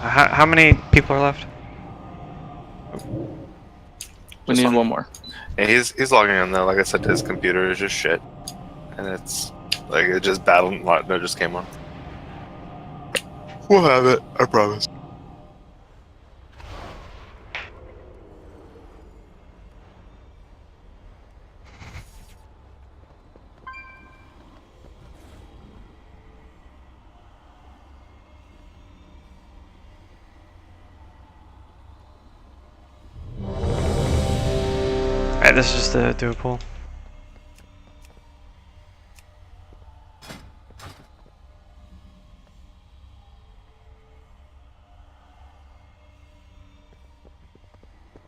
How many people are left? We need one more. Yeah, he's logging in though. Like I said, his computer is just shit, and it's like it just battle. No, just came on. We'll have it. I promise. Alright, this is just a do a pool.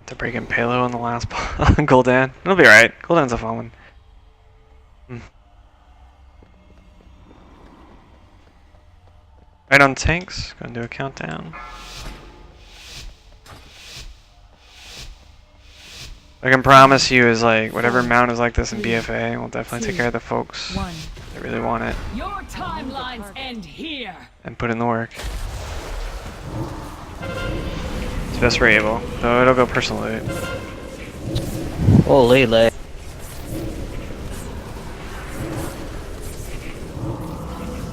To break in Palo in the last Gul'dan. It'll be alright. Gul'dan's a fun one. Right on tanks. Gonna do a countdown. I can promise you is like whatever mount is like this in BFA will definitely take care of the folks that really want it. Your timelines end here. And put in the work. It's best we're able. Though it'll go personal loot. Holy lay.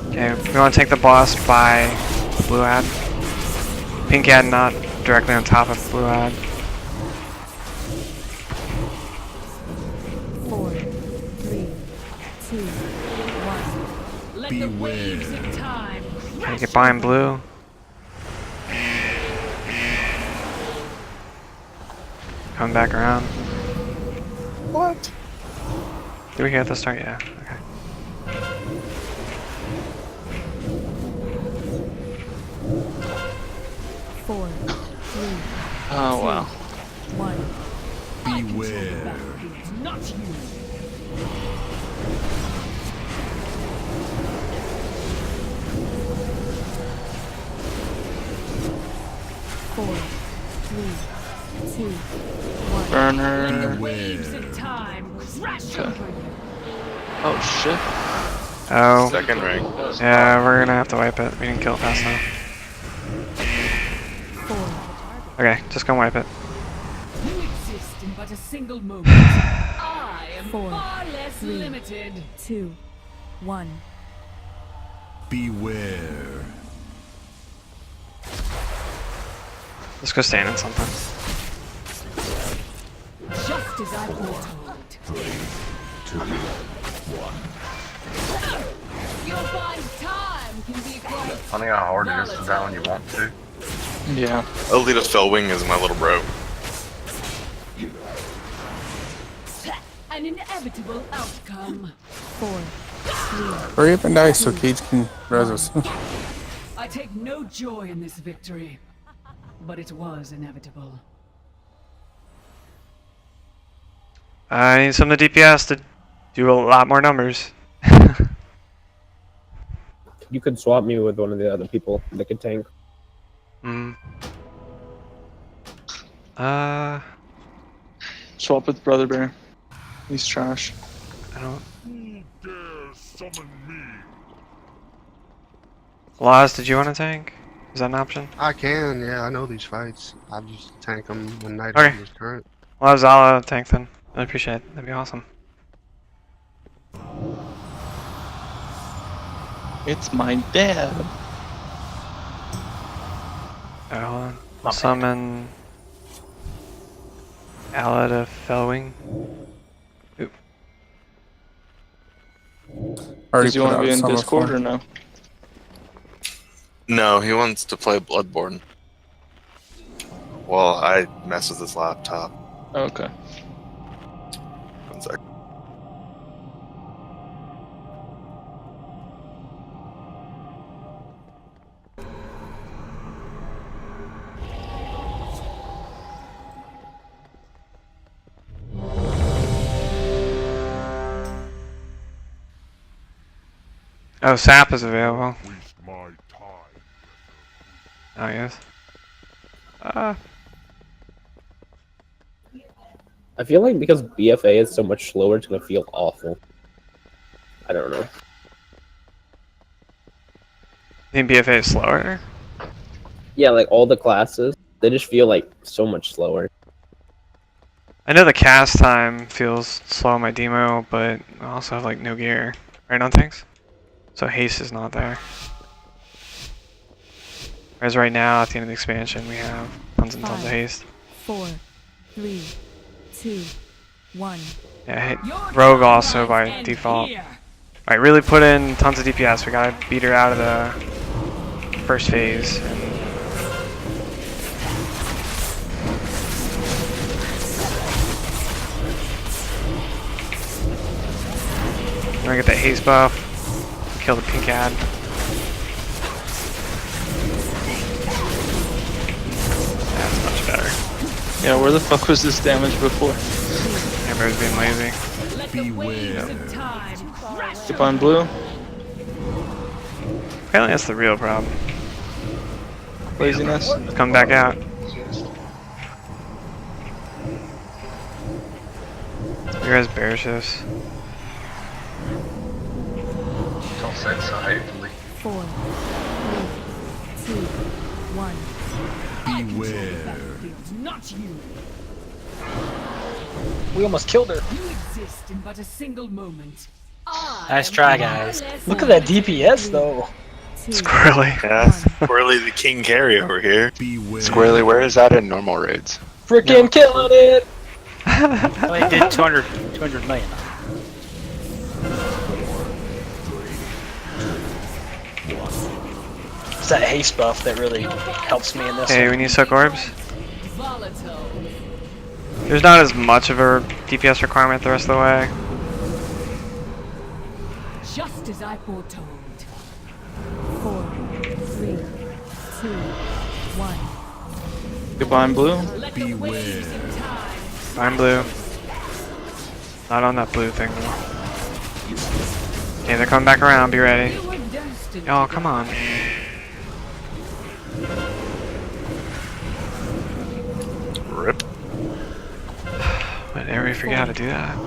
Okay, we want to take the boss by the blue ad. Pink ad not directly on top of blue ad. 4, 3, 2, 1. Let the waves of time. Okay, get behind blue. Coming back around. What? Did we hear at the start? Yeah. Okay. Four, 3, Oh wow. 1. Beware. Not you. Four, 3, 2, 1. Burner. Waves of time. Crash Okay. over you. Oh shit. Oh. Second ring. Yeah, we're gonna have to wipe it. We didn't kill it fast enough. 4. Okay, just gonna wipe it. You exist in but a single moment. I am 4, far less 3, limited. 2, 1. Beware. Let's go stand in something. Just as I foretold. 3, 2, 1. You'll find time can be quite Funny how hard it is to die when you want to. Yeah. Alita's Fellwing is my little bro. an inevitable outcome. 4, 3. Hurry up and die so Cage can res us. I take no joy in this victory, but it was inevitable. I need some of the DPS to do a lot more numbers. You could swap me with one of the other people that could tank. Hmm. Swap with Brother Bear. He's trash. I don't. Who dare summon me? Laz, did you want to tank? Is that an option? I can, yeah, I know these fights. I just tank them when night Okay. is current. Laz, I'll tank then. I appreciate it. That'd be awesome. It's my dad. Alright, hold on. I'll summon Ala to Fellwing. Oop. Does he want to be in Discord or no? No, he wants to play Bloodborne. Well, I mess with his laptop. Okay. 1 sec. Oh, Sap is available. Waste my time. Oh, yes. I feel like because BFA is so much slower, it's gonna feel awful. I don't know. I think BFA is slower? Yeah, like all the classes, they just feel like so much slower. I know the cast time feels slow on my demo, but I also have like no gear, right on things? So haste is not there. Whereas right now, at the end of the expansion, we have tons and tons of 5, haste. 4, 3, 2, 1. Yeah, hit Rogue also by default. Alright, really put in tons of DPS. We gotta beat her out of the first phase. And we're gonna get that haste buff. Kill the pink ad. That's much better. Yeah, where the fuck was this damage before? Everybody's being lazy. Skip on blue. Apparently that's the real problem. Laziness. It's coming back out. You guys bearish this. Don't say it so hatefully. 4, 3, 2, 1. Not you. We almost killed her. You exist in but a single moment. Nice try, guys. Look at that DPS, though. Squirrely. Yeah, Squirrely the king carry over here. Squirrely, where is that in normal raids? Freaking killing it! Well, he did 200 million. It's that haste buff that really helps me in this. Hey, we need soak orbs. There's not as much of a DPS requirement the rest of the way. Just as I foretold. 4, 3, 2, 1. Goodbye, blue. I'm blue. Not on that blue thing though. Okay, they're coming back around. Be ready. Oh, come on. Rip. Why did everybody forget how to do that?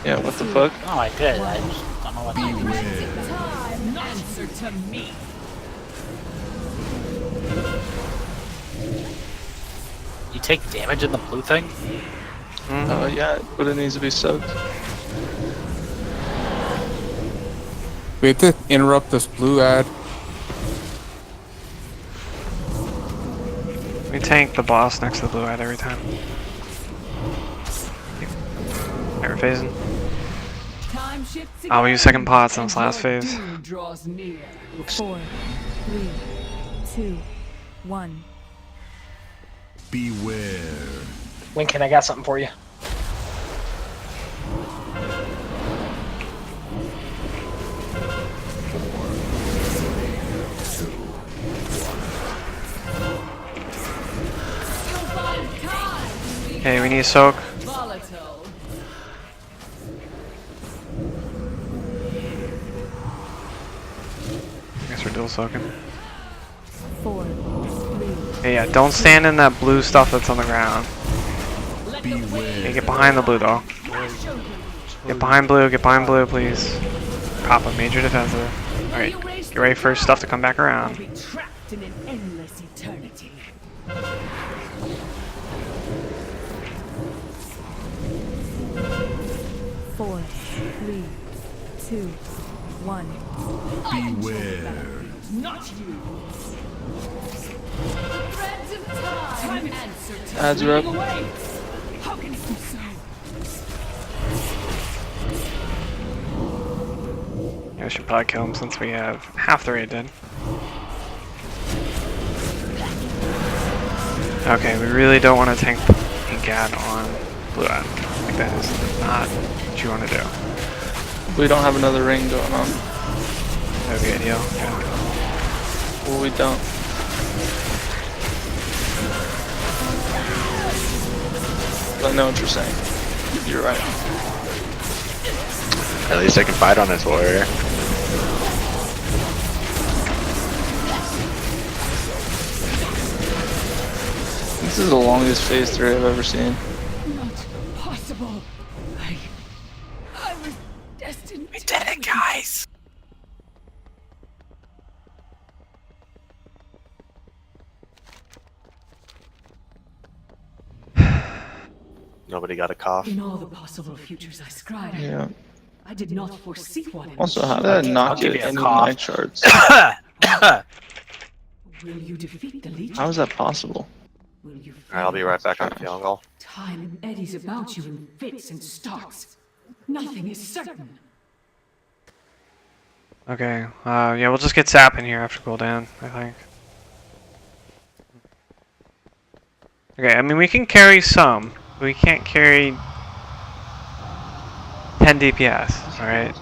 Yeah, what the fuck? Oh, I did. I just don't know what to do. Answer to me. You take damage in the blue thing? Yeah, but it needs to be soaked. We have to interrupt this blue ad. We tank the boss next to the blue ad every time. Alright, we're phasing. Oh, we use second pots on this last phase. 4, 3, 2, 1. Beware. Lincoln, I got something for you. Okay, we need soak. Guess we're dual soaking. 4, 3. Hey, yeah, don't stand in that blue stuff that's on the ground. Hey, get behind the blue though. Get behind blue, please. Pop a major defensive. Alright, get ready for stuff to come back around. Trapped in an endless eternity. 4, 3, 2, 1. Beware. Not you. Threads of time. Answer to Ads are up. away. How can it be so? Yeah, we should probably kill him since we have half the raid did. Okay, we really don't want to tank pink ad on blue ad. Like that is not what you want to do. We don't have another ring going on. That would be ideal. Yeah. Well, we don't. I know what you're saying. You're right. At least I can fight on this warrior. This is the longest phase 3 I've ever seen. Not possible. I was destined. We did it, guys! Nobody got a cough. In all the possible futures I scribed, Yeah. I did not foresee what it Also, was. how did I I'll not give get you a any of cough. my charts? Will you defeat the Legion? How is that possible? Will you Alright, I'll be right back on fail? Field Goal. Time eddies about you in fits and starts. Nothing is certain. Okay, yeah, we'll just get Sap in here after Gul'dan, I think. Okay, I mean, we can carry some, but we can't carry 10 DPS, alright?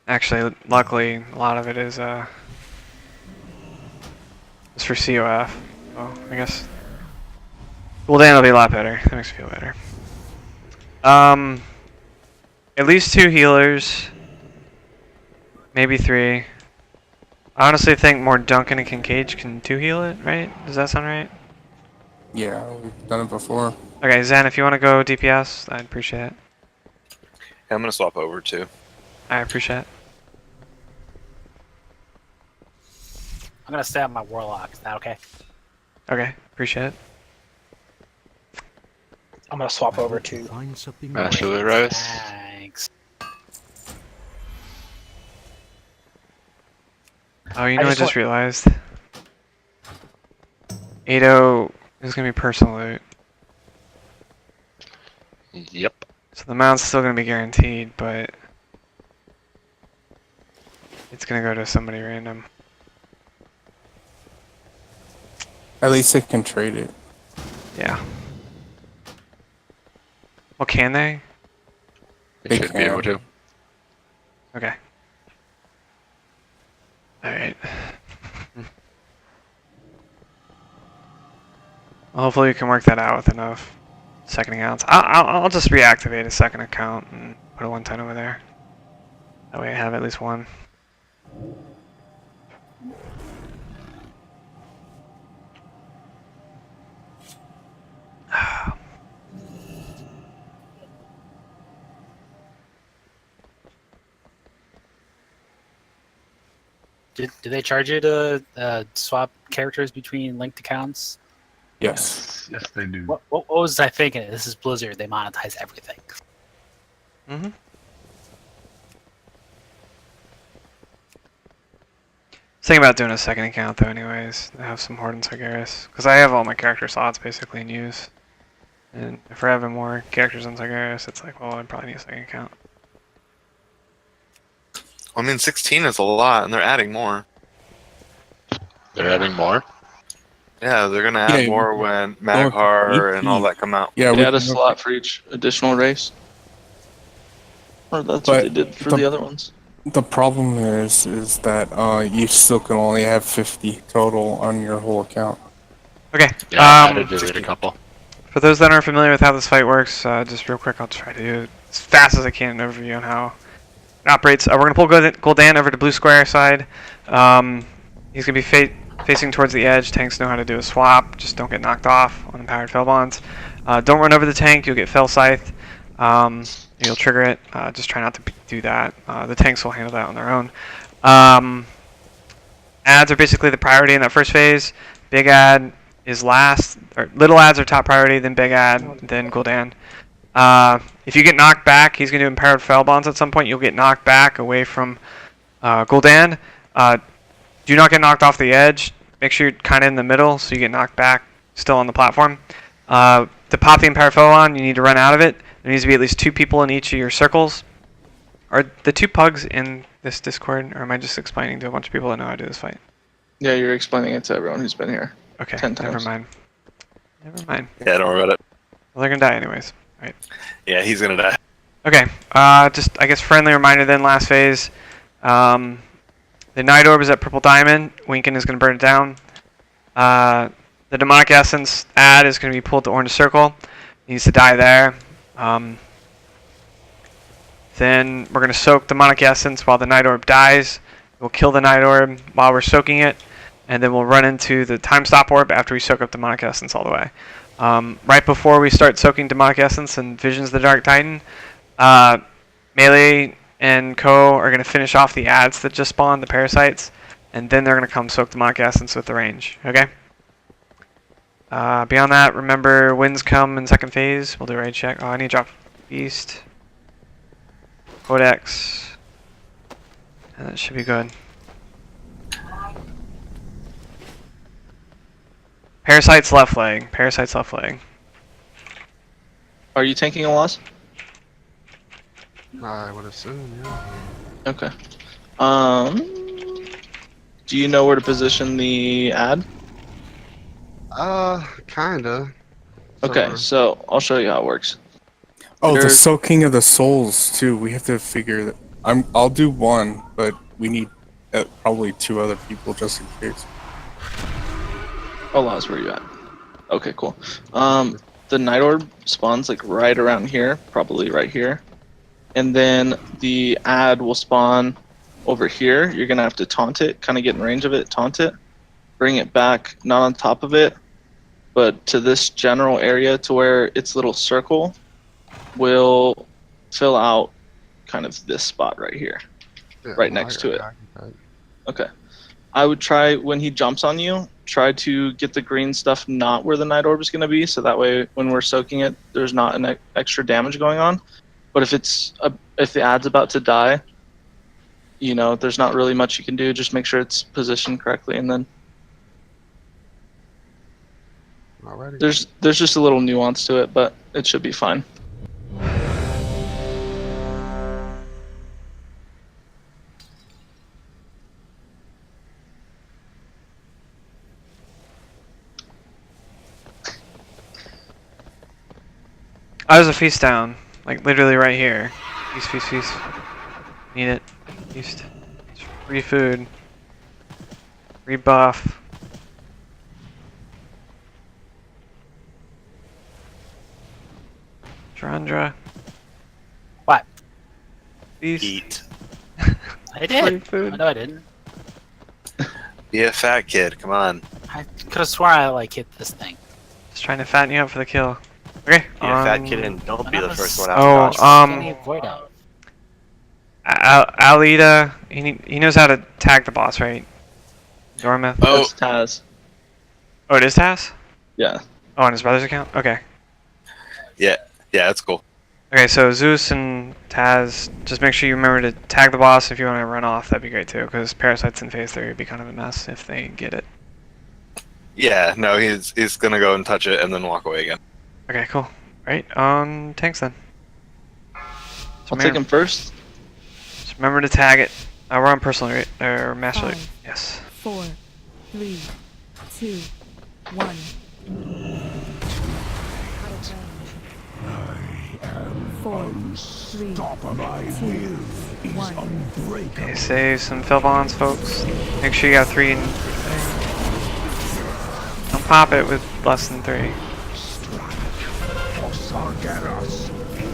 Actually, luckily, a lot of it is for COF. Oh, I guess Gul'dan will be a lot better. That makes me feel better. At least 2 healers, maybe 3. I honestly think more Duncan and Kincaid can 2 heal it, right? Does that sound right? Yeah, we've done it before. Okay, Zen, if you want to go DPS, I'd appreciate it. Yeah, I'm gonna swap over too. I appreciate it. I'm gonna stay on my Warlock. Is that okay? Okay, appreciate it. I'm gonna swap over to Absolutely, Rose. Thanks. Oh, you know, I just just realized. 8-0 is going to be personal loot. Yep. So the mount's still going to be guaranteed, but it's going to go to somebody random. At least it can trade it. Yeah. Well, can they? They should be able to. Okay. Alright. Well, hopefully we can work that out with enough second accounts. I'll just reactivate a second account and put a 110 over there. That way I have at least one. Do they charge you to swap characters between linked accounts? Yes. Yes, they do. What was I thinking? This is Blizzard. They monetize everything. Mm-hmm. Thinking about doing a second account though anyways. I have some Horde and Sargeras. Because I have all my character slots basically in use. And if we're having more characters in Sargeras, it's like, well, I probably need a second account. I mean, 16 is a lot, and they're adding more. They're adding more? Yeah, they're gonna add more when Maghar and all that come out. Yeah, They add a slot for each additional race. Or that's what they did for the other ones. The problem is that you still can only have 50 total on your whole account. Okay. Yeah, I had to delete a couple. For those that aren't familiar with how this fight works, just real quick, I'll try to do it as fast as I can, an overview on how it operates. We're going to pull Gul'dan over to blue square side. He's going to be facing towards the edge. Tanks know how to do a swap. Just don't get knocked off on empowered fell bonds. Don't run over the tank. You'll get fell scythe. You'll trigger it. Just try not to do that. The tanks will handle that on their own. Ads are basically the priority in that first phase. Big ad is last, or little ads are top priority, then big ad, then Gul'dan. If you get knocked back, he's going to do empowered fell bonds at some point. You'll get knocked back away from Gul'dan. Do not get knocked off the edge. Make sure you're kind of in the middle so you get knocked back still on the platform. To pop the empowered fell bond, you need to run out of it. There needs to be at least 2 people in each of your circles. Are the 2 pugs in this Discord, or am I just explaining to a bunch of people that know how to do this fight? Yeah, you're explaining it to everyone who's been here. Okay, 10 times. never mind. Never mind. Yeah, don't worry about it. Well, they're going to die anyways. Right. Yeah, he's gonna die. Okay, just, I guess, friendly reminder then, last phase. The Night Orb is at Purple Diamond. Winkin is going to burn it down. The Demonic Essence ad is going to be pulled to Orange Circle. He needs to die there. Then we're going to soak Demonic Essence while the Night Orb dies. We'll kill the Night Orb while we're soaking it. And then we'll run into the Time Stop Orb after we soak up Demonic Essence all the way. Right before we start soaking Demonic Essence and Visions of the Dark Titan, Melee and Co are going to finish off the ads that just spawned, the parasites, and then they're going to come soak the Mock Essence with the range, okay? Beyond that, remember, winds come in second phase. We'll do a raid check. Oh, I need to drop Beast. Codex. And that should be good. Parasite's left leg. Parasite's left leg. Are you tanking a loss? I would assume, yeah. Okay. Do you know where to position the ad? Kinda. Okay, so I'll show you how it works. Oh, the There's- soaking of the souls too. We have to figure that. I'll do one, but we need probably 2 other people just in case. Oh, Laz, where are you at? Okay, cool. The Night Orb spawns like right around here, probably right here. And then the ad will spawn over here. You're gonna have to taunt it, kind of get in range of it, taunt it, bring it back, not on top of it, but to this general area to where its little circle will fill out kind of this spot right here, Yeah, right well, next to it. I got it. Okay. I would try, when he jumps on you, try to get the green stuff not where the Night Orb is going to be, so that way when we're soaking it, there's not an extra damage going on. But if the ad's about to die, you know, there's not really much you can do. Just make sure it's positioned correctly, and then Alrighty. there's just a little nuance to it, but it should be fine. Oh, there's a feast down. Like, literally right here. Feast, feast, feast. Need it. Feast. It's free food. Free buff. Chandra. What? Feast. Eat. I did. Free food. Oh, no, I didn't. Be a fat kid. Come on. I could have sworn I like hit this thing. Just trying to fatten you up for the kill. Okay. Be a fat kid and don't be the first one out. Oh, of dodge. Any void out. Alida, he knows how to tag the boss, right? Dormith. Oh. That's Taz. Oh, it is Taz? Yeah. Oh, on his brother's account? Okay. Yeah, that's cool. Okay, so Zeus and Taz, just make sure you remember to tag the boss. If you want to run off, that'd be great too, because Parasites in phase 3 would be kind of a mess if they get it. Yeah, no, he's gonna go and touch it and then walk away again. Okay, cool. Right, on tanks then. I'll take him first. Just remember to tag it. We're on personal rate, or master rate. 5, Yes. 4, 3, 2, 1. 4, 3, 2, 1. Okay, save some fill bonds, folks. Make sure you got 3 and... Don't pop it with less than 3.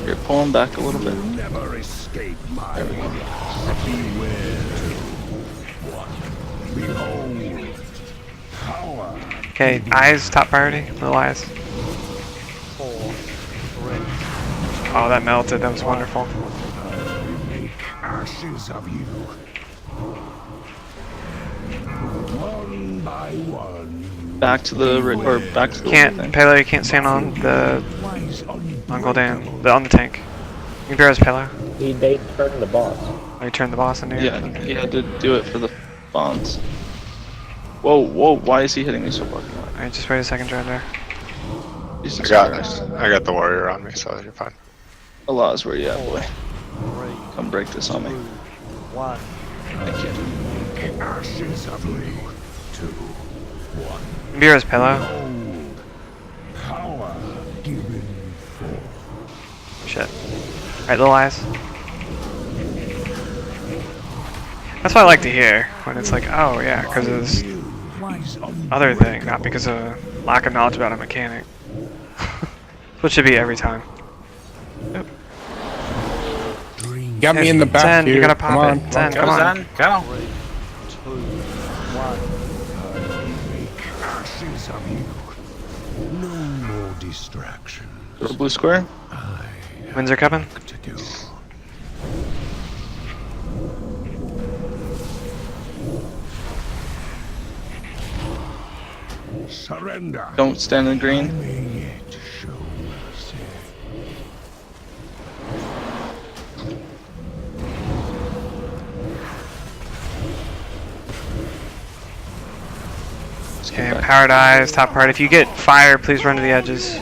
You're pulling back a little bit. Never escape my Behold, power. Okay, eyes, top priority. Little eyes. 4, 3. Oh, that melted. That was wonderful. Make ashes of you. One by one. Back to the back to the Can't, thing. Pele, you can't stand on the Uncle Dan, on the tank. You can bear his Pele. They turned the boss. Oh, you turned the boss in there? Yeah, he had to do it for the bonds. Whoa, why is he hitting me so fucking hard? Alright, just wait a second, right there. Jesus Christ. I got the warrior on me, so you're fine. Allah's where you at, boy? Come break this on me. 1. Thank you. Make ashes of you. 2, 1. Beer his Pele. Power given forth. Shit. Alright, little eyes. That's what I like to hear, when it's like, oh yeah, because of this other thing, not because of lack of knowledge about a mechanic. Which should be every time. Yep. Got me in the back Zen, here. you gotta Come pop on. it. Zen, Go, come on. Zen, go. 3, 2, 1. Make ashes of you. No more distraction. Go to blue square. Winds are coming. To do. Surrender. Don't stand in green. May yet show mercy. Okay, Powered Eyes, top part. If you get fire, please run to the edges.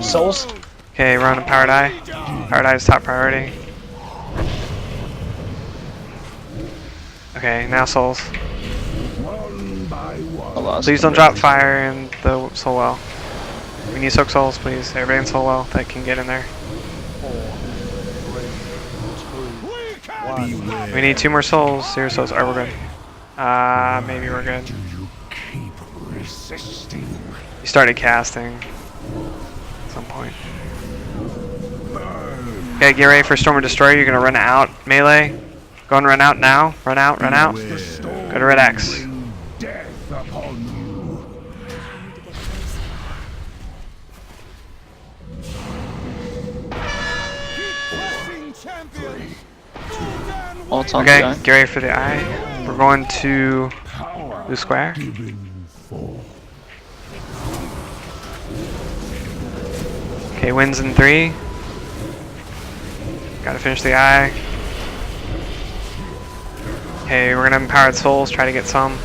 Souls. Okay, run a Powered Eye. Powered Eye is top priority. Okay, now souls. Please don't drop fire in the soul well. We need soak souls, please. Everybody in soul well that can get in there. 4, 3, 2, 1. We need 2 more souls. 0 souls. Alright, we're good. Maybe we're good. You started casting at some point. Okay, get ready for Storm and Destroy. You're gonna run out melee. Go and run out now. Run out, run out. Go to Red X. Okay, get ready for the eye. We're going to blue square. Okay, wins in 3. Gotta finish the eye. Okay, we're gonna empowered souls, try to get some.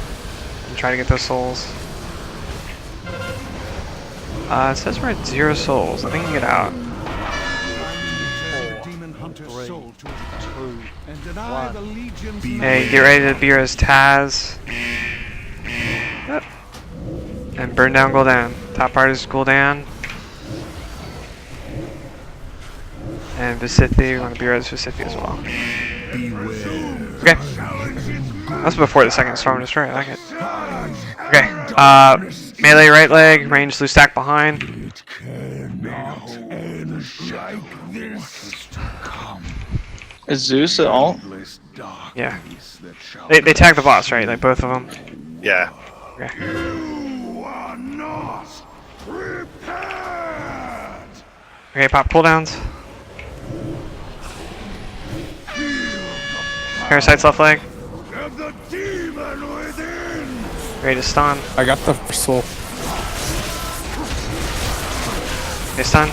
And try to get those souls. It says we're at 0 souls. I think we can get out. 4, 3, 2, 1. Hey, get ready to be as Taz. Yep. And burn down Gul'dan. Top part is Gul'dan. And Visithi, we want to be res Visithi as well. Okay. That's before the second Storm Destroy, I like it. Okay. Melee right leg, range blue stack behind. Is Zeus at all? Yeah. They tag the boss, right? Like both of them? Yeah. Okay. Okay, pop cooldowns. Parasites left leg. Ready to stun. I got the soul. Okay, stun.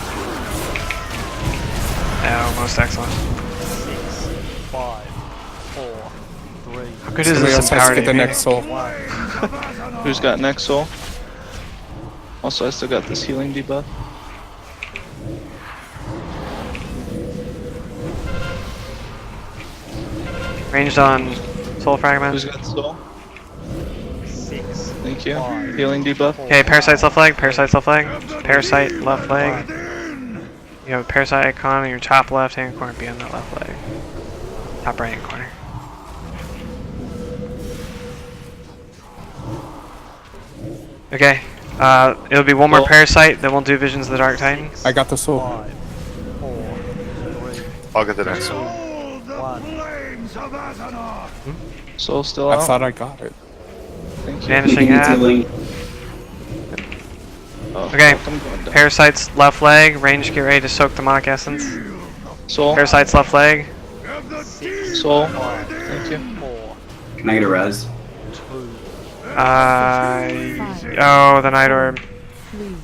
Oh, most excellent. 6, 5, 4, 3. How good is this Somebody else has to empowered get the AV? next soul. Who's got next soul? Also, I still got this healing debuff. Ranged on soul fragment. Who's got soul? 6. Thank you. Healing debuff. Okay, parasites left leg. Parasites left leg. Parasite left leg. You have a parasite icon in your top left hand corner beyond that left leg. Top right hand corner. Okay. It'll be one more parasite, then we'll do Visions of the Dark Titan. I got the soul. 5, 4, 3. I'll get the next one. 1. Soul still out. I thought I got it. Thank you. Vanishing Ad. Oh, Okay. I'm going down. Parasites left leg. Range, get ready to soak the Mach Essence. Soul. Parasites left leg. Soul. Thank you. 4, Can I get a res? 2. Oh, the Night Orb. 3,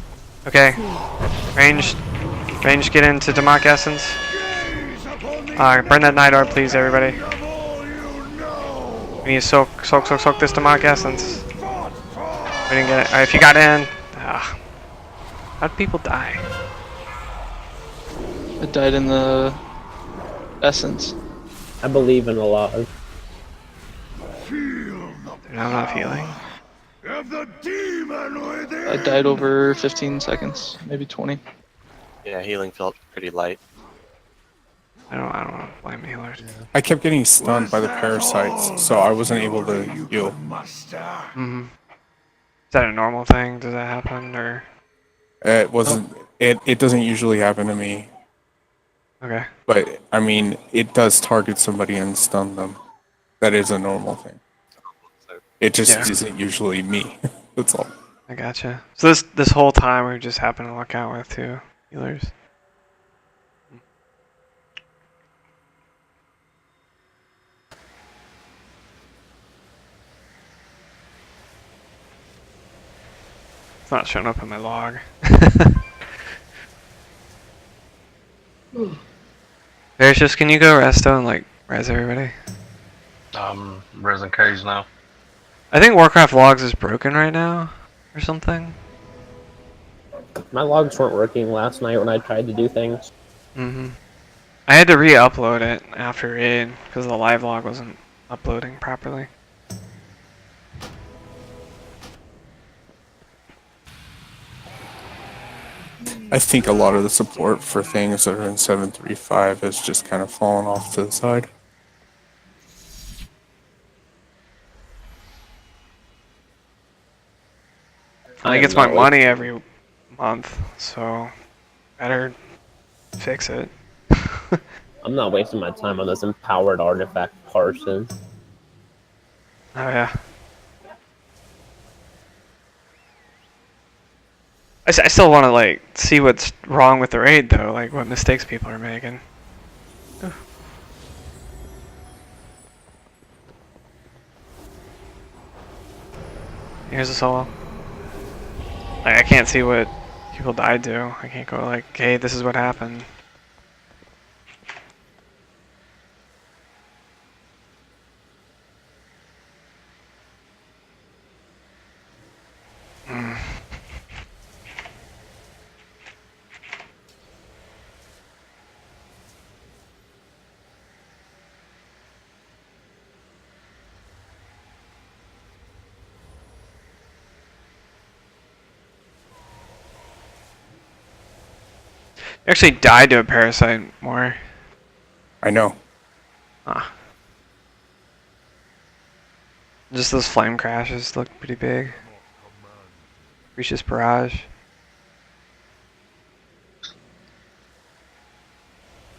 Okay. 2, Range, get into Demonic Essence. Burn that Night Orb, please, everybody. We need to soak this Demonic Essence. We didn't get it. Alright, if you got in. How'd people die? I died in the essence. I believe in a lot of. I'm not feeling. I died over 15 seconds, maybe 20. Yeah, healing felt pretty light. I don't want to blame healers. I kept getting stunned by the parasites, so I wasn't able to heal. Mm-hmm. Is that a normal thing? Does that happen, or? It wasn't. It doesn't usually happen to me. Okay. But I mean, it does target somebody and stun them. That is a normal thing. It just isn't usually me. That's all. I gotcha. So this whole time we just happen to luck out with 2 healers. It's not showing up in my log. There's just, can you go resto and like res everybody? Resin K's now. I think Warcraft logs is broken right now, or something. My logs weren't working last night when I tried to do things. I had to re-upload it after raid because the live log wasn't uploading properly. I think a lot of the support for things that are in 7.3.5 has just kind of fallen off to the side. I get my money every month, so better fix it. I'm not wasting my time on this empowered artifact parson. Oh yeah. I still want to like see what's wrong with the raid though, like what mistakes people are making. Ooh. Here's a solo. Like, I can't see what people died to. I can't go like, hey, this is what happened. You actually died to a parasite more. I know. Ah. Just those flame crashes look pretty big. Reaches barrage.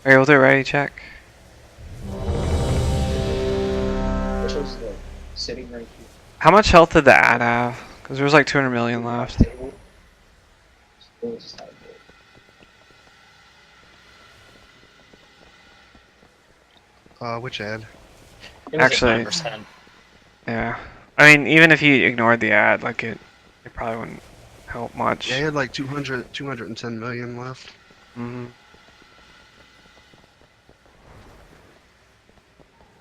Are you able to ready check? Sitting right here. How much health did the ad have? Because there was like 200 million left. Which ad? Actually, yeah. I mean, even if you ignored the ad, like it probably wouldn't help much. Yeah, he had like 210 million left.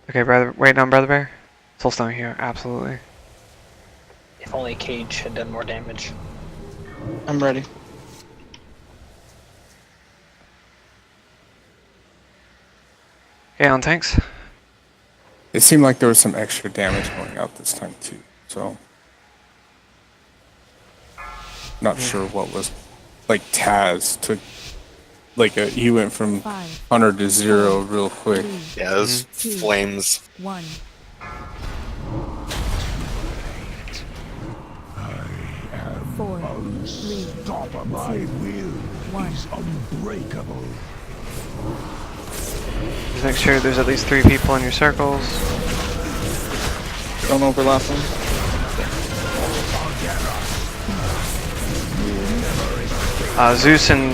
Okay, brother. Wait, no, brother bear. Soulstone here, absolutely. If only Cage had done more damage. I'm ready. Okay, on tanks. It seemed like there was some extra damage going out this time too, so not sure what was. Like Taz took, like he went from 100 to 0 real quick. Yeah, those flames. 1. Four, three, My will one. is unbreakable. Just make sure there's at least 3 people in your circles. Don't overlap them. Zeus and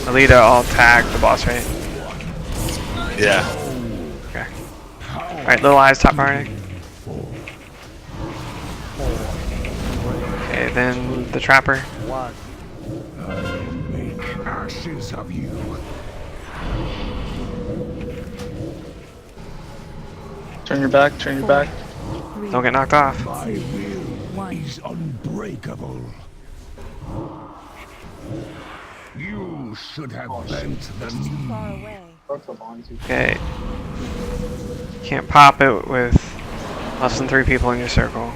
Alita all tag the boss, right? Yeah. Okay. Alright, little eyes top party. Okay, then the trapper. 1. I'll make ashes of you. Turn your back, turn your back. Don't get knocked off. My will is unbreakable. You should have bent the knee. Okay. Can't pop it with less than 3 people in your circle.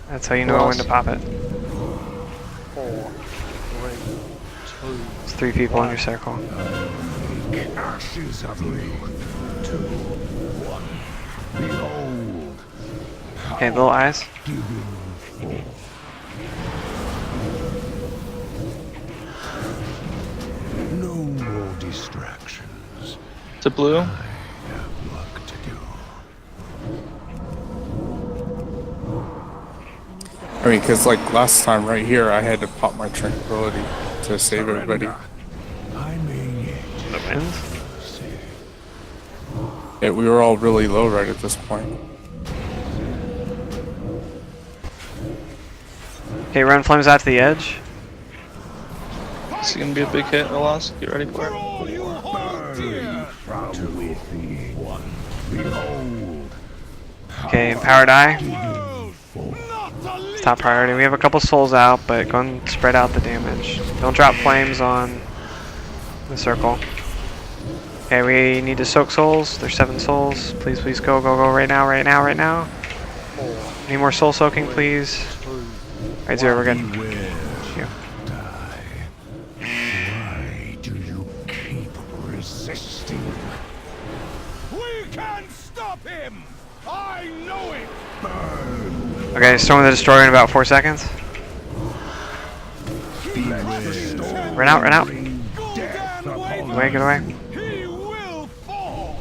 That's how you know when to pop it. 4, 3, 2. It's 3 people in your circle. Make ashes of you. 2, 1. Behold. Okay, little eyes. Given forth. No more distractions. To blue. I have work to do. I mean, because like last time right here, I had to pop my tranquility to save everybody. I may yet. The wins? Yeah, we were all really low right at this point. Okay, run flames out to the edge. This is gonna be a big hit, Alas. Get ready for it. Okay, empowered eye. It's top priority. We have a couple souls out, but go and spread out the damage. Don't drop flames on the circle. Okay, we need to soak souls. There's 7 souls. Please, please go, go, go right now, right now, right now. Any more soul soaking, please? Right, 0, we're good. Thank you. Why do you keep resisting? We can stop him! I know it! Burn! Okay, Storm the Destroyer in about 4 seconds. Run out, run out. Get away, get away. He will fall!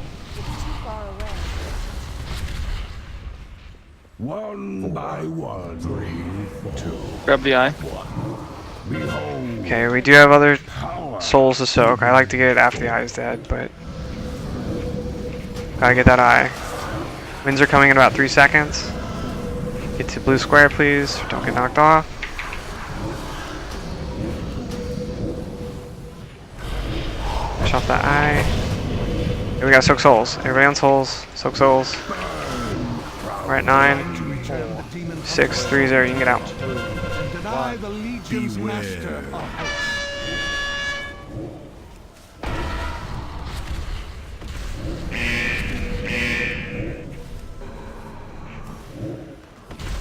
One by one. 3, 2. Grab the eye. Okay, we do have other souls to soak. I like to get it after the eye is dead, but gotta get that eye. Winds are coming in about 3 seconds. Get to blue square, please. Don't get knocked off. Push off that eye. Here we gotta soak souls. Everybody on souls. Soak souls. We're at 9, 6, 3, 0. You can get out. Deny the Legion's master.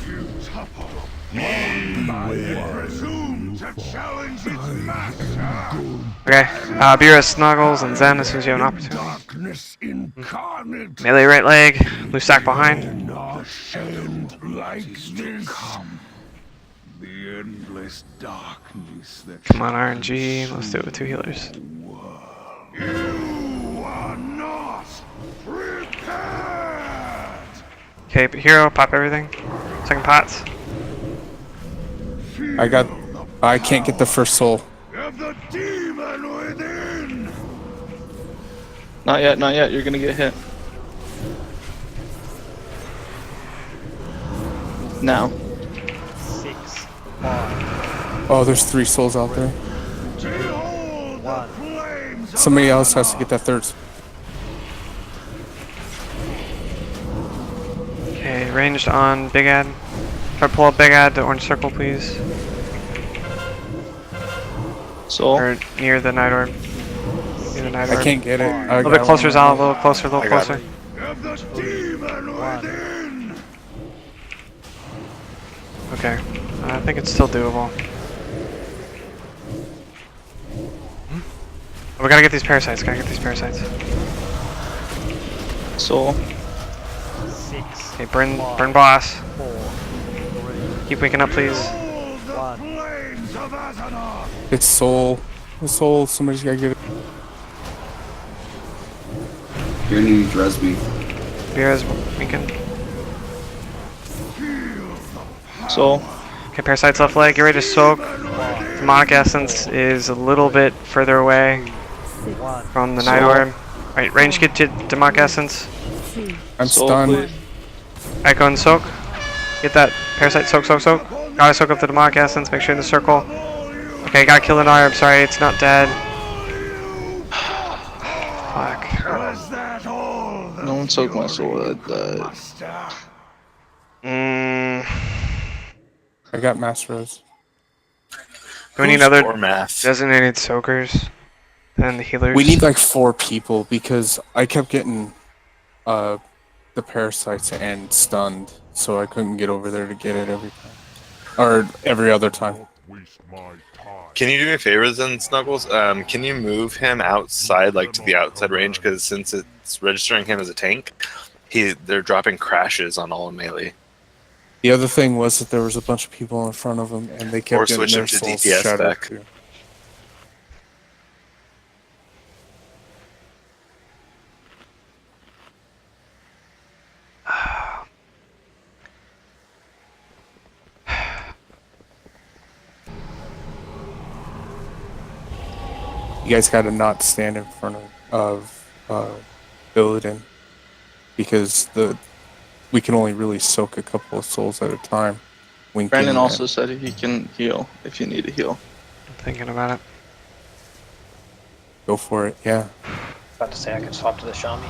You topple. One by one. Presume to challenge its master. Okay, Beerus, Snuggles, and Zen as soon as you have an opportunity. Darkness incarnate. Melee right leg, blue stack behind. And like this come the endless darkness that Come on, RNG, let's do it with 2 healers. you are not prepared. Okay, hero, pop everything. Second pots. I can't get the first soul. Of the demon within. Not yet, not yet. You're gonna get hit. Now. 6, 5. Oh, there's 3 souls out there. Somebody else has to get that third. Okay, ranged on Big Ad. Try to pull up Big Ad to orange circle, please. Soul. Or near the Night Orb. Near the Night Orb. I can't get it. A little bit closer, Zal. A little closer, a little closer. Of the demon within. Okay, I think it's still doable. Oh, we gotta get these parasites, gotta get these parasites. Soul. 6. Okay, burn boss. 4. 3. Keep waking up, please. 1. It's soul. The soul. Somebody's gotta get it. You're gonna need Dresby. Beerus, weaken. Soul. Okay, parasites left leg, get ready to soak. Demonic Essence is a little bit further away from the Night Orb. Right, range get to Demonic Essence. I'm stunned. Echo and soak. Get that parasite, soak, soak, soak. Gotta soak up the Demonic Essence, make sure in the circle. Okay, gotta kill the Night Orb, sorry, it's not dead. Fuck. No one soaked my soul. I got Mass Rose. Do we need other math? designated soakers than the healers? We need like 4 people because I kept getting the parasites and stunned, so I couldn't get over there to get it every time. Or every other time. Can you do me a favor then, Snuggles? Can you move him outside, like to the outside range? Because since it's registering him as a tank, they're dropping crashes on all melee. The other thing was that there was a bunch of people in front of him, and they kept Or getting switch their him to souls DPS shattered back. too. You guys gotta not stand in front of Illidan, because we can only really soak a couple of souls at a time Winking Brandon and- also said he can heal if you need to heal. I'm thinking about it. Go for it, yeah. About to say I could swap to the Shami.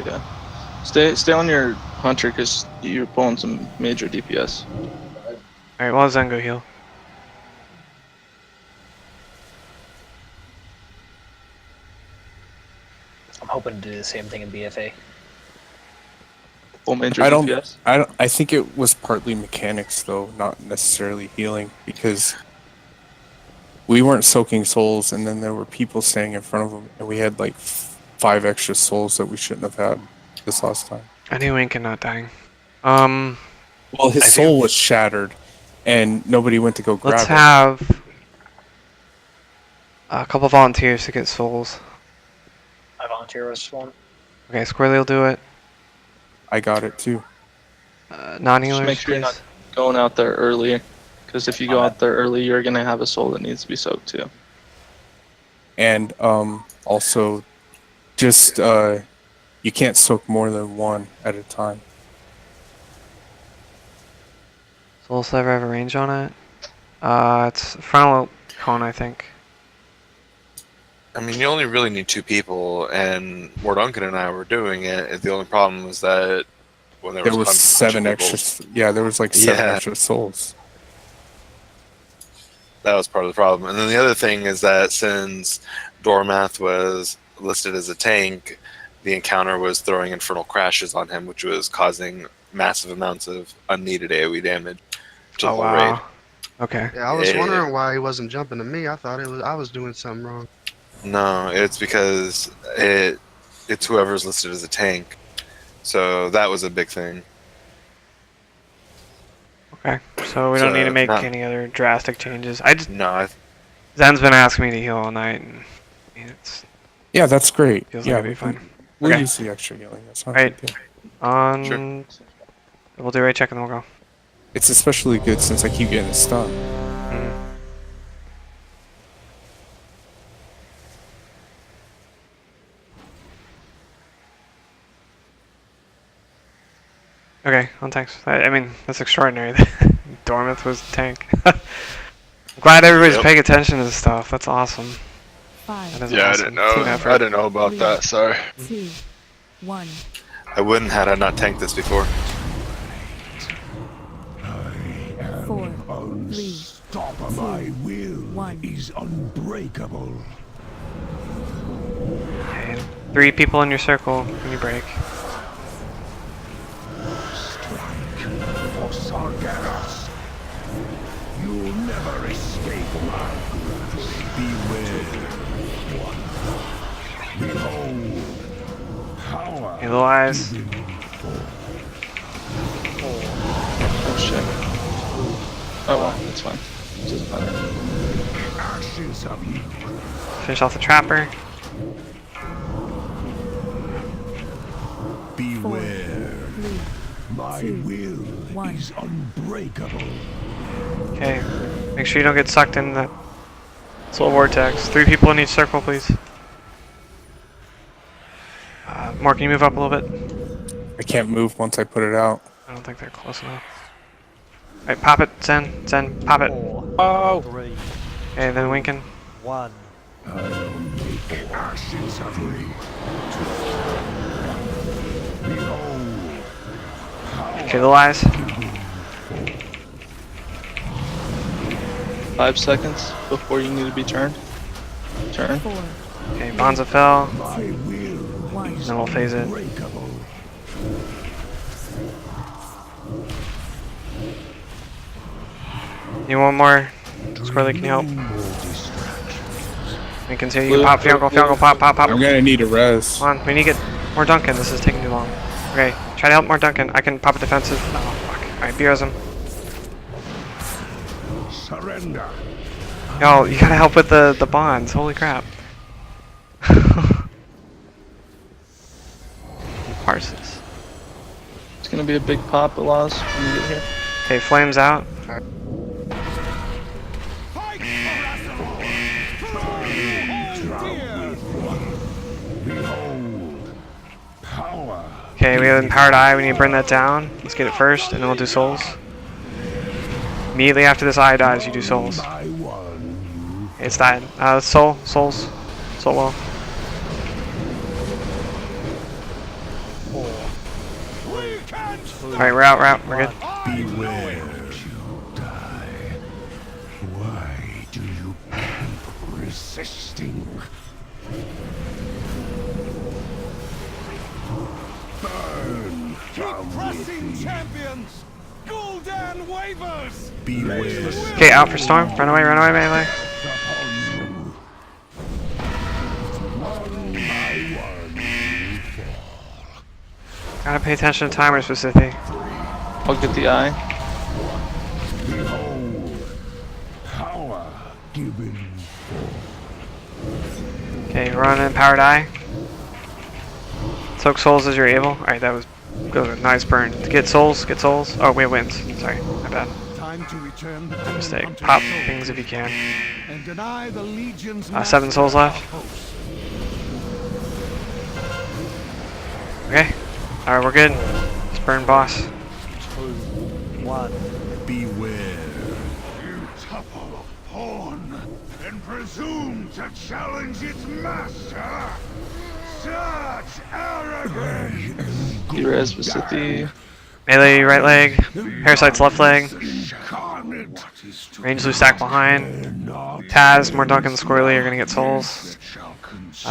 Yeah. Stay on your hunter because you're pulling some major DPS. Alright, well, Zen go heal. I'm hoping to do the same thing in BFA. Full major I don't. DPS. I think it was partly mechanics though, not necessarily healing, because we weren't soaking souls, and then there were people standing in front of them, and we had like 5 extra souls that we shouldn't have had this last time. I knew Winkin not dying. Well, his soul was shattered, and nobody went to go grab Let's it. have a couple volunteers to get souls. I volunteer as one. Okay, Squirrely will do it. I got it too. Non-healers, Just make sure you're please. not going out there early, because if you go out there early, you're gonna have a soul that needs to be soaked too. And also, just you can't soak more than 1 at a time. Soul Sliver have a range on it? It's frontal cone, I think. I mean, you only really need 2 people, and Morduncan and I were doing it. The only problem was that when there was 7 people, extra. Yeah, there was like 7 Yeah. extra souls. that was part of the problem. And then the other thing is that since Dormath was listed as a tank, the encounter was throwing infernal crashes on him, which was causing massive amounts of unneeded AoE damage to the whole raid. Okay. Yeah, I was Yeah. wondering why he wasn't jumping to me. I thought I was doing something wrong. No, it's because it's whoever's listed as a tank. So that was a big thing. Okay, so we don't So, need to make no. any other drastic changes. I just No, Zen's been asking me to heal all night, and I mean, it's Yeah, that's great. feels yeah, like it'll be fine. We'll Okay. use the extra healing. That's not Right. a big deal. On. Sure. We'll do right check and then we'll go. It's especially good since I keep getting stunned. Okay, on tanks. I mean, that's extraordinary. Dormith was tank. I'm glad everybody's Yep. paying attention to this stuff. That's awesome. 5, That is Yeah, awesome. I didn't know. Team effort. I didn't know about that. Sorry. 2, 1. I wouldn't had I not tanked this before. 4, 3, Stop my will 1. is unbreakable. Okay, 3 people in your circle when you break. For Sargeras. You'll never escape my grasp. Beware. Behold. Power. Hey, little eyes. Oh shit. Oh well, it's fine. It doesn't matter. Ashes of you. Finish off the trapper. Beware. 3, My 2, will 1. is unbreakable. Okay, make sure you don't get sucked in the soul vortex. 3 people in each circle, please. Mark, can you move up a little bit? I can't move once I put it out. I don't think they're close enough. Alright, pop it, Zen. Zen, pop it. 4, 3, Okay, then Winkin. 1. I'll make ashes of you. Behold. Okay, little eyes. 5 seconds before you need to be turned. Turn. 4, Okay, Bonza fell. My will 1. Then we'll phase it. unbreakable. You want more? Squirrely, can you help? No more distractions. We can see you pop, Fiangle, pop, pop, pop. I'm gonna need a res. Come on, we need to get more Duncan. This is taking too long. Okay, try to help more Duncan. I can pop a defensive. Oh, fuck. Alright, BR's him. Surrender. Yo, you gotta help with the bonds. Holy crap. Parses. It's gonna be a big pop, Elaz, when you get here. Okay, flames out. Behold. Power. Okay, we have Empowered Eye. We need to burn that down. Let's get it first, and then we'll do souls. Immediately after this eye dies, you do souls. It's died. Souls. Soul well. 4, 3, 2, Alright, we're out. We're good. Beware you die. Why do you keep resisting? Burn! Keep pressing, champions! Gul'dan wavers! Beware! Okay, out for storm. Run away, melee. Gotta pay attention to timers for Sithy. I'll get the eye. Behold, power given. Okay, run in powered eye. Soak souls as you're able. Alright, that was good. Nice burn. Get souls. Oh, we have wins. Sorry, my bad. Time to return the Mistake. Pop things if you can. and deny the legion's 7 souls left. Okay. Alright, we're good. Let's burn boss. 2, 1. Beware. You topple pawn and presume to challenge its master. Such arrogance. D-res with Sithy. Melee right leg. Parasite's left leg. Range loose stack behind. Taz, Mordunk, and Squirrely are gonna get souls. You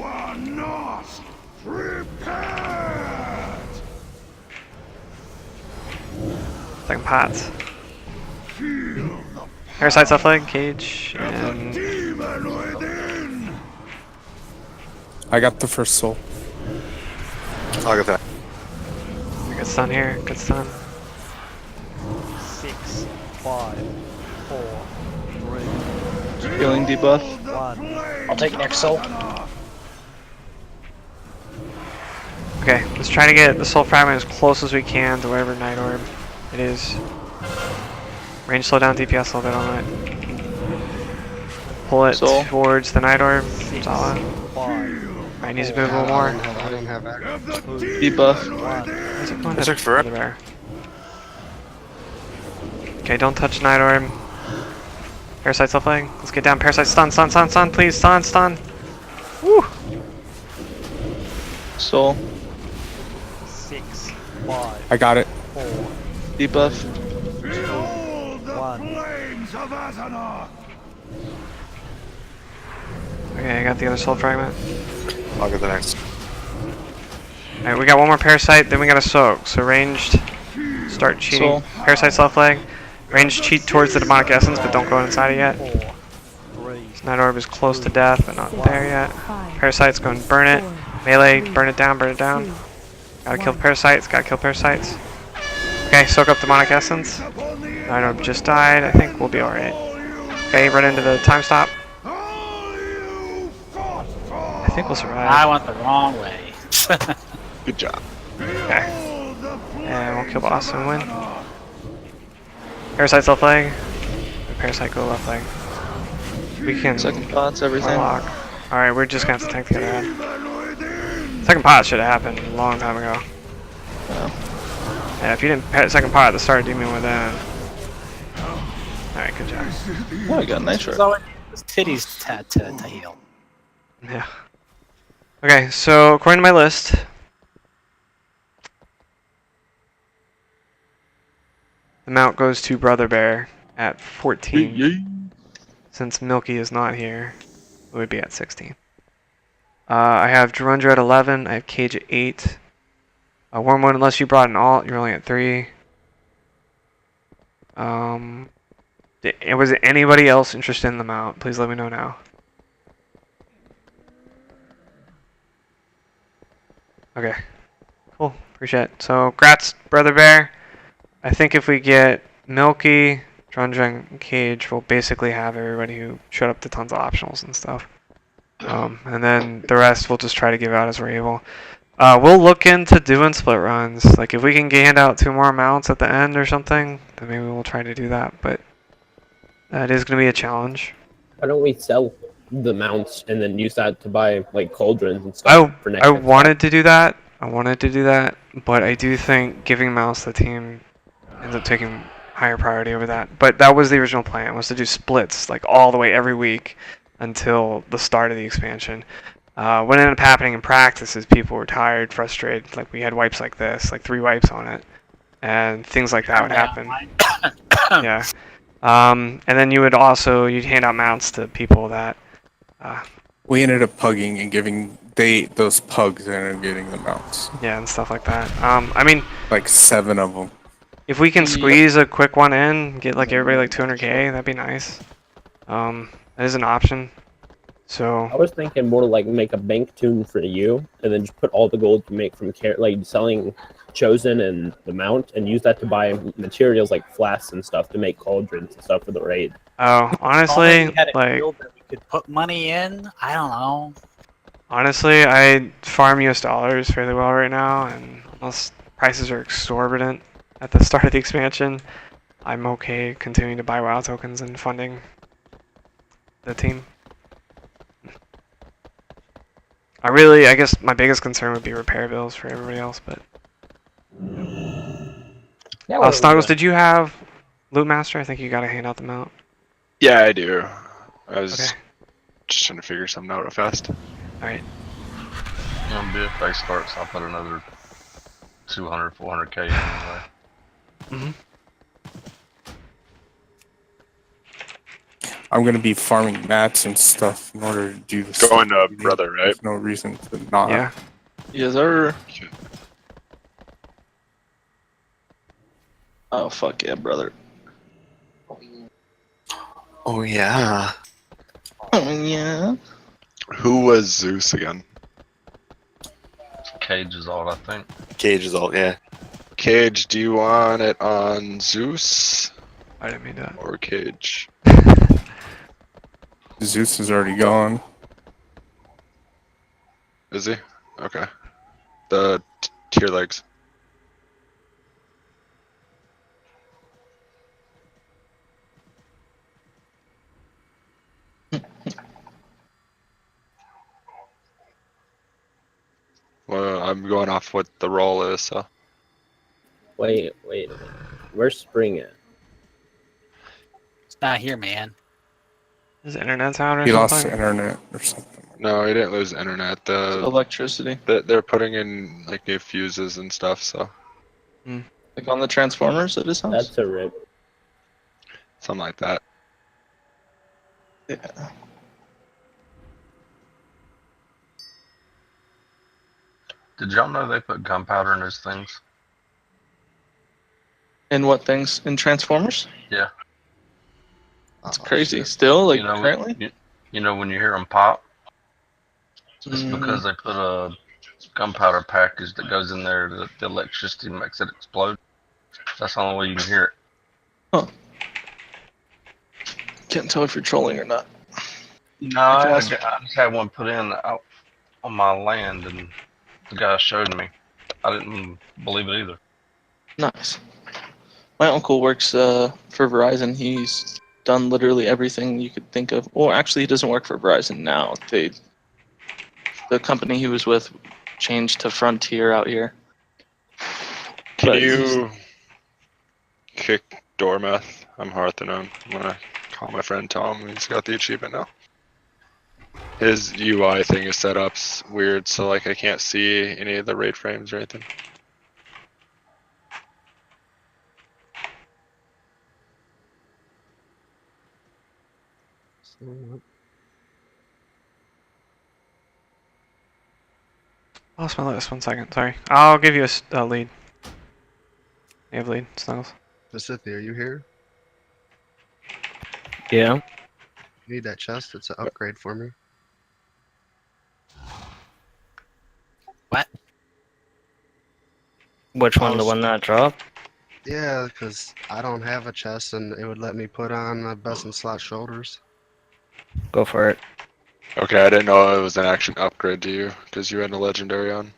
are not prepared. Second pots. Parasite's left leg, cage, and Demon within. I got the first soul. I'll get that. good stun here. Good stun. 6, 5, 4, 3, Healing debuff. 1. I'll take next soul. Okay, let's try to get the soul fragment as close as we can to whatever night orb it is. Range slow down DPS a little bit on it. Pull it Soul. towards the night orb. Solid. 5, Alright, needs to move a little more. I don't have access. Debuff. 1. That's for bear. Okay, don't touch night orb. Parasite's left leg. Let's get down. Parasite stun, please, stun. Woo! Soul. 6, 5, I got it. 4, Debuff. Behold the 1. flames of Azeroth. Okay, I got the other soul fragment. I'll get the next. Alright, we got one more parasite, then we got a soak. So ranged, start cheating. Soul. Parasite's left leg. Ranged cheat towards the demonic essence, but don't go inside it yet. 4, 3, Night orb is close to death, but not there yet. 5, Parasite's going to burn it. Melee, burn it down. Gotta kill the parasites, Okay, soak up demonic essence. Night orb just died, I think we'll be alright. Okay, run into the time stop. I think we'll survive. I went the wrong way. Good job. Okay. And we'll kill boss and win. Parasite's left leg. The parasite go left leg. We can Second pots, everything. unlock. Alright, we're just gonna have to tank the other end. Second pot should have happened a long time ago. Yeah, if you didn't pet second pot at the start of Demon Within. Alright, good job. Oh, I got nitro. So it's titties to heal. Yeah. Okay, so according to my list, the mount goes to Brother Bear at 14. Since Milky is not here, it would be at 16. I have Drundra at 11. I have Cage at 8. Wormwood, unless you brought an alt, you're only at 3. Was anybody else interested in the mount? Please let me know now. Okay. Cool. Appreciate it. So, grats, Brother Bear. I think if we get Milky, Drundra, and Cage, we'll basically have everybody who showed up to tons of optionals and stuff. And then the rest we'll just try to give out as we're able. We'll look into doing split runs. Like if we can hand out 2 more mounts at the end or something, then maybe we'll try to do that. But that is going to be a challenge. Why don't we sell the mounts and then use that to buy like cauldrons and stuff for next I time? wanted to do that. but I do think giving Mouse the team ends up taking higher priority over that. But that was the original plan, was to do splits like all the way every week until the start of the expansion. What ended up happening in practice is people were tired, frustrated. Like we had wipes like this, like 3 wipes on it, and things like that would happen. Yeah. And then you'd hand out mounts to people that. We ended up pugging and giving those pugs ended up getting the mounts. Yeah, and stuff like that. I mean, like 7 of them. If we can squeeze a quick one in, get like everybody like 200k, that'd be nice. That is an option. So I was thinking more like make a bank tune for you, and then just put all the gold you make from like selling Chosen and the mount, and use that to buy materials like flasks and stuff to make cauldrons and stuff for the raid. Oh, honestly, We had a like guild that we could put money in. I don't know. honestly, I farm US dollars fairly well right now, and unless prices are exorbitant at the start of the expansion, I'm okay continuing to buy WoW tokens and funding the team. I guess my biggest concern would be repair bills for everybody else, but. Yeah, Snuggles, did you have Loot Master? I think you gotta hand out the mount. Yeah, I do. I was Okay. just trying to figure something out real fast. Alright. When BFA starts, I'll put another 200, 400k in anyway. I'm gonna be farming mats and stuff in order to do this. Going to brother, right? There's no reason to not. Yeah. Yes, sir. Oh, fuck yeah, brother. Oh yeah. Oh yeah. Who was Zeus again? Cage is all, I think. Cage is all, yeah. Cage, do you want it on Zeus? I didn't mean that. Or Cage? Zeus is already gone. Is he? Okay. The tier legs. Well, I'm going off what the role is, so. Wait. Where's Spring at? It's not here, man. His internet's out or He something? lost internet or something. No, he didn't lose internet. The Electricity. they're putting in like new fuses and stuff, so. Like on the transformers at his house? That's a rip. Something like that. Yeah. Did y'all know they put gunpowder in those things? In what things? In transformers? Yeah. It's crazy. Still, like you know, currently? You know when you hear them pop? It's Mm. because they put a gunpowder package that goes in there that the electricity makes it explode. That's the only way you can hear it. Huh. Can't tell if you're trolling or not. No, I just had one put in out on my land, and the guy showed me. I didn't believe it either. Nice. My uncle works for Verizon. He's done literally everything you could think of. Well, actually, he doesn't work for Verizon now. The company he was with changed to Frontier out here. Can you kick Dormeth? I'm hearthing him. I'm gonna call my friend Tom. He's got the achievement now. His UI thing is set up's weird, so like I can't see any of the raid frames or anything. Lost my list. 1 second. Sorry. I'll give you a lead. You have lead, Snuggles. Pacific, are you here? Yeah. You need that chest? It's an upgrade for me. What? Which one? The one that dropped? Yeah, because I don't have a chest and it would let me put on my best in slot shoulders. Go for it. Okay, I didn't know it was an action upgrade to you because you had a legendary on.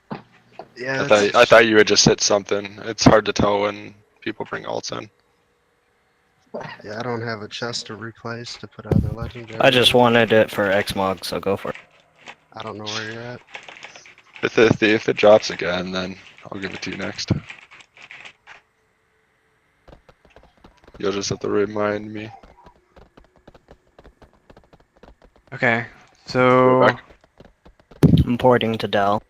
Yeah, I thought you had just hit something. It's hard to tell when people bring alts in. Yeah, I don't have a chest to replace to put on the legendary. I just wanted it for Xmog, so go for it. I don't know where you're at. If it drops again, then I'll give it to you next. You'll just have to remind me. Okay, so I'm porting to Dell.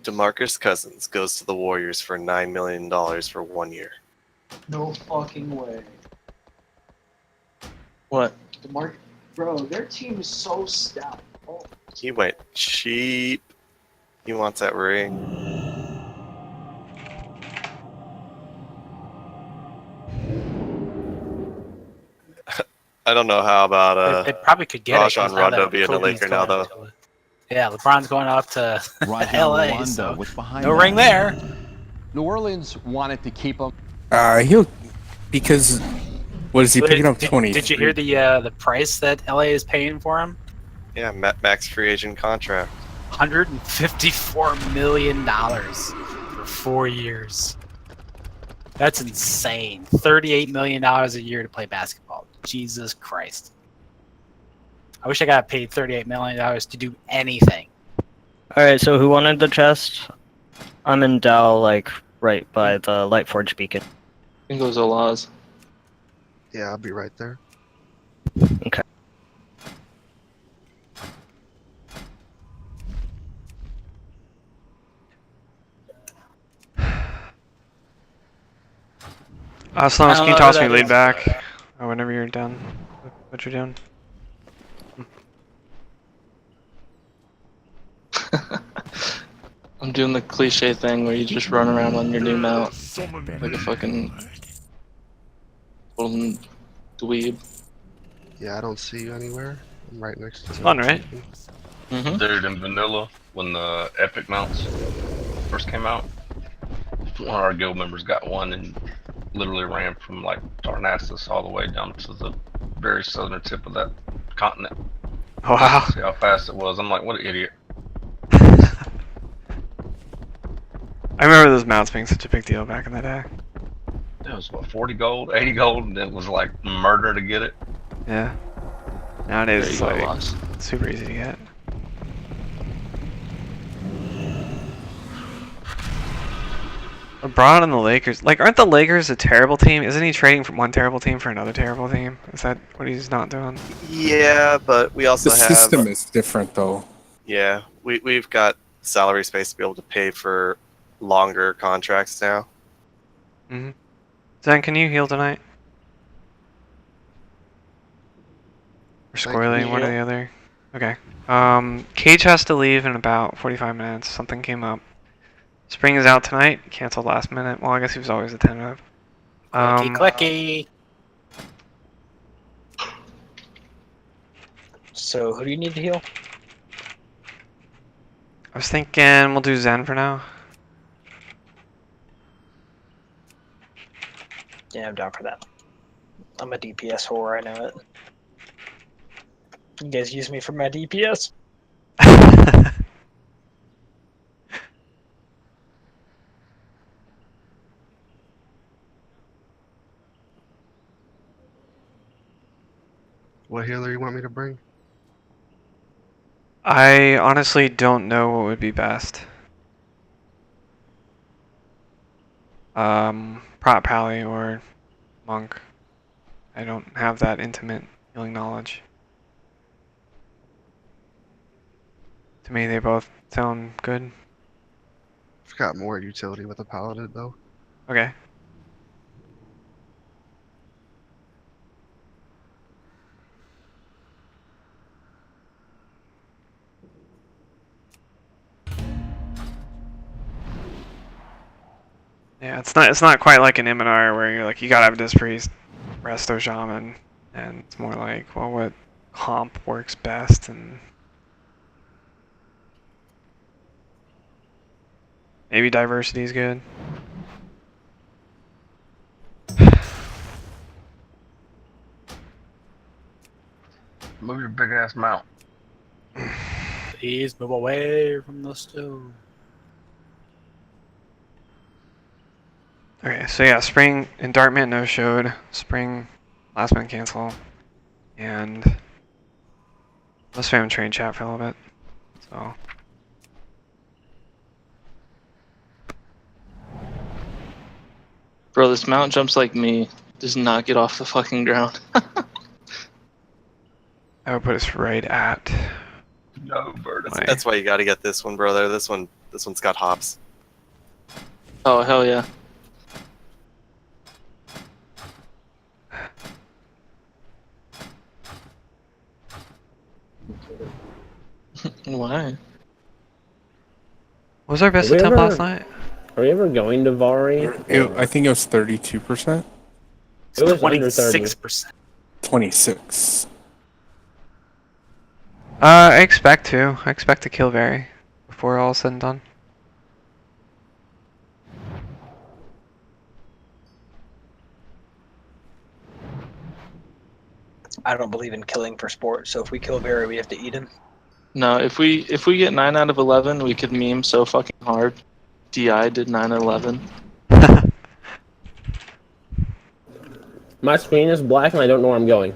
DeMarcus Cousins goes to the Warriors for $9 million for 1 year. No fucking way. What? Bro, their team is so stout. Oh. He went cheap. He wants that ring. I don't know how about They probably could get it. 'Cause Rajon now Rondo that being a Kobe's Laker now, going though. to it. Yeah, LeBron's going up to LA, Rondo so was behind no that. ring there. New Orleans wanted to keep him. He'll because what is he picking up? 20? Did you hear the price that LA is paying for him? Yeah, max free agent contract. $154 million for 4 years. That's insane. $38 million a year to play basketball. Jesus Christ. I wish I got paid $38 million to do anything. Alright, so who wanted the chest? I'm in Dell, like, right by the Lightforge beacon. I think it was Olaz. Yeah, I'll be right there. Okay. Sloan, can you know toss who me that lead is. back? Or whenever you're done with what you're doing. I'm doing the cliche thing where you just run around on your new mount like a fucking little dweeb. Yeah, I don't see you anywhere. I'm right next to you. Fun, right? Mm-hmm. Dude, in vanilla, when the epic mounts first came out, one of our guild members got one and literally ran from like Darnassus all the way down to the very southern tip of that continent. Wow. See how fast it was. I'm like, what an idiot. I remember those mounts being such a big deal back in the day. It was what, 40 gold, 80 gold, and it was like murder to get it. Yeah. Nowadays There you it's go, like Loss. super easy to get. LeBron and the Lakers, like, aren't the Lakers a terrible team? Isn't he trading from one terrible team for another terrible team? Is that what he's not doing? Yeah, but we also The have system is different, though. Yeah, we've got salary space to be able to pay for longer contracts now. Mm-hmm. Zen, can you heal tonight? Or Squirrely, one or the other? Okay. Cage has to leave in about 45 minutes. Something came up. Spring is out tonight. Canceled last minute. Well, I guess he was always attentive. Clicky. So, who do you need to heal? I was thinking we'll do Zen for now. Yeah, I'm down for that. I'm a DPS whore, I know it. You guys use me for my DPS? What healer you want me to bring? I honestly don't know what would be best. Prot Pally or Monk. I don't have that intimate healing knowledge. To me, they both sound good. I've got more utility with a paladin though. Okay. Yeah, it's not quite like an Iminar where you're like, you gotta have this priest, resto shaman, and it's more like, well, what comp works best, and maybe diversity is good. Move your big ass mount. Please move away from the stove. Okay, so yeah, Spring and Dartmouth no showed. Spring Last man cancel. And let's spam train chat for a little bit. So Bro, this mount jumps like me. Does not get off the fucking ground. I would put us right at. No, bird. That's why you got to get this one, brother. This one's got hops. Oh hell yeah. Why? What was our best Did we attempt ever- last night? Are we ever going to Vari? I think it was 32%. It was under 26%. 26. I expect to. I expect to kill Very before all is said and done. I don't believe in killing for sport, so if we kill Barry, we have to eat him. No, if we get 9 out of 11, we could meme so fucking hard. DI did 9 out of 11. My screen is black and I don't know where I'm going.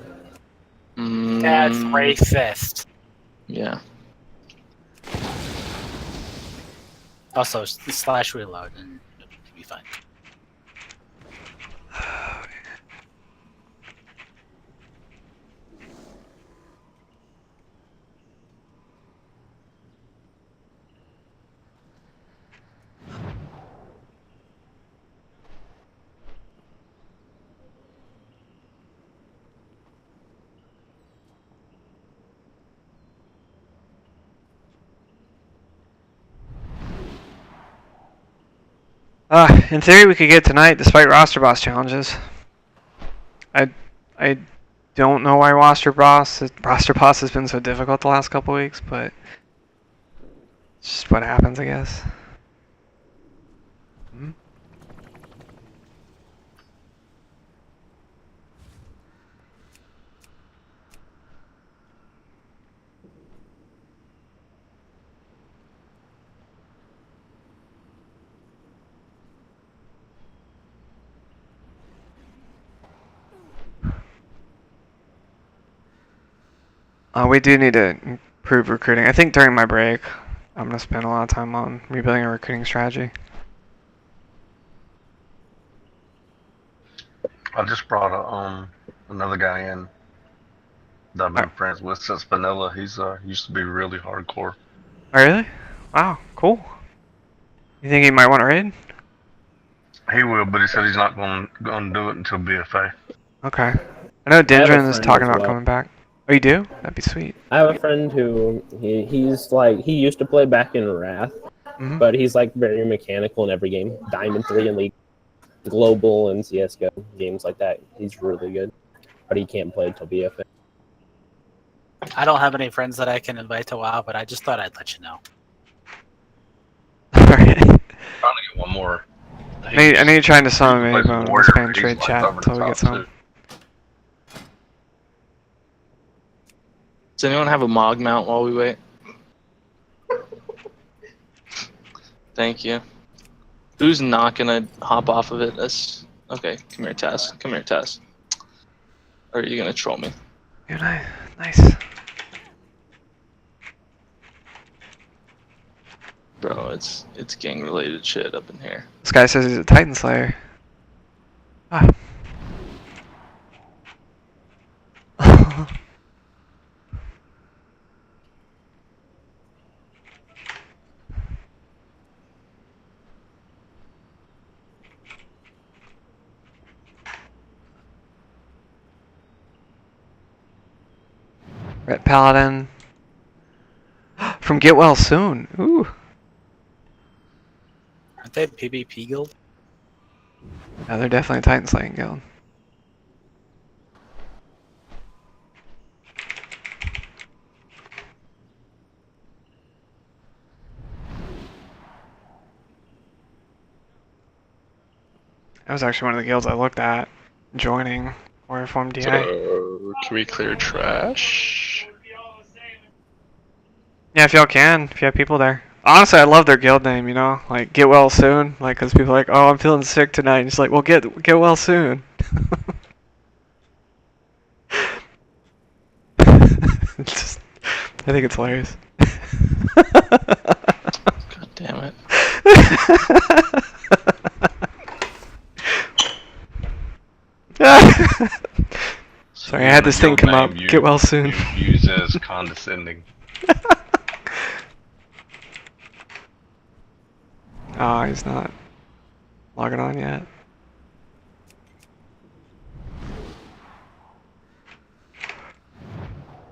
That's racist. Yeah. Also, slash reload and it'll be fine. In theory, we could get tonight despite roster boss challenges. I don't know why roster boss has been so difficult the last couple weeks, but it's just what happens, I guess. We do need to improve recruiting. I think during my break, I'm going to spend a lot of time on rebuilding a recruiting strategy. I just brought another guy in that I've been friends with since Vanilla. He's used to be really hardcore. Oh, really? Wow, cool. You think he might want to raid? He will, but he said he's not going to do it until BFA. Okay. I know Dendron is friend talking as about well. coming back. Oh, you do? That'd be sweet. I have a friend who he's like he used to play back in Wrath, but he's like very mechanical in every game. Diamond 3 in League, Global and CS:GO games like that. He's really good, but he can't play until BFA. I don't have any friends that I can invite to WoW, but I just thought I'd let you know. Trying to get one more. I know you're trying to summon me, plays but Warrior, we'll spam he's trade like chat over the until we get top, some. too. Does anyone have a Mog mount while we wait? Thank you. Who's not gonna hop off of it? That's okay. Come here, Tess. Come here, Tess. Or are you gonna troll me? Good night. Nice. Bro, it's gang related shit up in here. This guy says he's a Titan Slayer. Ah. Red Paladin. From Get Well Soon. Ooh. Aren't they a PvP guild? Yeah, they're definitely a Titan Slaying guild. That was actually one of the guilds I looked at joining or I formed DI. So, can we clear trash? Yeah, if y'all can, if you have people there. Honestly, I love their guild name, you know? Like, get well soon. Like, because people are like, oh, I'm feeling sick tonight. And it's like, well, get well soon. I think it's hilarious. God damn it. Sorry, I had this thing come up. Get well soon. You use as condescending. Oh, he's not logging on yet.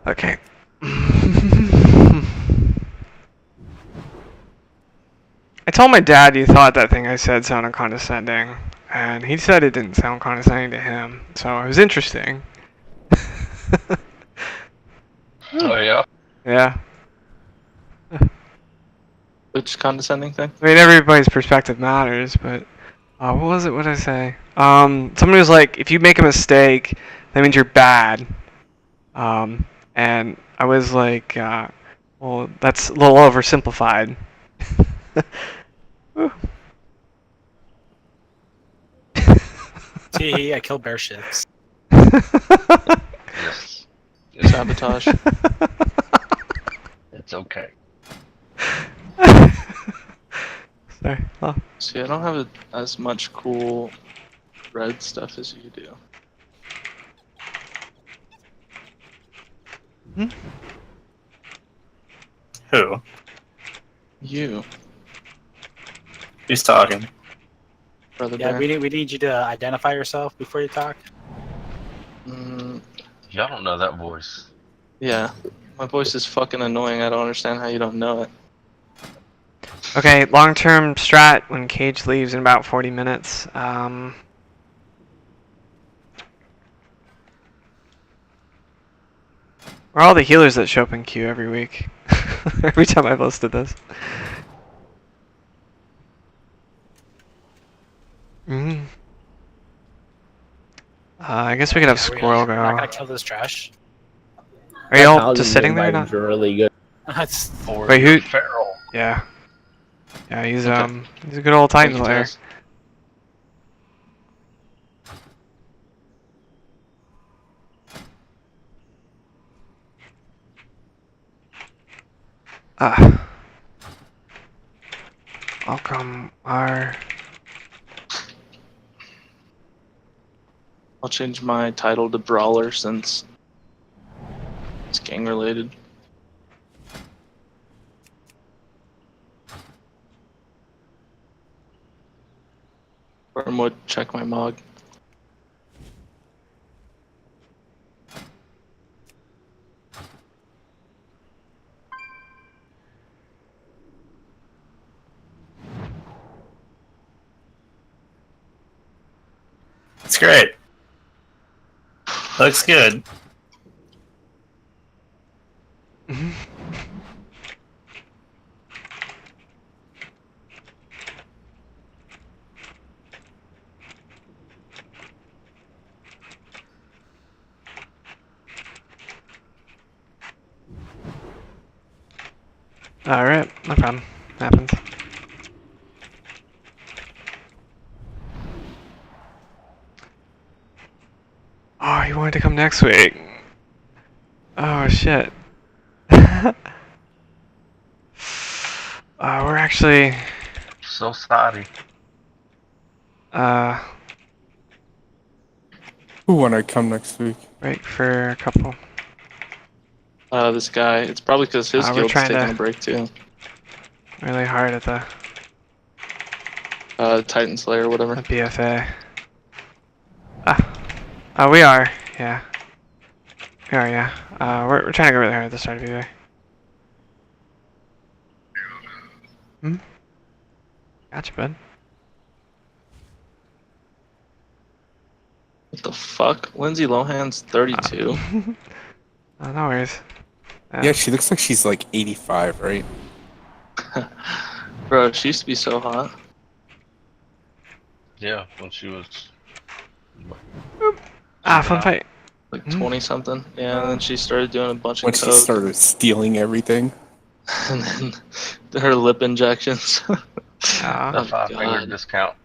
Okay. I told my dad you thought that thing I said sounded condescending, and he said it didn't sound condescending to him, so it was interesting. Oh yeah? Yeah. Which condescending thing? I mean, everybody's perspective matters, but what was it? What did I say? Somebody was like, if you make a mistake, that means you're bad. And I was like, well, that's a little oversimplified. See, I killed bear ships. Yes. Sabotage. It's okay. Sorry. Oh. See, I don't have as much cool red stuff as you do. Who? You. Who's talking? Brother Yeah, Bear. we need you to identify yourself before you talk. Y'all don't know that voice. Yeah. My voice is fucking annoying. I don't understand how you don't know it. Okay, long-term strat when Cage leaves in about 40 minutes. Where are all the healers that show up in queue every week? Every time I've listed this. I guess we could have Squirrel go. We're not gonna kill this trash. Are you all just sitting there? Not? Are really good. That's Wait, who? Feral. Yeah. Yeah, he's he's a good old Titan Slayer. Welcome, our. I'll change my title to Brawler since it's gang related. Wormwood, check my mog. It's great. Looks good. Alright, no problem. Happens. Oh, he wanted to come next week. Oh, shit. We're actually... So sorry. Who wanna come next week? Wait for a couple. This guy. It's probably because his we're guild's trying taking to- a break too. Really hard at the Titan Slayer, whatever. BFA. We are, yeah. We are, yeah. We're trying to go really hard at the start of the day. Gotcha, bud. What the fuck? Lindsay Lohan's 32. No worries. Yeah, she looks like she's like 85, right? Bro, she used to be so hot. Yeah, when she was. Fun fight. Like 20 something. Yeah, and then she started doing a bunch When of she coke. started stealing everything. And then her lip injections. The Oh, 5-finger God. discount.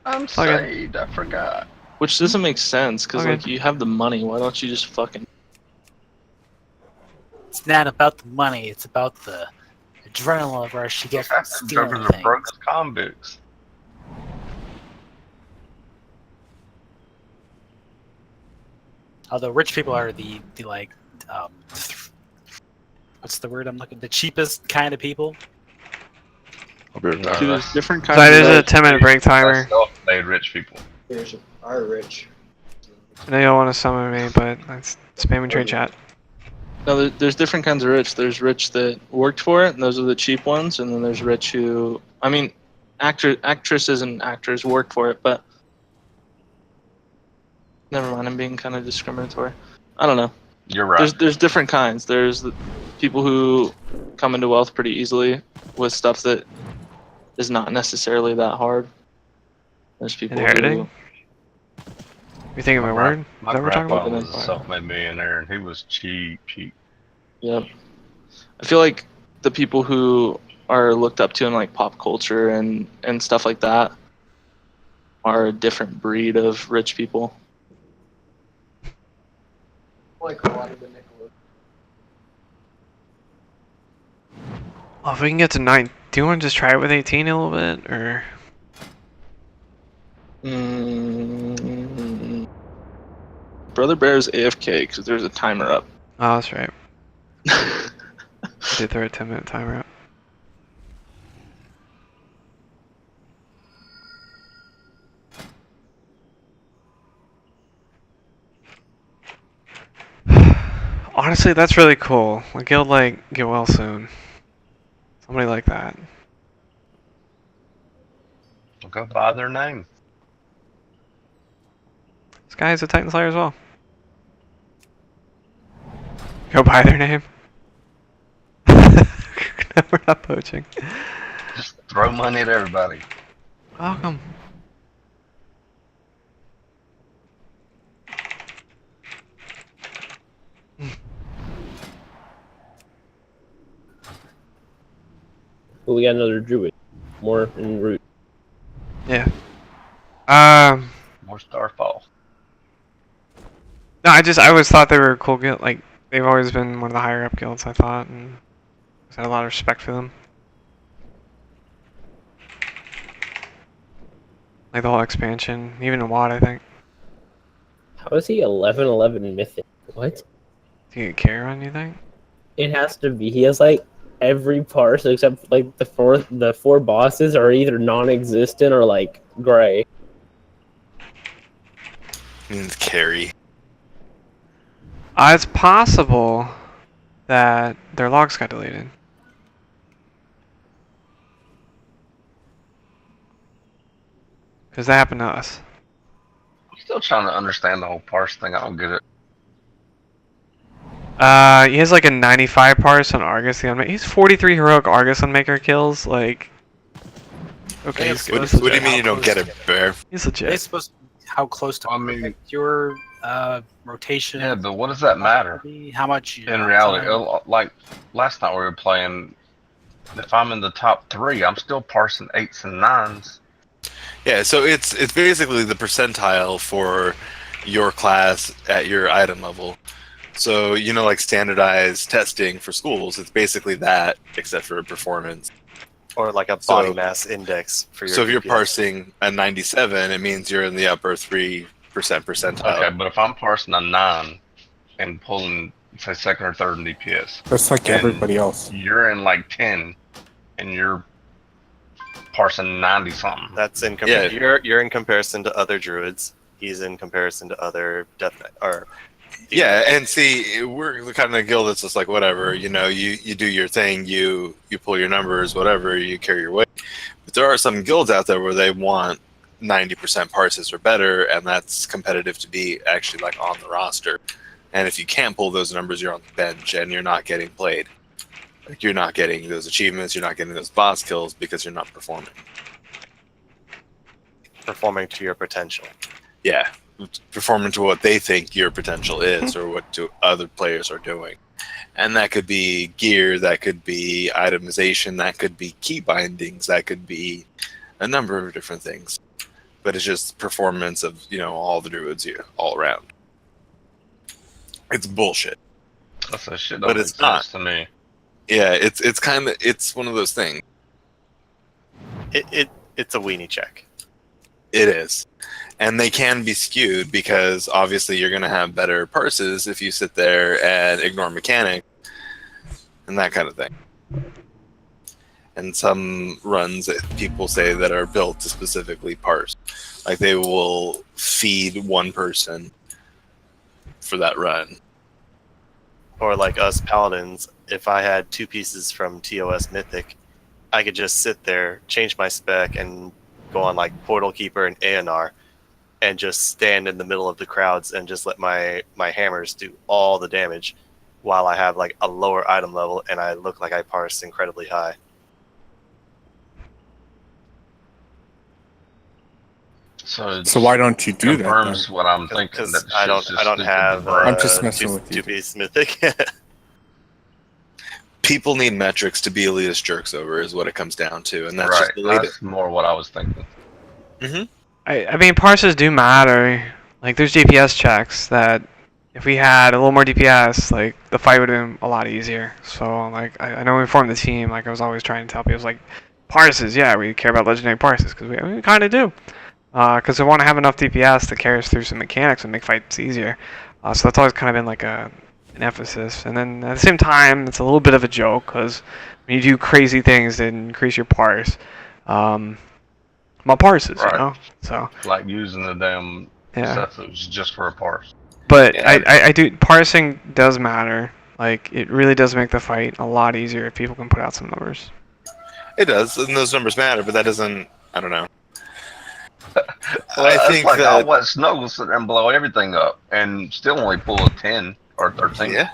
I'm Okay. saved. I forgot. Which doesn't make sense, because Okay. like you have the money, why don't you just fucking It's not about the money. It's about the adrenaline rush you get from stealing Druggers are things. broke as convicts. Although rich people are the like, what's the word I'm looking? The cheapest kind of people. I'll be right back. See, there's different So kinds there's of a 10-minute break timer. Made rich people. Are rich. I know you don't want to summon me, but that's spamming trade chat. No, there's different kinds of rich. There's rich that worked for it, and those are the cheap ones. And then there's rich who, I mean, actresses and actors work for it, but never mind. I'm being kind of discriminatory. I don't know. You're right. There's different kinds. There's the people who come into wealth pretty easily with stuff that is not necessarily that hard. There's people Inheriting? You think of my word? Is My that what we're talking grandpa about? was a self-made millionaire, and he was cheap. Yep. I feel like the people who are looked up to in like pop culture and stuff like that are a different breed of rich people. Like a lot of the Nickelodeon. Oh, if we can get to 9, do you want to just try it with 18 a little bit, or? Brother Bear's AFK because there's a timer up. Oh, that's right. Did throw a 10-minute timer up. Honestly, that's really cool. A guild like Get Well Soon. Somebody like that. I'll go by their name. This guy is a Titan Slayer as well. Go by their name. No, we're not poaching. Just throw money at everybody. Welcome. Well, we got another druid. More en route. Yeah. More Starfall. No, I always thought they were a cool guild. Like, they've always been one of the higher up guilds, I thought, and I had a lot of respect for them. Like the whole expansion, even in WoD, I think. How is he 11/11 Mythic? What? Do you get care on, you think? It has to be. He has like every parse except like the four bosses are either non-existent or like gray. Means carry. It's possible that their logs got deleted. Because that happened to us. I'm still trying to understand the whole parse thing. I don't get it. He has like a 95 parse on Argus. He's 43 heroic Argus Unmaker kills. Like, okay, he's good. What do you mean you don't get it, Bear? He's Are they legit. supposed to how close to your rotation? Yeah, but what does that matter? How much? In reality, like last night we were playing. If I'm in the top 3, I'm still parsing 8s and 9s. Yeah, so it's basically the percentile for your class at your item level. So, you know, like standardized testing for schools, it's basically that, except for performance. Or like a body mass index for your So if you're DPS. parsing a 97, it means you're in the upper 3% percentile. Okay, but if I'm parsing a 9 and pulling, say, 2nd or 3rd in DPS. That's like and everybody else. You're in like 10, and you're parsing 90 something. That's in you're in comparison to other druids. He's in comparison to other death knight or. Yeah, and see, we're the kind of guild that's just like whatever, you know, you do your thing, you pull your numbers, whatever, you carry your weight. But there are some guilds out there where they want 90% parses or better, and that's competitive to be actually like on the roster. And if you can't pull those numbers, you're on the bench and you're not getting played. Like you're not getting those achievements, you're not getting those boss kills because you're not performing. Performing to your potential. Yeah. Performing to what they think your potential is or what other players are doing. And that could be gear, that could be itemization, that could be key bindings, that could be a number of different things. But it's just performance of, you know, all the druids here, all around. It's bullshit. That's a shit. But it's not to me. Yeah, it's one of those things. It's a weenie check. It is. And they can be skewed because obviously you're going to have better parses if you sit there and ignore mechanic and that kind of thing. And some runs that people say that are built to specifically parse. Like they will feed one person for that run. Or like us paladins, if I had 2 pieces from TOS Mythic, I could just sit there, change my spec, and go on like Portal Keeper and ANR, and just stand in the middle of the crowds and just let my hammers do all the damage while I have like a lower item level and I look like I parse incredibly high. So why don't you do that? Confirms then? what I'm thinking. Because That I don't have I'm just messing with you. 2-piece Mythic. People need metrics to be elitist jerks over is what it comes down to, and that's right. just the latest. That's more what I was thinking. Mm-hmm. I mean, parses do matter. Like, there's DPS checks that if we had a little more DPS, like, the fight would have been a lot easier. So, like, I know when we formed the team, like, I was always trying to tell people, like, parses, yeah, we care about legendary parses, because we kind of do. Because we want to have enough DPS to carry us through some mechanics and make fights easier. So that's always kind of been, like, an emphasis. And then, at the same time, it's a little bit of a joke, because when you do crazy things that increase your parse, my parses, Right. you know? So, Like using the damn Sethos just for a parse. but I do, parsing does matter. Like, it really does make the fight a lot easier if people can put out some numbers. It does, and those numbers matter, but that doesn't, I don't know. Well, I it's think like that... I'll let Snuggles sit there and blow everything up and still only pull a 10 or 13. Yeah.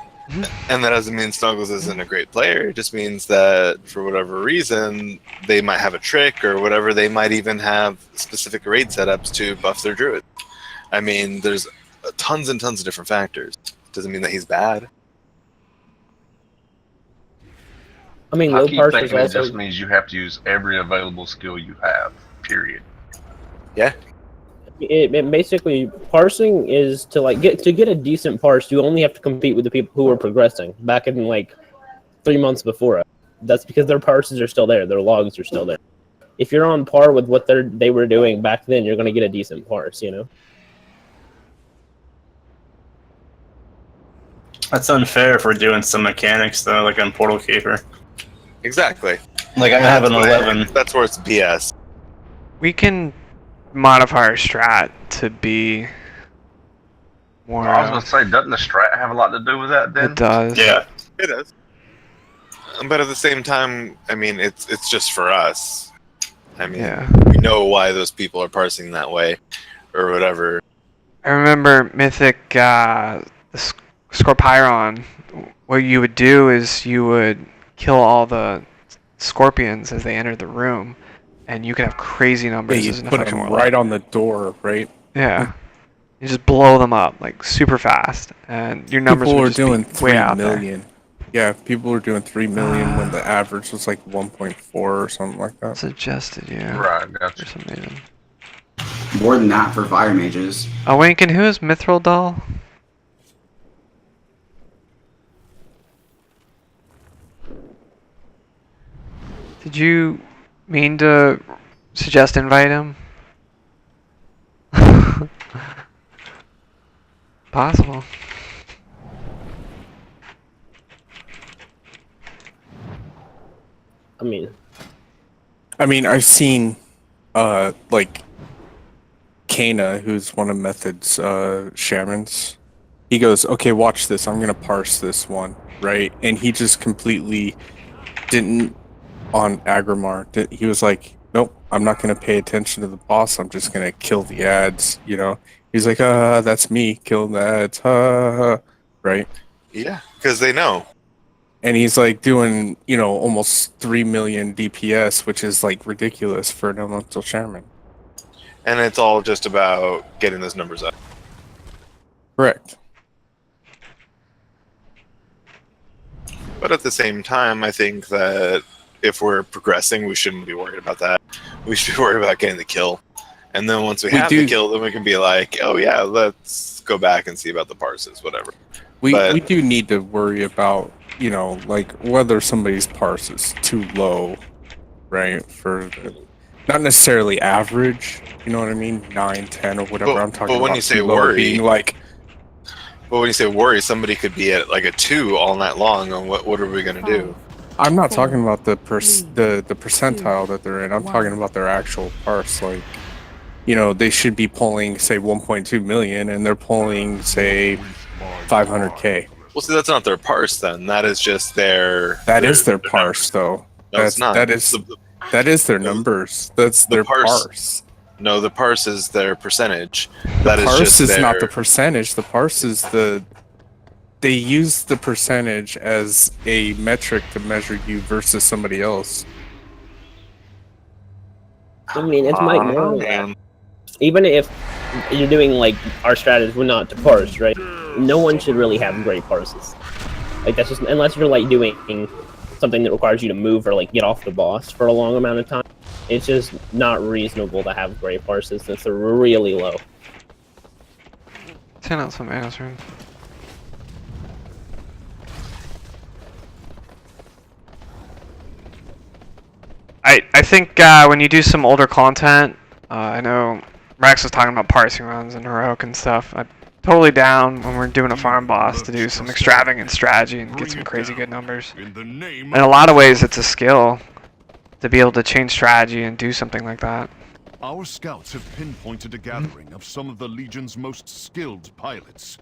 And that doesn't mean Snuggles isn't a great player. It just means that for whatever reason, they might have a trick or whatever. They might even have specific raid setups to buff their druid. I mean, there's tons and tons of different factors. Doesn't mean that he's bad. I mean, I low keep parse is thinking it also just means you have to use every available skill you have, period. Yeah. it basically parsing is to like get a decent parse. You only have to compete with the people who were progressing back in like 3 months before. That's because their parses are still there. Their logs are still there. If you're on par with what they were doing back then, you're going to get a decent parse. You know. That's unfair if we're doing some mechanics though, like on Portal Keeper. Exactly. Like I have an 11. That's where it's BS. We can modify our strat to be more. I was going to say, doesn't the strat have a lot to do with that then? It does. Yeah. It does. But at the same time, I mean, it's just for us. I mean, we know why those people are parsing that way, or whatever. I remember Mythic, the Scorpiron. What you would do is you would kill all the scorpions as they entered the room, and you could have crazy numbers Yeah, as you an put effect them on right on the door, right? Yeah. You just blow them up like super fast, and your numbers People would were just doing be 3 way out there. million. Yeah, people were doing 3 million when the average was like 1.4 or something like that. Suggested, yeah. Right, gotcha. For some reason. More than that for fire mages. Oh, Wink, and who is Mithril Doll? Did you mean to suggest invite him? Possible. I mean, I've seen, like, Kana, who's one of Method's shamans. He goes, "Okay, watch this. I'm gonna parse this one, right?" And he just completely didn't on Agrimar. He was like, "Nope, I'm not gonna pay attention to the boss. I'm just gonna kill the ads." You know, he's like, that's me, killing the ads, right?" Yeah, because they know. And he's like doing, you know, almost 3 million DPS, which is like ridiculous for an elemental shaman. And it's all just about getting those numbers up. Correct. But at the same time, I think that if we're progressing, we shouldn't be worried about that. We should be worried about getting the kill. And then once we have the kill, then we can be like, oh yeah, let's go back and see about the parses, whatever. We do need to worry about, you know, like whether somebody's parse is too low, right? Not necessarily average, you know what I mean? 9, 10, or whatever. I'm talking But when about you say too low worry, being like, but when you say worry, somebody could be at like a 2 all night long, and what are we gonna do? I'm not talking about the percentile that they're in. I'm talking about their actual parse. Like, you know, they should be pulling, say, 1.2 million, and they're pulling, say, 500K. Well, see, that's not their parse then. That is just their. That is their parse, though. No, it's not. That is their numbers. That's their parse. No, the parse is their percentage. The That parse just is not their- the percentage. The parse is they use the percentage as a metric to measure you versus somebody else. I mean, it's Mike Moore. Even if you're doing like our strategy, we're not to parse, right? No one should really have great parses. Like that's just unless you're like doing something that requires you to move or like get off the boss for a long amount of time. It's just not reasonable to have great parses since they're really low. Send out some Anos runes. I think when you do some older content, I know Rex was talking about parsing runs and heroic and stuff. I'm totally down when we're doing a farm boss to do some extravagant strategy and get some crazy good numbers. In a lot of ways, it's a skill to be able to change strategy and do something like that. Our scouts have pinpointed a gathering of some of the Legion's most skilled pilots.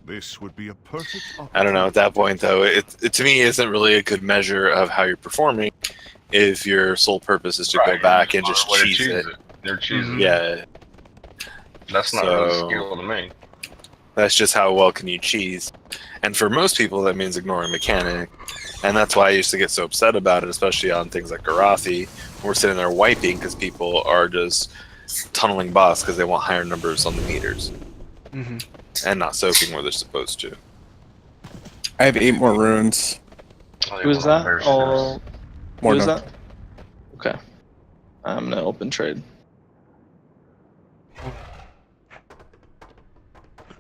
This would be a perfect I don't know. At that point, though, it to me isn't really a good measure of how you're performing if your sole purpose is to go back and just cheese it. They're cheesing. Yeah. That's not really skill to me. That's just how well can you cheese. And for most people, that means ignoring mechanic. And that's why I used to get so upset about it, especially on things like Garathi. We're sitting there wiping because people are just tunneling boss because they want higher numbers on the meters. And not soaking where they're supposed to. I have 8 more runes. Who's that? Oh, More who's done. that? Okay. I'm gonna open trade.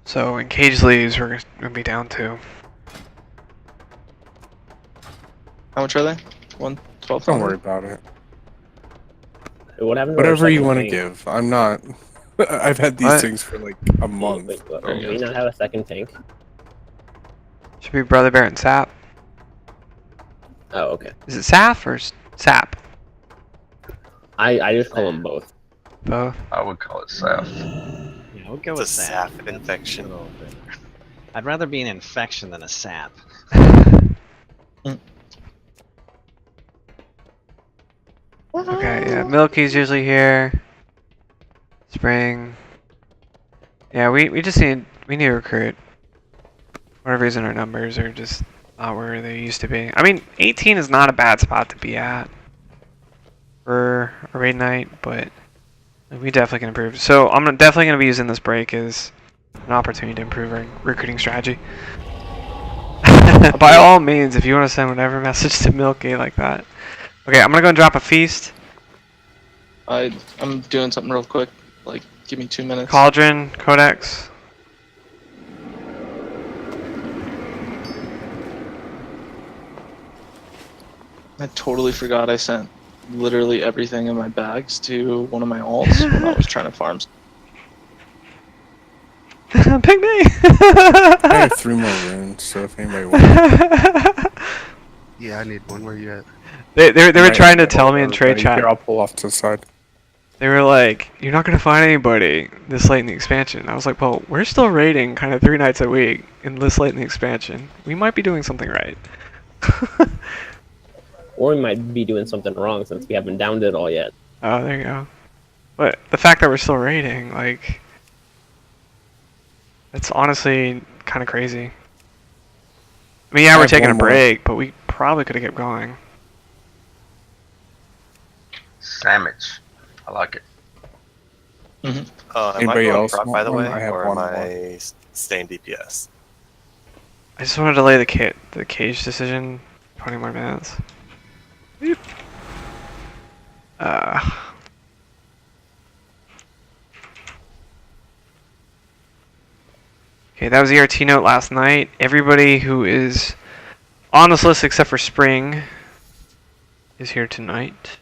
So in cage leaves, we're gonna be down 2. How much are they? 112. Don't worry about it. What happened to our Whatever you second want to tank? give. I'm not. I've had these What? things for like a month. Wait, do we not have a second tank? Should be Brother Bear and Sap. Oh, okay. Is it Saf or Sap? I just call them both. Both. I would call it Saf. Yeah, we'll go It's with a sap. sap infection. I'd rather be an infection than a sap. Okay, yeah, Milky's usually here. Spring. Yeah, we just need to recruit. Whatever reason our numbers are just not where they used to be. I mean, 18 is not a bad spot to be at for a raid night, but we definitely can improve. So I'm definitely gonna be using this break as an opportunity to improve our recruiting strategy. By all means, if you want to send whatever message to Milky like that. Okay, I'm gonna go and drop a feast. I'm doing something real quick. Like, give me 2 minutes. Cauldron, Codex. I totally forgot I sent literally everything in my bags to one of my alts when I was trying to farm. Pick me! I have 3 more runes, so if anybody wants. Yeah, I need one. Where you at? They were trying to tell me in trade Right chat. here, I'll pull off to the side. They were like, "You're not gonna find anybody this late in the expansion." I was like, "Well, we're still raiding kind of 3 nights a week in this late in the expansion. We might be doing something right." Or we might be doing something wrong since we haven't downed it all yet. Oh, there you go. But the fact that we're still raiding, like, it's honestly kind of crazy. I mean, yeah, we're have taking a one more. break, but we probably could have kept going. Sandwich. I like it. Mm-hmm. Am I Anybody going else proc, by want the one? way, I have or one am more. I staying DPS? I just want to delay the cage decision 20 more minutes. Okay, that was the ERT note last night. Everybody who is on this list except for Spring is here tonight.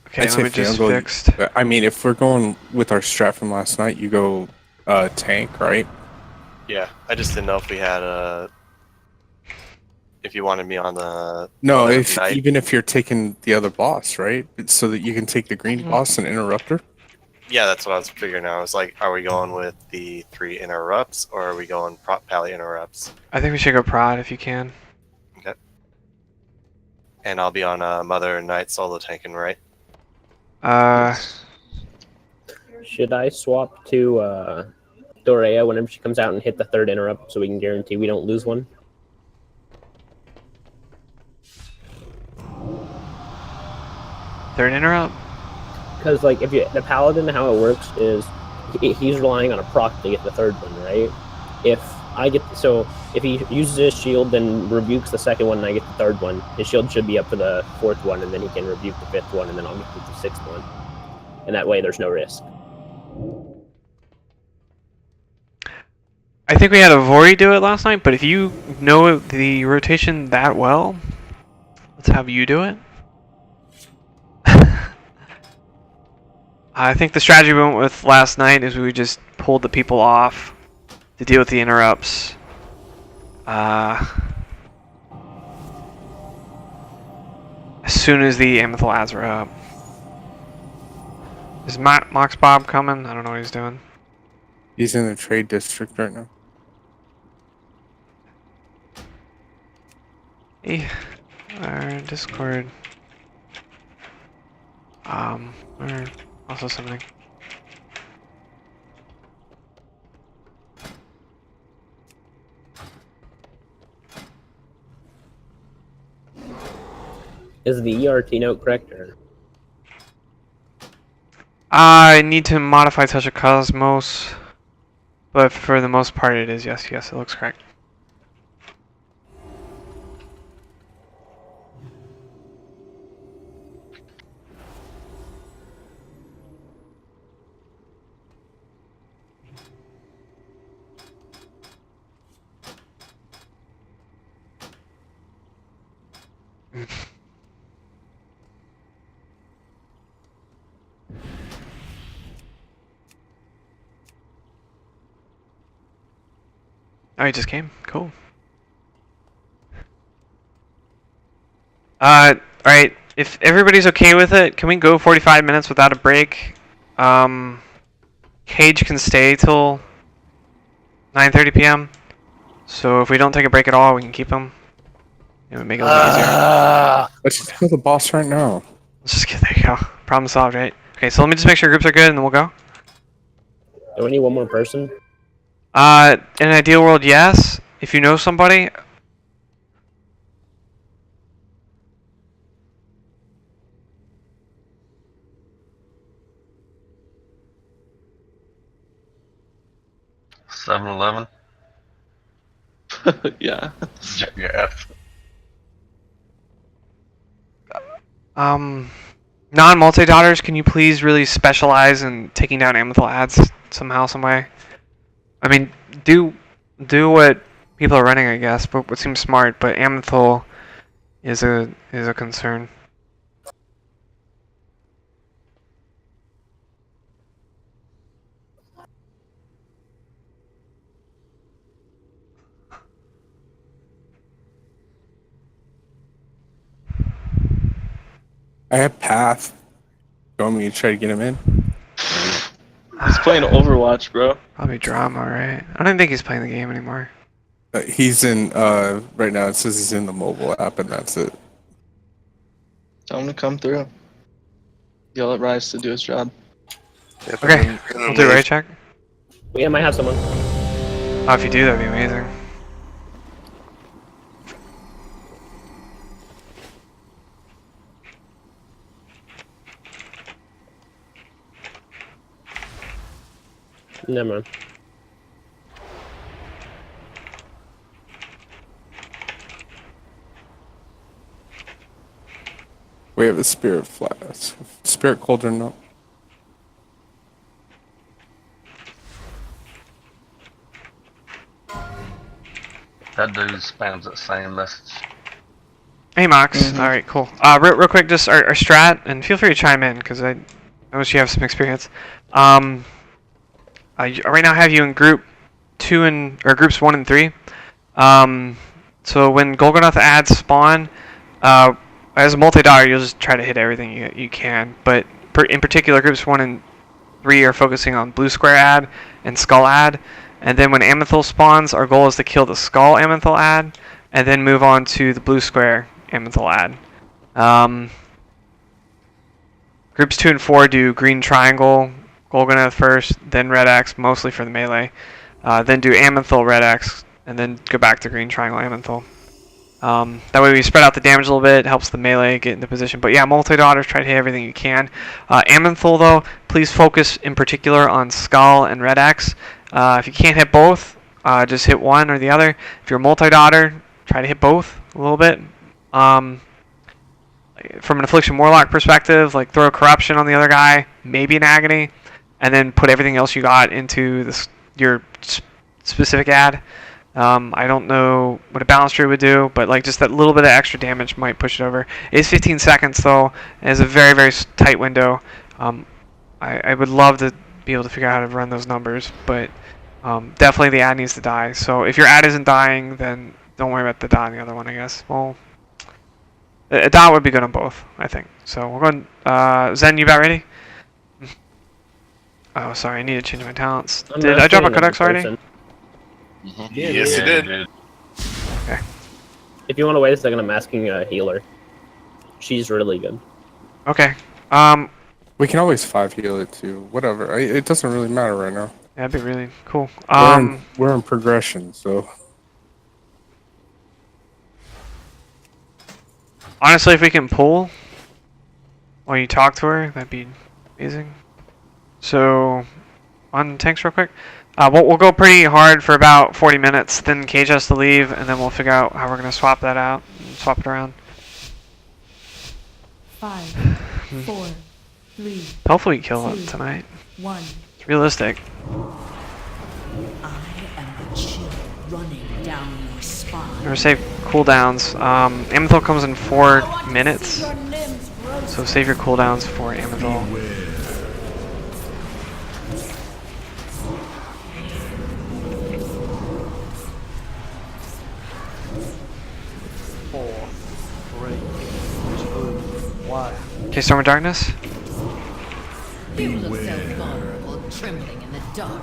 Okay, I'd let say me just Fango, fixed. I mean, if we're going with our strat from last night, you go tank, right? Yeah, I just didn't know if we had if you wanted me on the No, Mother if Knight. even if you're taking the other boss, right? So that you can take the green boss and interrupter. Yeah, that's what I was figuring out. I was like, are we going with the 3 interrupts or are we going prop pally interrupts? I think we should go prod if you can. Okay. And I'll be on Mother Knight solo tanking, right? Should I swap to Dorea whenever she comes out and hit the 3rd interrupt so we can guarantee we don't lose one? Third interrupt? Because like if you the paladin, how it works is he's relying on a proc to get the 3rd one, right? If he uses his shield, then rebukes the 2nd one, and I get the 3rd one. His shield should be up for the 4th one, and then he can rebuke the 5th one, and then I'll get the 6th one. And that way, there's no risk. I think we had a Vori do it last night, but if you know the rotation that well, let's have you do it. I think the strategy we went with last night is we just pulled the people off to deal with the interrupts. As soon as the Amethyl ads were up. Is Mox Bob coming? I don't know what he's doing. He's in the trade district right now. Hey, our Discord. We're also summoning. Is the ERT note correct? Or? I need to modify Touch of Cosmos, but for the most part it is. Yes, it looks correct. Oh, he just came? Cool. Alright. If everybody's okay with it, can we go 45 minutes without a break? Cage can stay till 9:30 p.m. So if we don't take a break at all, we can keep him. It would make it a little easier. Let's just kill the boss right now. Let's just get there. You go. Problem solved, right? Okay, so let me just make sure groups are good, and then we'll go. Do we need one more person? In an ideal world, yes. If you know somebody. $7-Eleven. Yeah. Yeah. Non-multi-daughters, can you please really specialize in taking down Amethyl ads somehow, some way? I mean, do what people are running, I guess, but what seems smart. But Amethyl is a concern. I have Path. You want me to try to get him in? He's playing Overwatch, bro. Probably drama, right? I don't think he's playing the game anymore. He's in, right now it says he's in the mobile app and that's it. Tell him to come through. Yell at Rise to do his job. Okay, we'll do a raid check. Yeah, I might have someone. Oh, if you do, that'd be amazing. Never mind. We have a spirit flask. Spirit cauldron, no. That dude spams that same message. Hey Mox. All right, cool. Real quick, just our strat, and feel free to chime in because I notice you have some experience. I right now have you in group 2 or groups 1 and 3. So when Golgonoth ads spawn, as a multi-daughter, you'll just try to hit everything you can. But in particular, groups 1 and 3 are focusing on blue square ad and skull ad. And then when Amethyl spawns, our goal is to kill the skull Amethyl ad, and then move on to the blue square Amethyl ad. Groups 2 and 4 do green triangle, Golgonoth first, then red X, mostly for the melee. Then do Amethyl, red X, and then go back to green triangle, Amethyl. That way we spread out the damage a little bit, helps the melee get into position. But yeah, multi-daughters, try to hit everything you can. Amethyl though, please focus in particular on Skull and Red X. If you can't hit both, just hit one or the other. If you're multi-daughter, try to hit both a little bit. From an Affliction Warlock perspective, like throw a Corruption on the other guy, maybe an Agony, and then put everything else you got into your specific ad. I don't know what a Balance Tree would do, but like just that little bit of extra damage might push it over. It is 15 seconds though, and it's a very, very tight window. I would love to be able to figure out how to run those numbers, but definitely the ad needs to die. So if your ad isn't dying, then don't worry about the dot on the other one, I guess. Well, a dot would be good on both, I think. So we're going. Zen, you about ready? Oh, sorry, I need to change my talents. Did I drop a codex already? Yes, you did. Okay. If you want to wait a second, I'm asking a healer. She's really good. Okay. We can always 5 heal it too. Whatever. It doesn't really matter right now. That'd be really cool. We're in progression, so. Honestly, if we can pull while you talk to her, that'd be amazing. So, on tanks real quick. We'll go pretty hard for about 40 minutes, then Cage has to leave, and then we'll figure out how we're going to swap that out, and swap it around. 5, 4, 3. Hopefully we kill 2, it tonight. 1. It's realistic. I am a chill running down your spine. Remember, save cooldowns. Amethyl comes in 4 minutes, so save your cooldowns for Amethyl. Okay, Storm of Darkness. You look so vulnerable, trembling in the dark.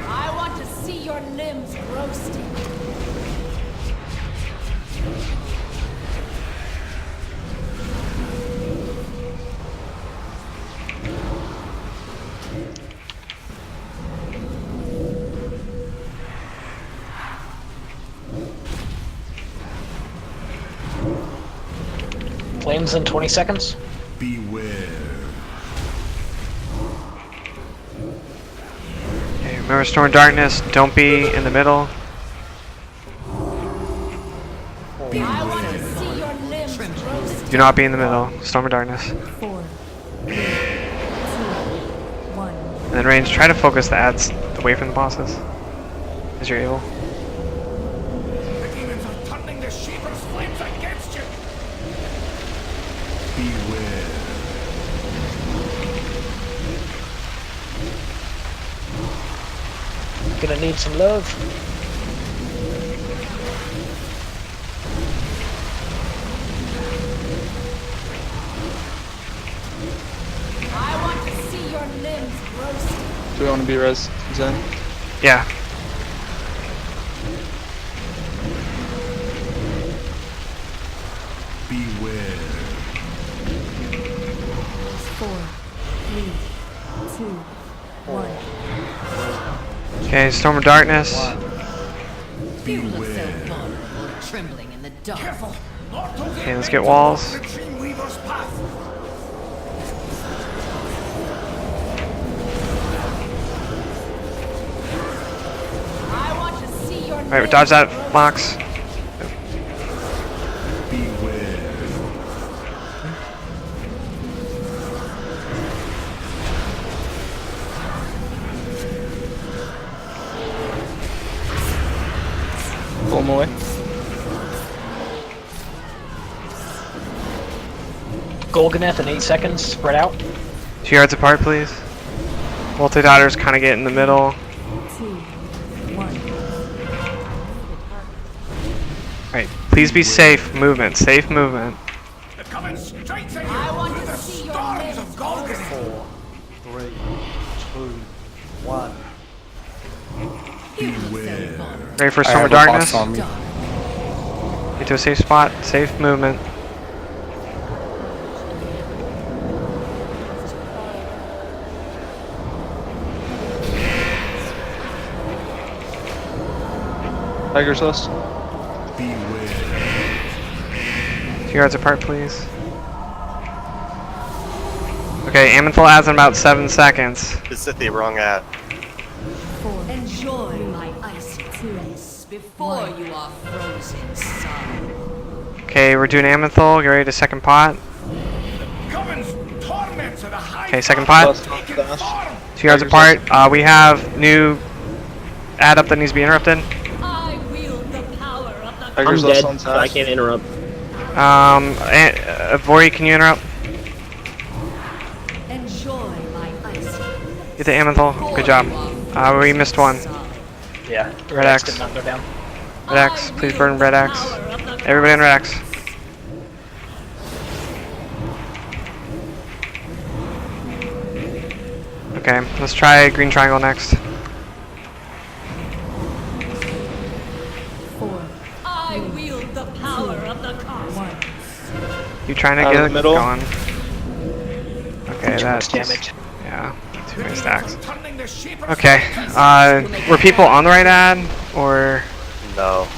I want to see your limbs roasting. Flames in 20 seconds. Okay, remember Storm of Darkness, don't be in the middle. I want to see your limbs roasting. Do not be in the middle. Storm of Darkness. 4, 3, 2, 1. And then range, try to focus the ads away from the bosses as you're able. The demons are turning the Shivarra's flames against you. Gonna need some love. I want to see your limbs roasting. Do we want to be res Zen? Yeah. Beware. 4, 3, 2, 1. Okay, Storm of Darkness. You look so vulnerable, trembling in the dark. Careful. Okay, let's get walls. I want to see your Alright, dodge that, Mox. Pull him away. Golganeth in 8 seconds, spread out. 2 yards apart, please. Multi-daughters kind of get in the middle. 2, 1. Alright, please be safe movement. Safe movement. I want to see your storms of Golden. 4, 3, 2, 1. Ready for I Storm of have a Darkness? boss on me. Get to a safe spot. Safe movement. Tiger's Lust. 2 yards apart, please. Okay, Amenthal adds in about 7 seconds. It's at the wrong ad. Enjoy my icy place before you are frozen solid. Okay, we're doing Amenthal. Get ready to second pot. Okay, second pot. 2 yards apart. We have new ad up that needs to be interrupted. I wield the power of the I'm dead, so I can't interrupt. Vori, can you interrupt? Enjoy my icy. Get the Amenthal. Good job. We missed one. Yeah, Red Axe. did not go down. Red Axe. Please burn Red Axe. Everybody on Red Axe. Okay, let's try Green Triangle next. 4. I wield the power of the cosmos. You trying to Out get of it the middle. going? Okay, Too much that's damage. yeah, too many stacks. Okay, were people on the right ad or? No.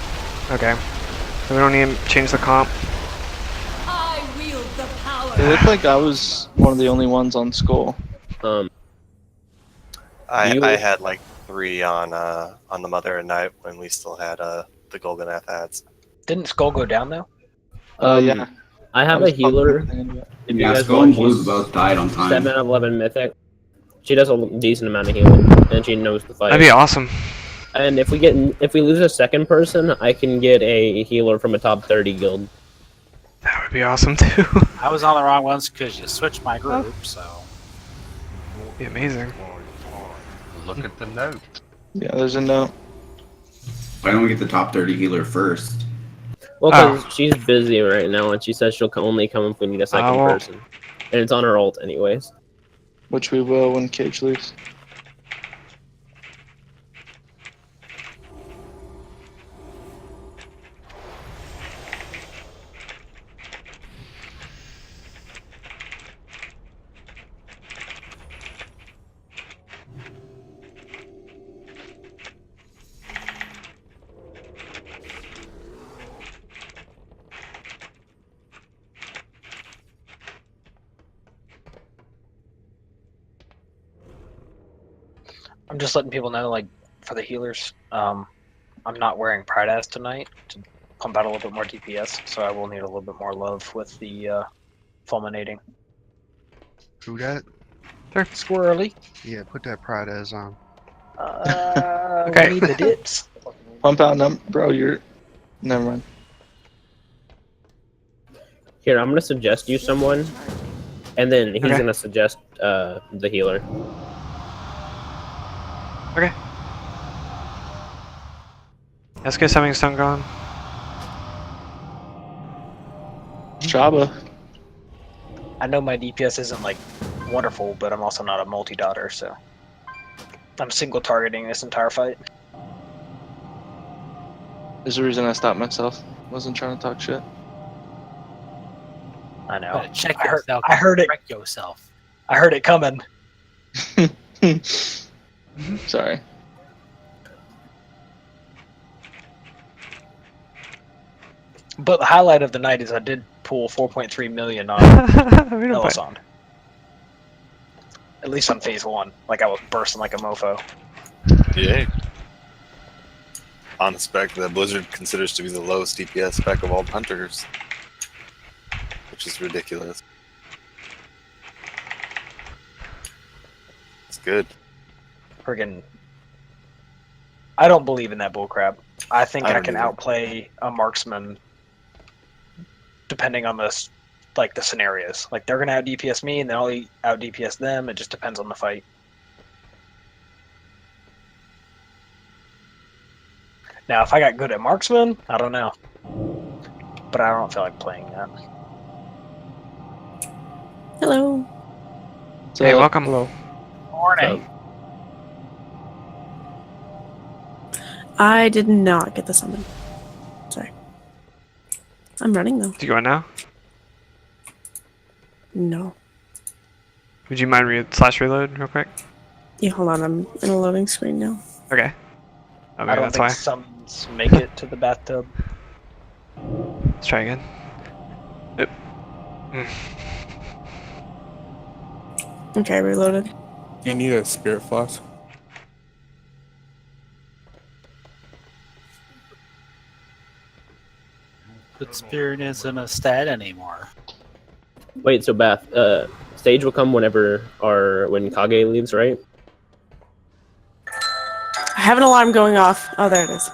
Okay, so we don't need to change the comp. I wield the power. It looked like I was one of the only ones on Skull. I had like 3 on the Mother of Night when we still had the Golganeth ads. Didn't Skull go down though? Yeah. I have a healer. If you Yeah, guys Skull want, and Blue she's both died on time. 7 out of 11 Mythic. She does a decent amount of healing, and she knows the fight. That'd be awesome. And if we lose a second person, I can get a healer from a top 30 guild. That would be awesome too. I was on the wrong ones because you switched my group, so. Be amazing. Look at the note. Yeah, there's a note. Why don't we get the top 30 healer first? Well, because she's busy right now, and she says she'll only come if we need a second well. person. And it's on her ult anyways. Which we will when Cage leaves. I'm just letting people know, like, for the healers, I'm not wearing Pride Ass tonight to pump out a little bit more DPS, so I will need a little bit more love with the fulminating. Who that? Squirrely. Yeah, put that Pride as on. Okay. We need the dips. Pump out bro, you're... Never mind. Here, I'm gonna suggest you someone, and then he's Okay. gonna suggest the healer. Okay. Let's get something stone going. Jabba. I know my DPS isn't, like, wonderful, but I'm also not a multi-daughter, so... I'm single targeting this entire fight. There's a reason I stopped myself. Wasn't trying to talk shit. I know. Better check I heard, yourself. I heard it. Check yourself. I heard it coming. Sorry. But the highlight of the night is I did pull 4.3 million on We don't play. Elisand. At least on phase 1. Like I was bursting like a mofo. Yay. On the spec that Blizzard considers to be the lowest DPS spec of all hunters. Which is ridiculous. It's good. Friggin'. I don't believe in that bullcrap. I think I I don't can either. outplay a marksman depending on the scenarios. Like they're gonna out DPS me, and then I'll out DPS them. It just depends on the fight. Now, if I got good at marksman, I don't know, but I don't feel like playing that. Hello. Hey, welcome. Hello. Morning. I did not get the summon. Sorry. I'm running though. Do you go in now? No. Would you mind reload real quick? Yeah, hold on. I'm in a loading screen now. Okay. Oh, I maybe don't that's think why. summons make it to the bathtub. Let's try again. Oop. Okay, reloaded. Do you need a spirit flask? But Spirit isn't a stat anymore. Wait, so Beth, stage will come when Kage leaves, right? I have an alarm going off. Oh, there it is.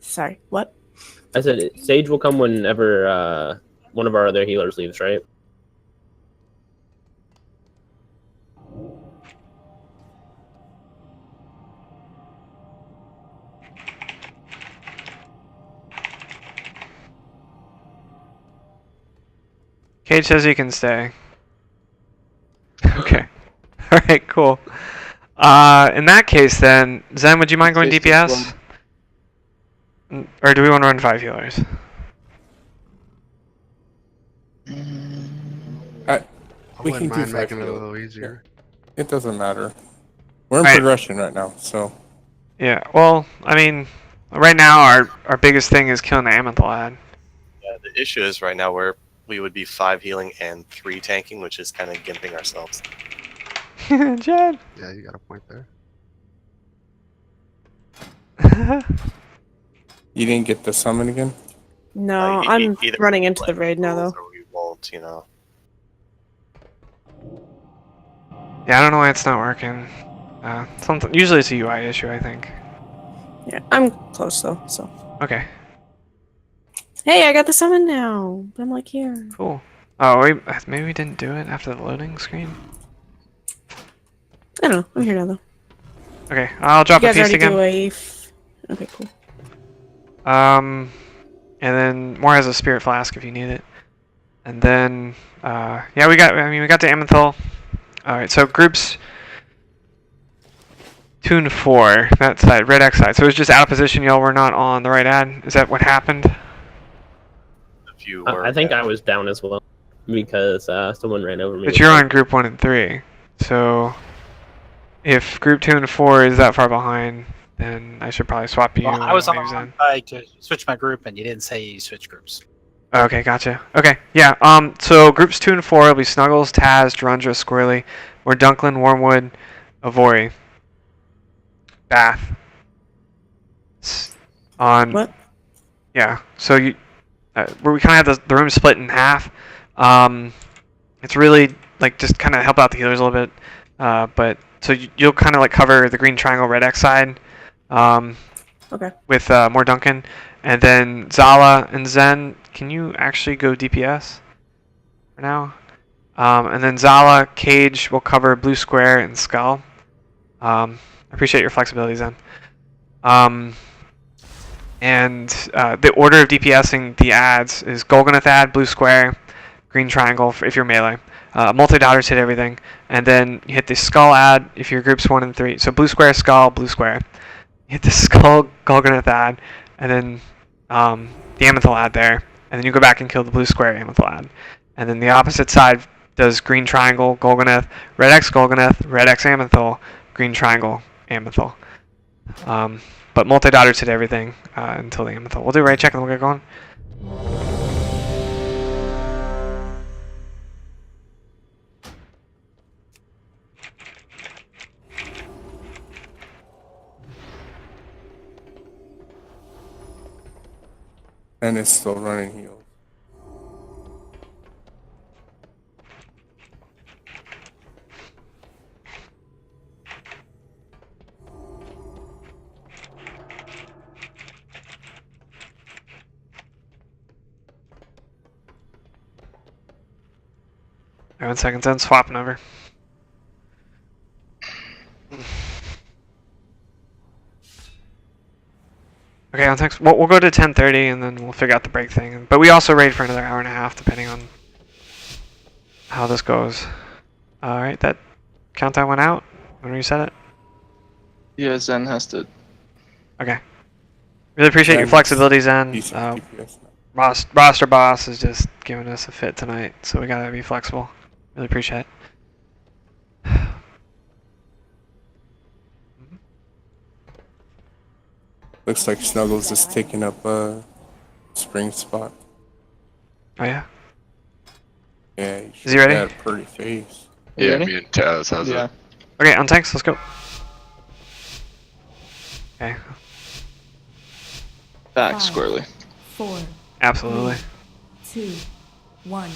Sorry, what? I said stage will come whenever one of our other healers leaves, right? Cage says you can stay. Okay. Alright, cool. In that case then, Zen, would you mind going DPS? Or do we want to run 5 healers? I We wouldn't can do mind 5 making it a healers. little easier. It doesn't matter. We're in Right. progression right now, so Yeah, well, I mean, right now our biggest thing is killing the Amethyl ad. Yeah, the issue is right now we would be 5 healing and 3 tanking, which is kind of gimping ourselves. Jed! Yeah, you got a point there. you didn't get the summon again? No, Like, I'm either running into the let raid now rules though. Or we won't, you know. Yeah, I don't know why it's not working. Usually it's a UI issue, I think. Yeah, I'm close though, so. Okay, Hey, I got the summon now. I'm like here. cool. Oh, wait, maybe we didn't do it after the loading screen? I don't know. I'm here now though. Okay, I'll drop You a guys feast already again. do okay, cool. And then Moore has a spirit flask if you need it. And then, yeah, we got the Amethyl. Alright, so groups 2 and 4, that side, red X side. So it was just out of position, y'all were not on the right ad? Is that what happened? If you were, I think I was down as well because someone ran over me. But you're on group 1 and 3. So if group 2 and 4 is that far behind, then I should probably swap you. Well, I was on the maybe wrong Zen. side to switch my group, and you didn't say you switch groups. Okay, gotcha. Okay, yeah. So groups 2 and 4 will be Snuggles, Taz, Durandra, Squirrely, or Dunklin, Wormwood, Avori, Bath. On what? Yeah. So you, where we kind of have the room split in half. It's really like just kind of help out the healers a little bit. But so you'll kind of like cover the green triangle, red X side. Okay. With more Duncan. And then Zala and Zen, can you actually go DPS for now? And then Zala, Cage will cover blue square and skull. I appreciate your flexibility, Zen. And the order of DPSing the ads is Golganath ad, blue square, green triangle if you're melee. Multi-daughters hit everything. And then you hit the skull ad if your groups 1 and 3. So blue square, skull, blue square. You hit the skull, Golganath ad, and then the Amethyl ad there, and then you go back and kill the blue square Amethyl ad. And then the opposite side does green triangle, Golganath, red X Amethyl, green triangle, Amethyl. But But multi-daughters hit everything until the Amethyst. We'll do a raid check and we'll get going. And it's still running heals. Alright, 1 second, then swapping over. Okay, on text. We'll go to 10:30 and then we'll figure out the break thing. But we also raid for another hour and a half, depending on how this goes. All right, that countdown went out. When reset it. Yeah, Zen has to. Okay. Really appreciate your flexibility, Zen. Roster boss is just giving us a fit tonight, so we gotta be flexible. Really appreciate it. Looks like Snuggles is taking up a spring spot. Oh yeah. Yeah. Is he ready? Got a pretty face. Yeah, me and Taz has it. Okay, on tanks, let's go. Okay. Back 5, squarely. 4, Absolutely. 3, 2, 1.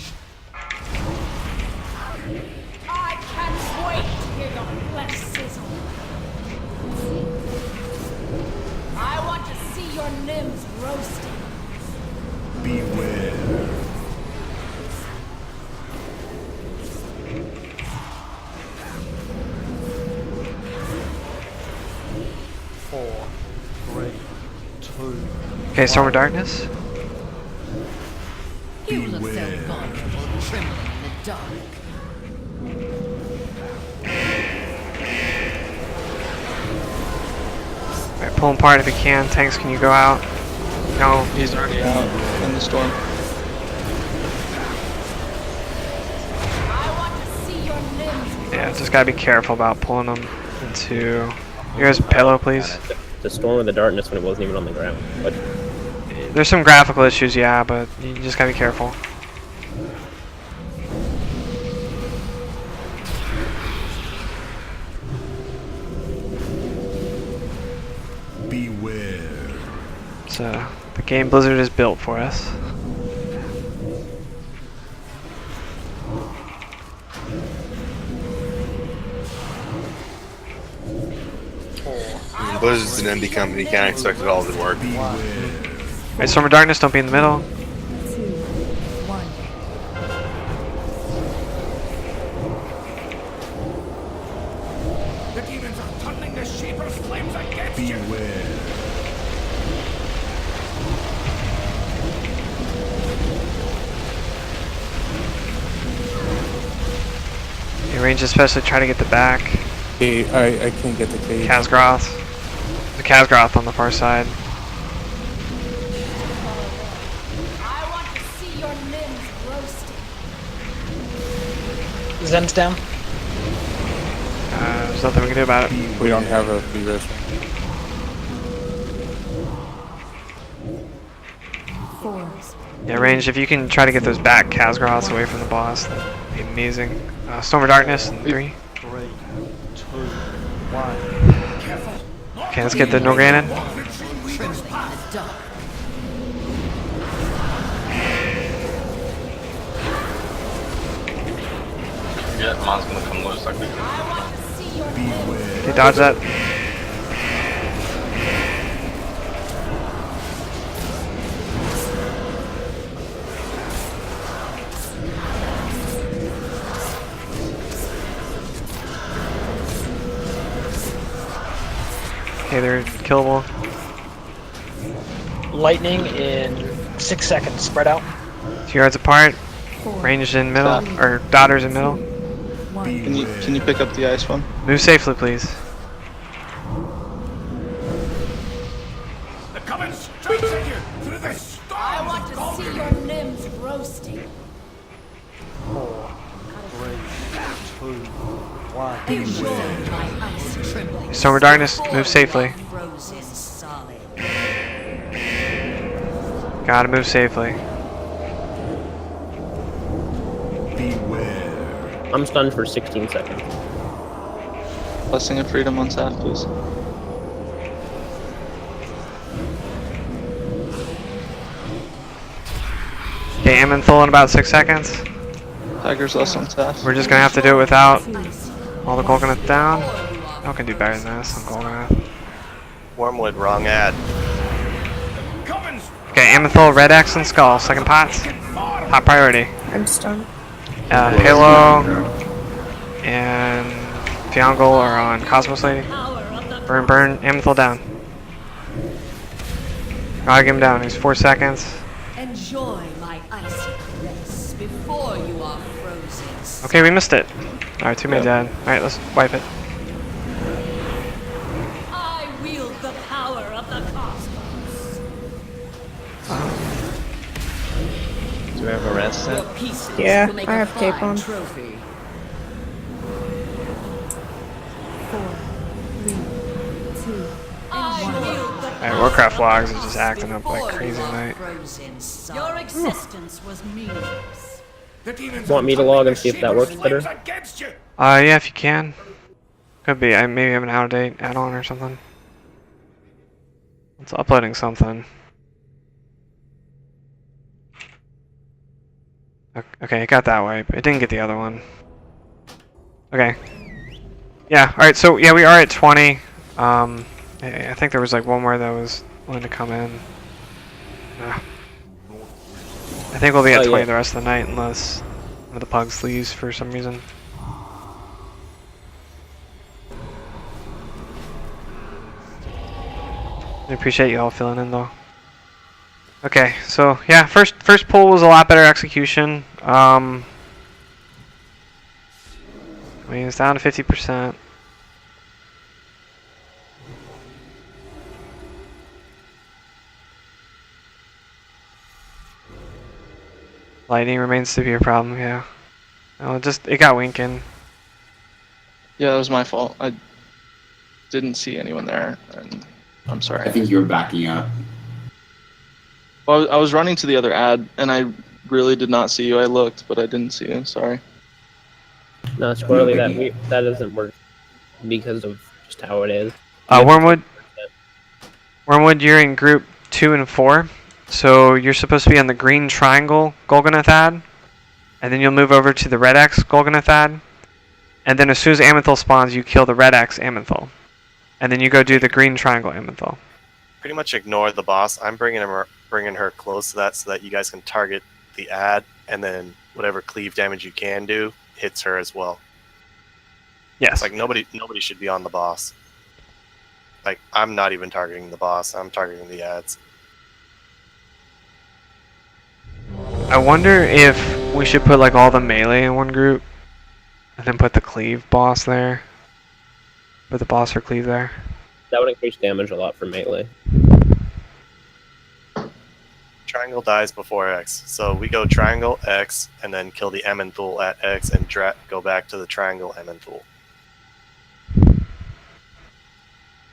I can't wait to hear your flesh sizzle. I want to see your limbs roasting. Beware. Four, 3, 2. Okay, Storm of Darkness. You look so vulnerable, trembling in the dark. Alright, pull him apart if you can. Tanks, can you go out? No. He's already out in the storm. Yeah, just gotta be careful about pulling them into. Here's a pillow, please. The Storm of the Darkness when it wasn't even on the ground. But There's some graphical issues, yeah, but you just gotta be careful. Beware. So the game Blizzard is built for us. Blizzard's an indie company, can't expect it all to work. Alright, Storm of Darkness, don't be in the middle. 2, 1. The demons are tunneling the Shaper's flames against you. Beware. Your range especially try to get the back. Hey, I can't get the cage. Khazgroth. The Khazgroth on the far side. I want to see your limbs roasting. Zen's down. There's nothing we can do about it. We don't have a B-Res. 4. Yeah, range, if you can try to get those back Khazgroths away from the boss, that'd be amazing. Storm of Darkness in 3. 3, 2, 1. Okay, let's get the Norgranid. Yeah, mine's gonna come loose like that. Okay, dodge that. Okay, they're killable. Lightning in 6 seconds. Spread out. 2 yards apart. Ranged in middle, or daughters in middle. Can you pick up the ice one? Move safely, please. The Coven strikes at you through the storm. I want to see your limbs roasting. 4, 3, 2, 1. You feel my ice trembling. Storm of Darkness, move safely. Roses sigh. Gotta move safely. Beware. I'm stunned for 16 seconds. Blessing of freedom on Saf, please. Okay, Amenthal in about 6 seconds. Tiger's less on Saf. We're just gonna have to do it without all the Golganath down. I can do better than this on Golganath. Wormwood, wrong ad. Okay, Amenthal, Red X, and Skull. Second pots. Top priority. I'm stunned. Halo and Fiangol are on Cosmos Lady. Burn, burn, Amenthal down. Gotta get him down. He's 4 seconds. Enjoy my icy caress before you are frozen. Okay, we missed it. Alright, 2 men dead. Alright, let's wipe it. I wield the power of the cosmos. Do we have a red set? Your pieces Yeah, will make I a have cape fine on. trophy. 4, 3, 2, I wield the Alright, Warcraft logs is just acting up like crazy you are tonight. frozen, son. Your existence was meaningless. Want me to log and see if that works better? Yeah, if you can. Could be. I maybe have an out-of-date add-on or something. It's uploading something. Okay, it got that way, but it didn't get the other one. Okay. Yeah, alright, so yeah, we are at 20. I think there was like one more that was willing to come in. I think we'll be at 20 the rest of the night unless one of the pugs leaves for some reason. I appreciate you all filling in though. Okay, so yeah, first pull was a lot better execution. I mean, it's down to 50%. Lightning remains to be a problem, yeah. Oh, it got winking. Yeah, that was my fault. I didn't see anyone there, and I'm sorry. I think you were backing up. Well, I was running to the other ad, and I really did not see you. I looked, but I didn't see you. Sorry. No, squirrely, that doesn't work because of just how it is. Wormwood, you're in group 2 and 4. So you're supposed to be on the green triangle Golganath ad, and then you'll move over to the red X Golganath ad, and then as soon as Amenthal spawns, you kill the red X Amenthal, and then you go do the green triangle Amenthal. Pretty much ignore the boss. I'm bringing her close to that so that you guys can target the ad, and then whatever cleave damage you can do hits her as well. Yes. Like nobody should be on the boss. Like I'm not even targeting the boss. I'm targeting the ads. I wonder if we should put like all the melee in one group, and then put the cleave boss there. Put the boss or cleave there. That would increase damage a lot for melee. Triangle dies before X, so we go triangle X and then kill the Amenthal at X and go back to the triangle Amenthal.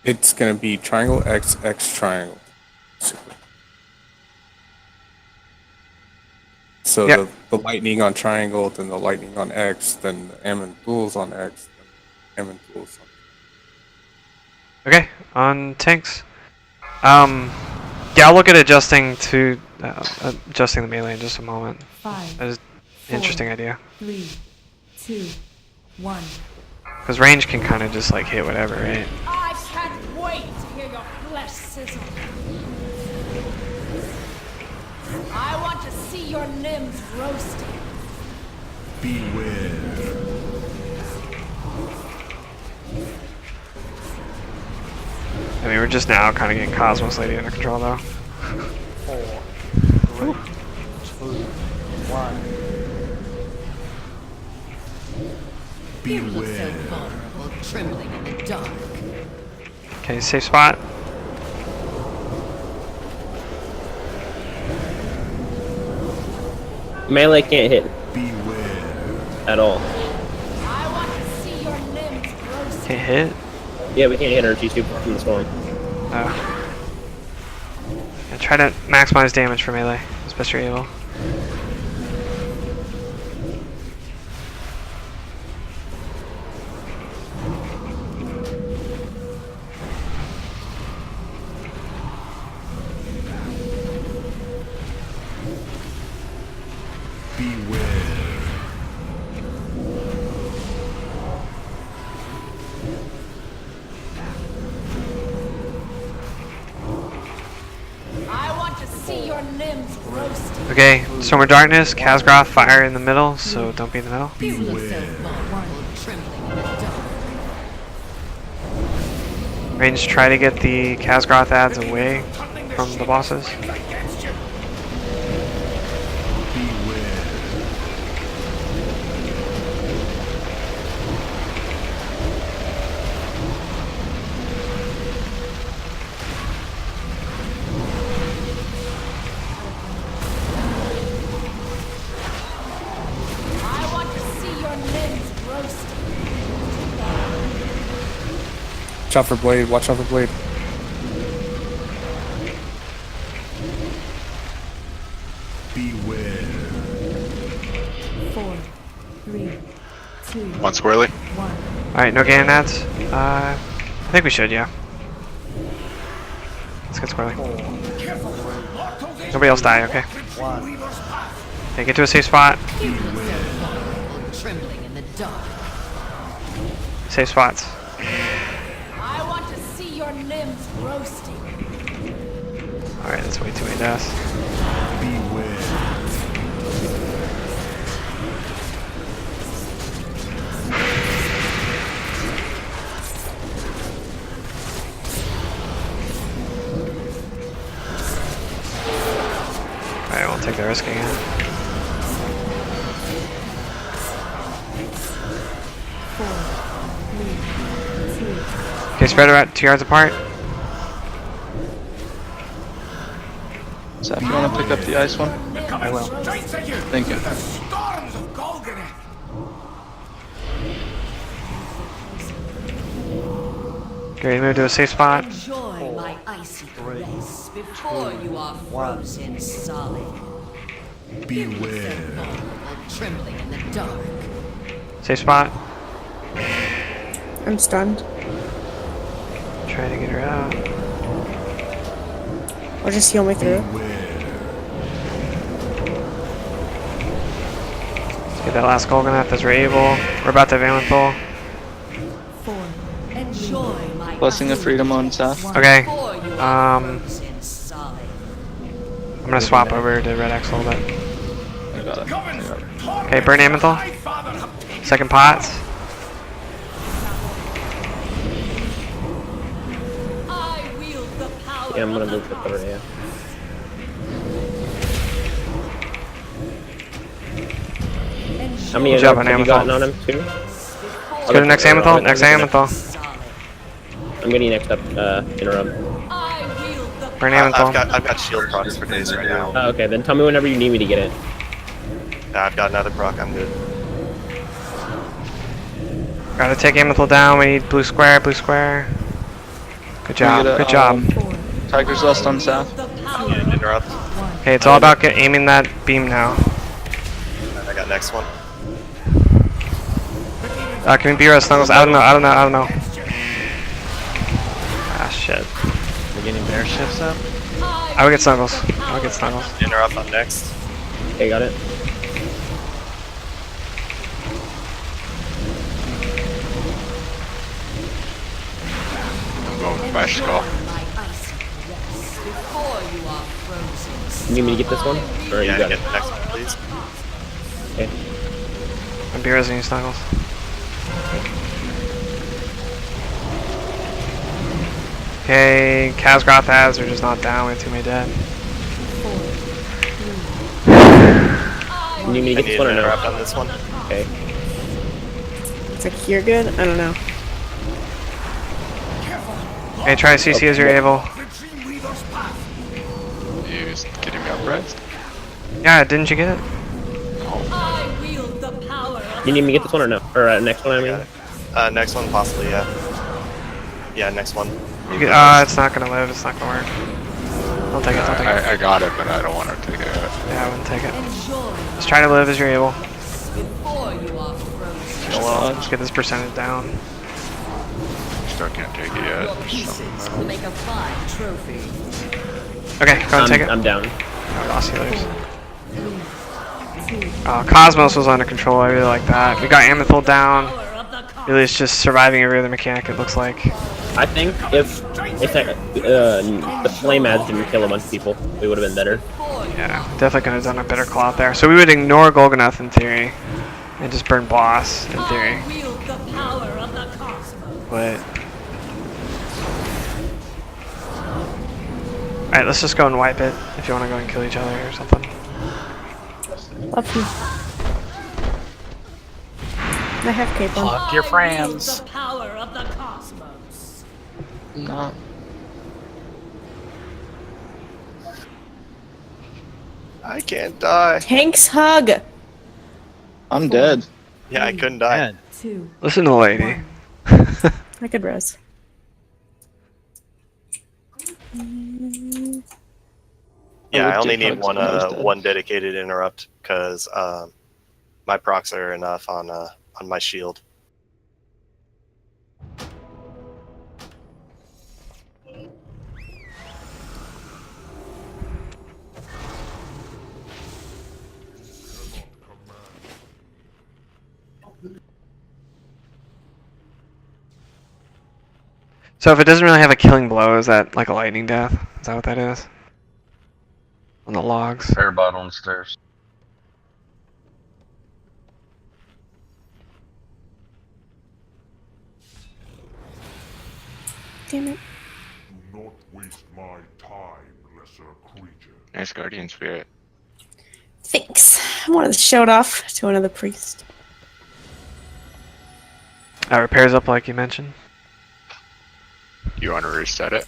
It's gonna be triangle X X triangle. So yep. the lightning on triangle, then the lightning on X, then the Amenthul's on X, then Amenthul's on. Okay, on tanks. Yeah, I'll look at adjusting the melee in just a moment. 5, That is an interesting idea. 3, 2, 1. Because range can kind of just like hit whatever, right? I can't wait to hear your flesh sizzle. I want to see your limbs roasted. Beware. I mean, we're just now kind of getting Cosmos Lady under control though. 4, 3, 2, 1. You look so vulnerable, trembling in the dark. Okay, safe spot. Melee can't hit. Beware. At all. I want to see your limbs roasted. Can't hit. Yeah, we can't hit her. She's too far from the storm. Oh. I Try to maximize damage for melee as best you're able. I want to see your limbs roasting. Okay, Storm of Darkness, Khazgroth, fire in the middle, so don't be in the middle. Feel yourself vulnerable, trembling in the dark. Range, try to get the Khazgroth ads away from the bosses. I want to see your limbs roasting. Watch out for Blade. Watch out for Blade. Beware. 4, 3, 2, One squarely. 1. Alright, no Ganon ads. I think we should, yeah. Let's get squarely. Nobody else die, okay. Okay, get to a safe spot. Feel yourself vulnerable, trembling in the dark. Safe spots. I want to see your limbs roasting. Alright, that's way too many deaths. Alright, we'll take the risk again. Okay, spread about 2 yards apart. So if you want to pick up the ice one? I will. Thank you. Okay, move to a safe spot. Enjoy my icy caress before you are frozen solid. Feel yourself vulnerable, trembling in the dark. Safe spot. I'm stunned. Try to get her out. I'll just heal me through. Let's get that last Golgonath as we're able. We're about to Valenthal. Enjoy my Blessing of Freedom on Seth. Okay. before you are frozen solid. I'm gonna swap over to Red X a little bit. I got it. Okay, burn Amenthal. Second pots. I wield the power Yeah, I'm gonna of move the third, yeah. How many Good job on have you gotten Amenthal. on him too? Let's go to next Amenthal. Next Amenthal. I'm getting next up, interrupt. Burn Amenthal. I've got shield procs for days right now. Oh, okay, then tell me whenever you need me to get it. I've got another proc. I'm good. Gotta take Amenthal down. We need blue square, blue square. Good job, good job. Tiger's Lust on Seth. Yeah, interrupt. Okay, it's all about aiming that beam now. I got next one. Can we be our snuggles? I don't know. Ah, shit. We're getting bear shifts up. I would get snuggles. Interrupt on next. Okay, got it. I'm going with Bash Skull. Before you are frozen. You need me to get this one? Or Yeah, you got get it? the next one, please. Okay. I'm be resing snuggles. Okay, Khazgroth ads are just not down. We have too many dead. You need me to get this one or no? Interrupt on this one. Okay. It's like you're good? I don't know. Okay, try CC as you're able. You getting me up, Brett? Yeah, didn't you get it? I wield the power of You need me to get this one or no? Or next one, I mean? Next one, possibly, yeah. Yeah, next one. You get, it's not gonna live. It's not gonna work. Don't take it, don't take it. I got it, but I don't want to take it. Yeah, I wouldn't take it. Enjoy Just try to live as you're able. before you are frozen. Chill out. Just get this percentage down. Still can't take it Your yet. pieces will make a fine trophy. Okay, go and take it. I'm down. I lost healers. Cosmos was under control. I really like that. We got Amethil down. Really, it's just surviving every other mechanic. It looks like. I think if the flame ads didn't kill a bunch of people, we would have been better. Yeah, definitely could have done a better call out there. So we would ignore Golganoth in theory, and just burn boss in theory. Wield the power of the cosmos. But alright, let's just go and wipe it. If you want to go and kill each other or something. Love you. I have cape on. Plug your friends. The power of the cosmos. No. I can't die. Hank's hug. I'm dead. Yeah, I couldn't die. 2. Listen to the lady. I could res. Yeah, I only take need hugs when I was dead. one dedicated interrupt because my procs are enough on my shield. So if it doesn't really have a killing blow, is that like a lightning death? Is that what that is? On the logs. Airbot on the stairs. Damn it. Do not waste my time, lesser creature. Nice guardian spirit. Thanks. I wanted to show it off to another priest. Repairs up like you mentioned. You want to reset it?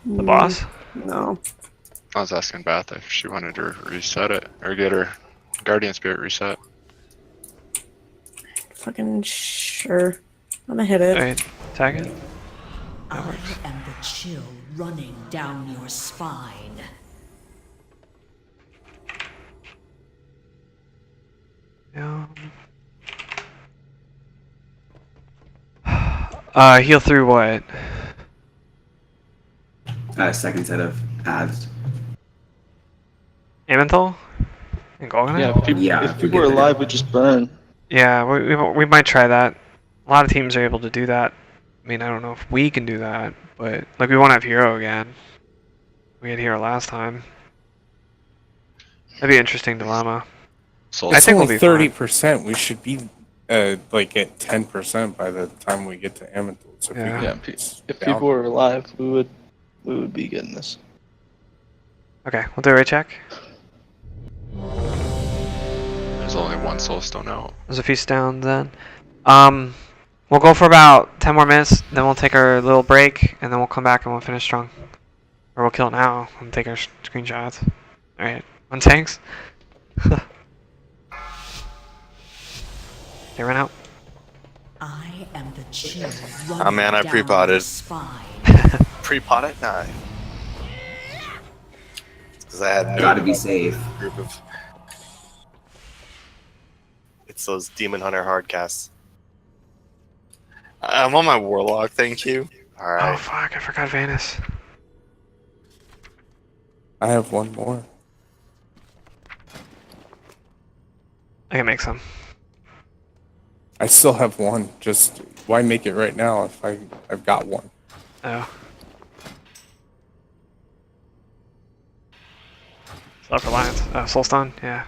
The boss? No. I was asking Beth if she wanted to reset it or get her guardian spirit reset. Fucking sure. I'm gonna hit it. Alright, tag it. I am the chill running down your spine. Yeah. Heal through what? Second set of ads. Amenthal? And Golganoth? Yeah, if people are alive, we just burn. Yeah, we might try that. A lot of teams are able to do that. I mean, I don't know if we can do that, but like we won't have Hero again. We had Hero last time. That'd be an interesting dilemma. So I think we'll only be 30%. We should be like at 10% by the time we get to Amenthal. So if we Yeah. can If people were alive, we would be getting this. Okay, we'll do a raid check. There's only one soulstone out. There's a feast down then. We'll go for about 10 more minutes, then we'll take our little break, and then we'll come back and we'll finish strong. Or we'll kill it now and take our screenshots. Alright, on tanks. They ran out. I am the chill Oh running man, I down pre-potted. your spine. Pre-potted? Nah. Because I had Gotta be safe. Group of. It's those Demon Hunter hardcasts. I'm on my Warlock, thank you. Oh Alright. fuck, I forgot Vanus. I have one more. I can make some. I still have one. Just why make it right now if I've got one? Oh. Self-reliance. Soulstone? Yeah.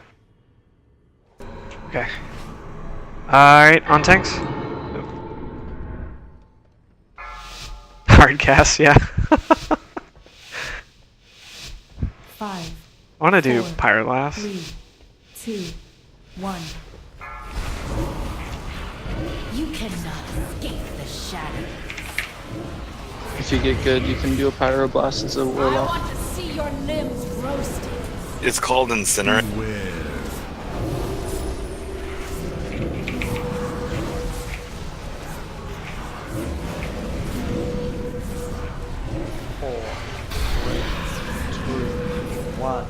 Okay. Alright, on tanks. Hard cast, yeah. 5. I want to do 4, Pyroglass. 3, 2, 1. You cannot escape the shadows. If you get good, you can do a pyroblast as a I warlock. want to see your limbs roasted. It's called Incinerate. 1.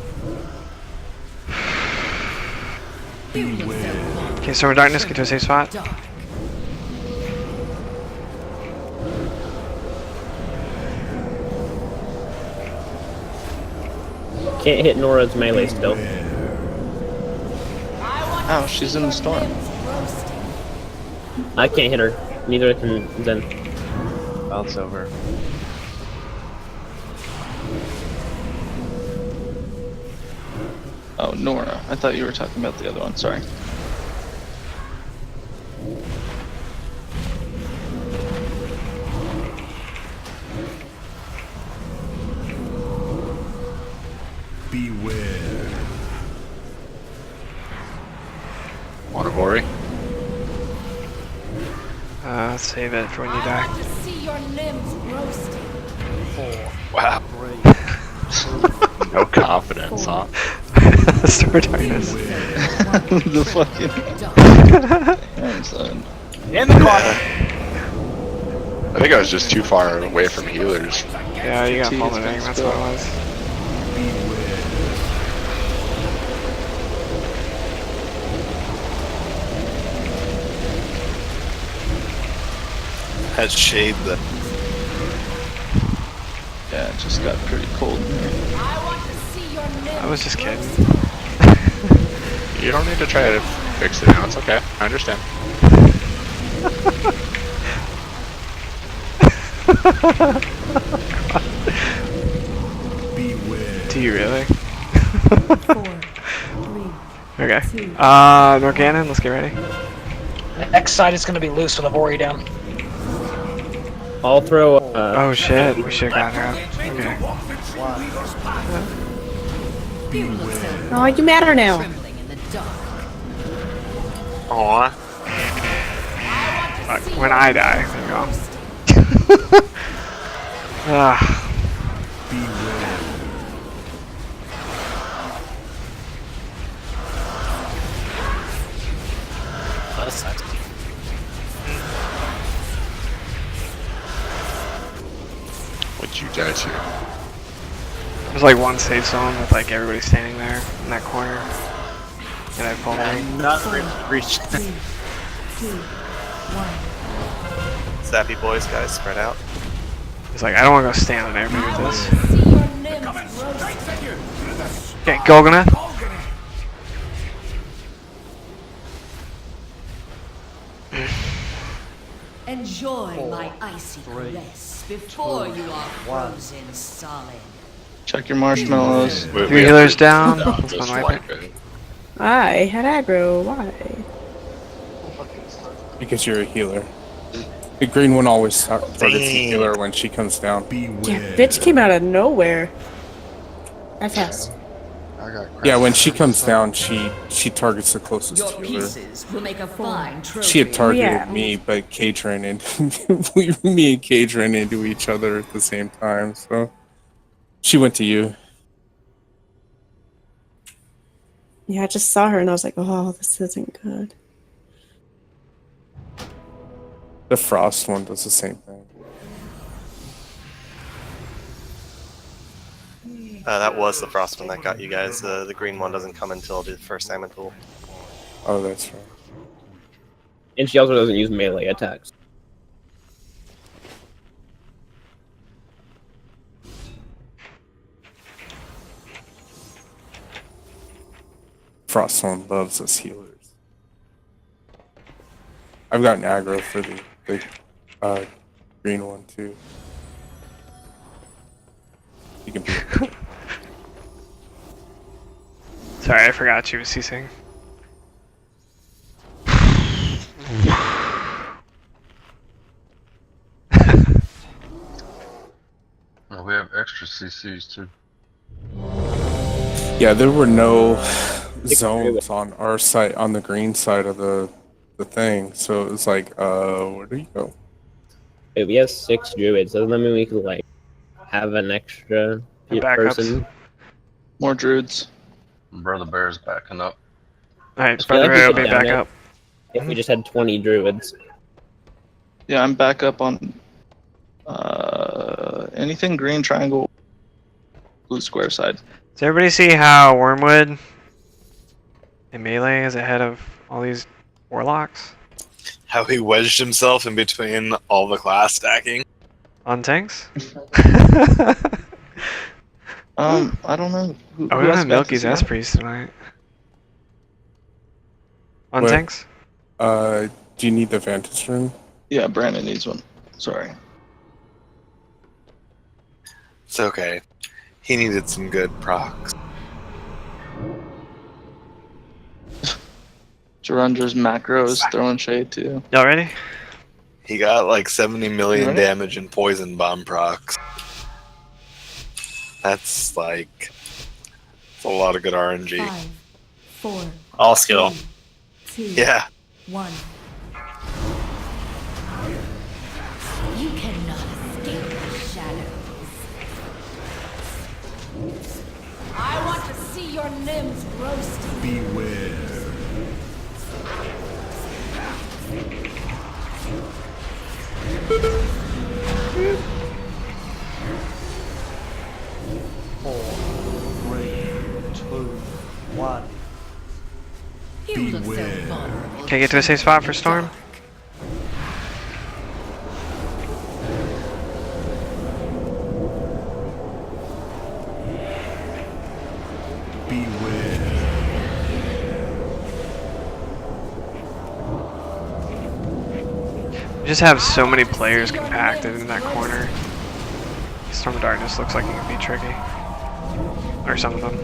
Okay, Storm of Darkness, get to a safe spot. Can't hit Nora's melee still. Oh, she's in the storm. I can't hit her. Neither can Zen. Well, it's over. Oh, Nora. I thought you were talking about the other one. Sorry. Beware. Want a Ori? Save it for when you die. To see your limbs roasting. 4. Wow. 3. No confidence, huh? Storm of Darkness. The fucking. Damn, son. In the corner. I think I was just too far away from healers. Yeah, you got pulmonary, that's what it was. That shade the. Yeah, it just got pretty cold in here. I was just kidding. You don't need to try to fix it now. It's okay. I understand. Do you really? 4, 3, Okay. 2. Norganon, let's get ready. Next side is going to be loose with a Vori down. I'll throw. Oh shit, we should have gotten her. Okay. 1. Oh, you matter now. Aw. When I die, there you go. Ah. That sucks. What'd you die to? There's like one safe zone with like everybody standing there in that corner. And I pulled her. Not reach. 3, 2, 1. Sappy boys, guys, spread out. He's like, I don't want to go stand on everybody with this. See your limbs roasting. Okay, Golganath. Enjoy my icy caress before you are frozen solid. Check your marshmallows. 3 healers down. Just One like wiper. it. I had aggro. Why? Because you're a healer. The green one always targets the healer when she comes down. Yeah, bitch came out of nowhere. That fast. I got Yeah, when she comes down, she targets the closest Your healer. pieces will make a fine trophy. She had targeted Yeah. me, but Cage ran into me and Cage ran into each other at the same time, so she went to you. Yeah, I just saw her and I was like, oh, this isn't good. The Frost one does the same thing. That was the frost one that got you guys. The green one doesn't come until the first salmon pool. Oh, that's right. And she also doesn't use melee attacks. Frost one loves us healers. I've gotten aggro for the green one too. You can be. Sorry, I forgot she was ceasing. Oh, we have extra CCs too. Yeah, there were no zones on our side, on the green side of the thing. So it was like, where do you go? Wait, we have 6 druids. Doesn't that mean we could like have an extra person? More druids. Brother Bear's backing up. Alright, I feel Brother like we Bear will could be down back it up. If we just had 20 druids. Yeah, I'm back up on anything green triangle, blue square side. Does everybody see how Wormwood in melee is ahead of all these warlocks? How he wedged himself in between all the class stacking. On tanks? I don't know. Who Oh, we don't has have Milky's fantasy? S-Priest tonight. On What? tanks? Do you need the Vantage Room? Yeah, Brandon needs one. Sorry. It's okay. He needed some good procs. Jarandra's macro is throwing shade too. Y'all ready? He got like 70 million ready? damage in poison bomb procs. That's like it's a lot of good RNG. 5, 4, All skill. 2, Yeah. 1. You cannot escape the shadows. I want to see your limbs roasted. Beware. Four, 3, 2, 1. You look so vulnerable. Can I get to a safe spot for Storm? We just have so many players compacted in that corner. Storm of Darkness looks like it could be tricky. Or some of them.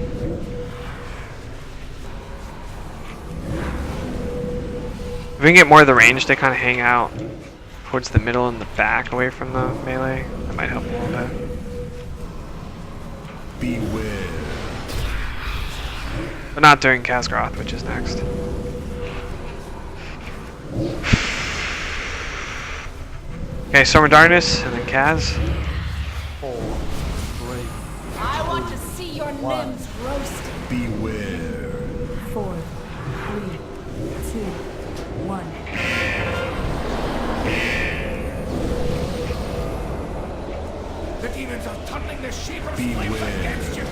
If we can get more of the range to kind of hang out towards the middle and the back away from the melee, that might help a little bit. Beware. But not during Khazgroth, which is next. Okay, Storm of Darkness, and then Kaz. 4, 3, I want to see your limbs roasted. Beware. 4, 3, 2, 1. The demons are tunneling the Shivarra's Beware. against you.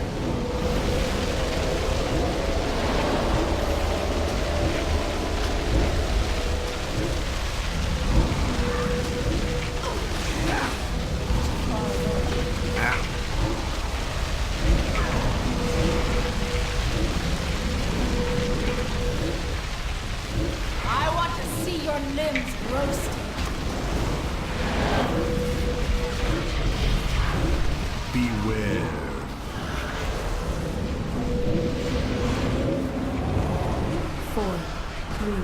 Yeah. I want to see your limbs roasted. Beware. 4, 3, 2,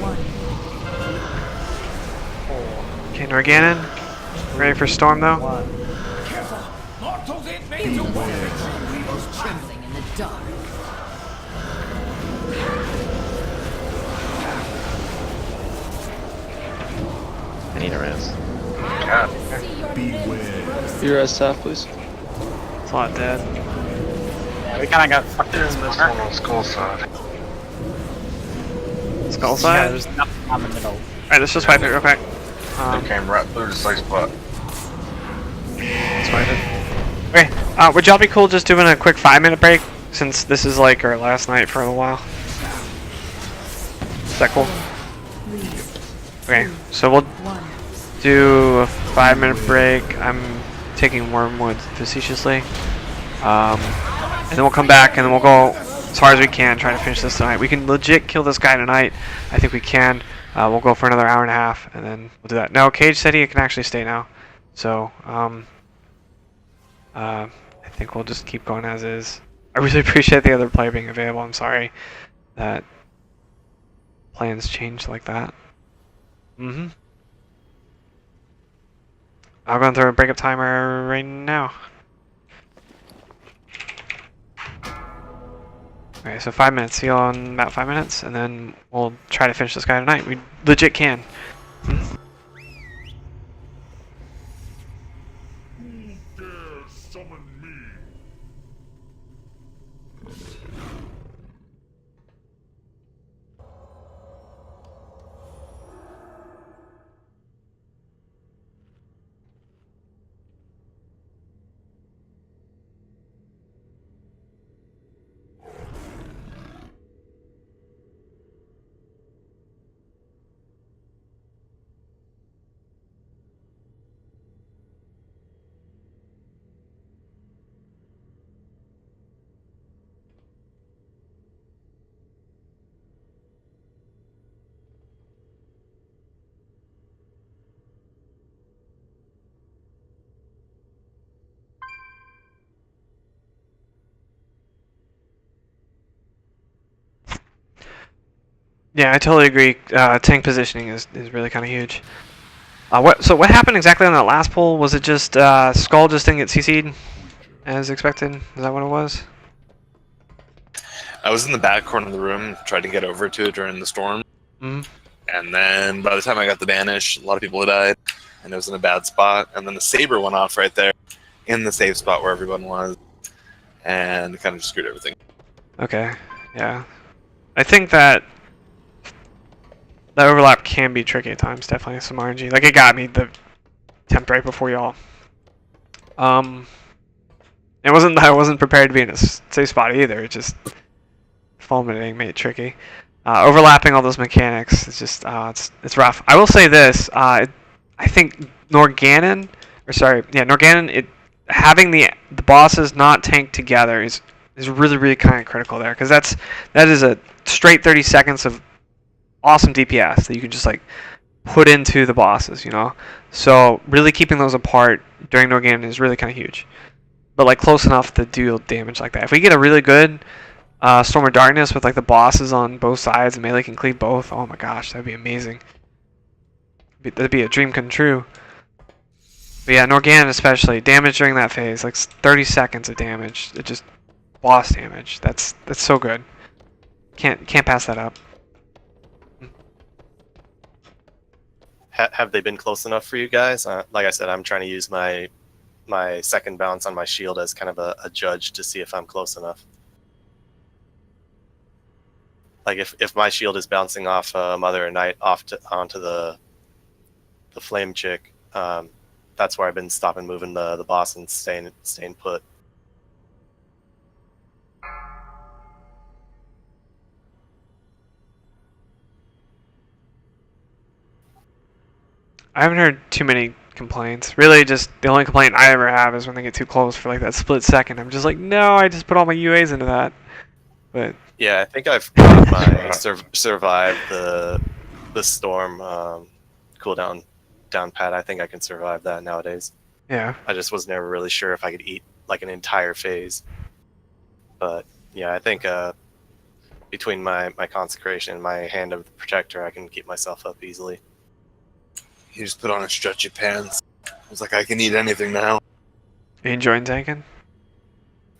1. Okay, Norganon. Ready for Storm though? Careful! Mortals ain't made to walk the Weaver's chin. Dancing in the dark. I need a rest. I want to see your limbs roasted. Your SF, please. It's a lot dead. Yeah, we kind of got fucked in this This corner. one on skull side. Skull Yeah, side? there's nothing on the middle. Alright, let's just wipe it real quick. They came right through the safe spot. Let's wipe it. Okay, would y'all be cool just doing a quick 5-minute break? Since this is like our last night for a little while. Is that cool? Okay, so we'll do a 5-minute break. I'm taking Wormwood facetiously. And then we'll come back and then we'll go as far as we can, try to finish this tonight. We can legit kill this guy tonight. I think we can. We'll go for another hour and a half and then we'll do that. No, Cage said he can actually stay now. So, I think we'll just keep going as is. I really appreciate the other player being available. I'm sorry that plans changed like that. I'll go through a breakup timer right now. Okay, so 5 minutes. See you all in about 5 minutes, and then we'll try to finish this guy tonight. We legit can. Yeah, I totally agree. Tank positioning is really kind of huge. So what happened exactly on that last pull? Was it just Skull just didn't get CC'd as expected? Is that what it was? I was in the back corner of the room, tried to get over to it during the storm. Mhm. And then by the time I got the banish, a lot of people had died, and it was in a bad spot. And then the saber went off right there, in the safe spot where everyone was, and kind of just screwed everything. Okay, yeah. I think that overlap can be tricky at times, definitely some RNG. Like, it got me the attempt right before y'all. It wasn't that I wasn't prepared to be in a safe spot either, it just fulminating made it tricky. Overlapping all those mechanics is just it's rough. I will say this, I think Norgannon, having the bosses not tanked together is really kind of critical there, because that is a straight 30 seconds of awesome DPS that you can just like put into the bosses, you know. So really keeping those apart during Norgannon is really kind of huge, but like close enough to deal damage like that. If we get a really good Storm of Darkness with like the bosses on both sides and melee can cleave both, oh my gosh, that'd be amazing. That'd be a dream come true. But yeah, Norgannon especially, damage during that phase, like 30 seconds of damage, it just boss damage. That's so good. Can't pass that up. Have they been close enough for you guys? Like I said, I'm trying to use my second bounce on my shield as kind of a judge to see if I'm close enough. Like if my shield is bouncing off Mother of Night onto the flame chick, that's where I've been stopping moving the boss and staying put. I haven't heard too many complaints. Really, just the only complaint I ever have is when they get too close for like that split second. I'm just like, no, I just put all my UAs into that. But yeah, I think I've got my survived the storm cooldown down pat. I think I can survive that nowadays. Yeah. I just was never really sure if I could eat like an entire phase. But yeah, I think between my consecration and my hand of the protector, I can keep myself up easily. He just put on his stretchy pants. I was like, I can eat anything now. You enjoying tanking?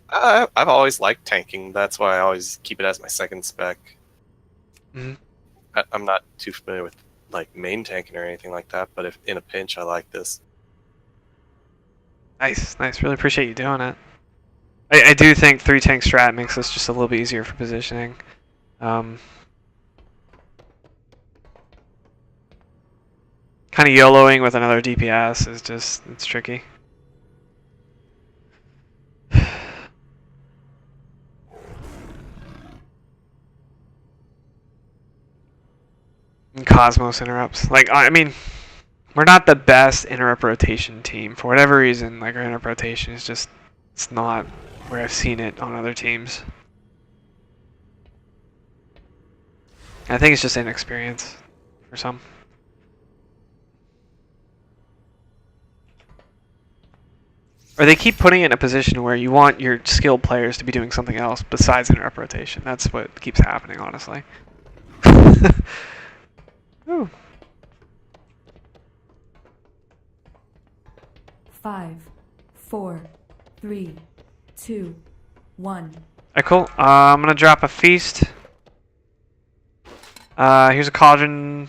I've always liked tanking. That's why I always keep it as my second spec. Mm-hmm. I'm not too familiar with like main tanking or anything like that, but if in a pinch, I like this. Nice. Really appreciate you doing it. I do think 3-tank strat makes this just a little bit easier for positioning. Kind of YOLOing with another DPS is just, it's tricky. And Cosmos interrupts. Like, I mean, we're not the best interrupt rotation team. For whatever reason, like, our interrupt rotation is just, it's not where I've seen it on other teams. I think it's just inexperience for some. Or they keep putting it in a position where you want your skilled players to be doing something else besides interrupt rotation. That's what keeps happening, honestly. Ooh. 5, 4, 3, 2, 1. Alright, cool. I'm gonna drop a feast. Here's a cauldron.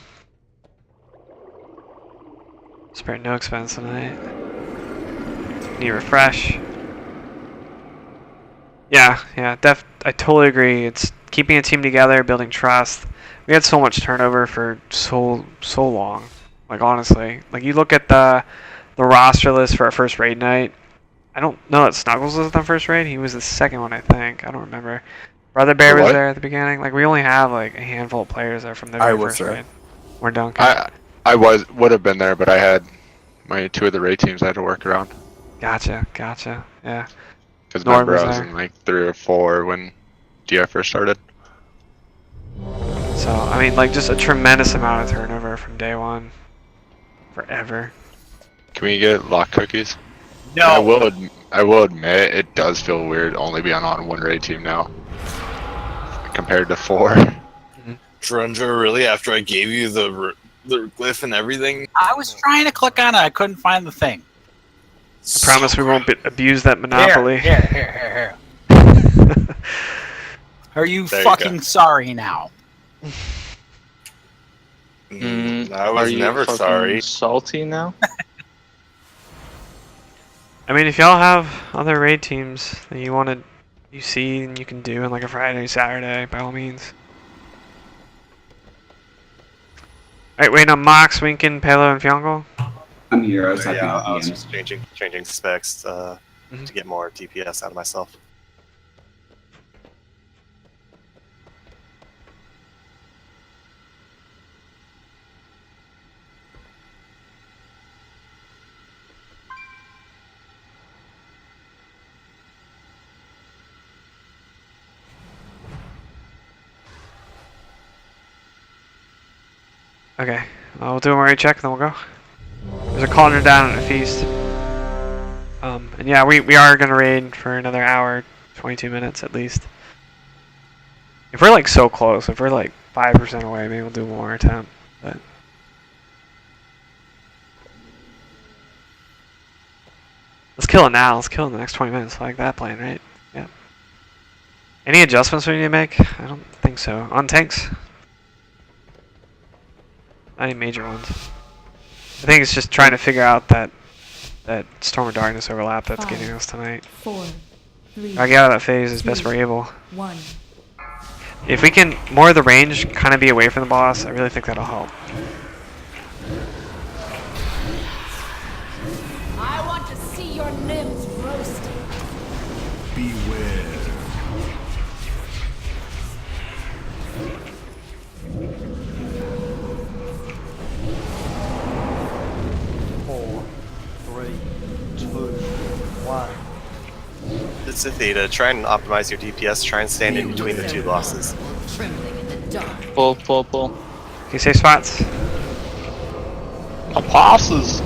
Spare no expense tonight. Need a refresh. Yeah, I totally agree. It's keeping a team together, building trust. We had so much turnover for so long. Like, honestly, like, you look at the roster list for our first raid night. I don't know that Snuggles was the first raid. He was the second one, I think. I don't remember. Brother Bear was there at the beginning. Like, we only have like a handful of players there from the very first raid. We're done. I would have been there, but I had my 2 of the raid teams I had to work around. Gotcha. Yeah. Because remember, I was in like 3 or 4 when DI first started. So, I mean, like, just a tremendous amount of turnover from day one. Forever. Can we get lock cookies? No! I will admit, it does feel weird only being on 1 raid team now. Compared to 4. Drundra, really? After I gave you the glyph and everything? I was trying to click on it. I couldn't find the thing. I promise we won't abuse that monopoly. Here. Are you There you fucking sorry now? I was Are you never fucking sorry. salty now? I mean, if y'all have other raid teams that you see and you can do on like a Friday, Saturday, by all means. Alright, waiting on Mox, Winkin, Palo, and Fiongle. I'm here. I was typing Yeah, out I was DMs. just changing specs to get more DPS out of myself. Okay, we'll do a Murray check and then we'll go. There's a calling her down at a feast. And yeah, we are gonna raid for another hour, 22 minutes at least. If we're like so close, if we're like 5% away, maybe we'll do one more attempt. But let's kill it now. Let's kill it in the next 20 minutes. I like that plan, right? Yeah. Any adjustments we need to make? I don't think so. On tanks? Not any major ones. I think it's just trying to figure out that Storm of Darkness overlap that's getting us tonight. 4, 3. I get out of that phase as best we're able. 1. If we can more of the range kind of be away from the boss, I really think that'll help. I want to see your limbs roasted. Beware. It's Athena. Try and optimize your DPS. Try and stand in between the two bosses. Trembling in the dark. Pull. Can you save spots? Apostles.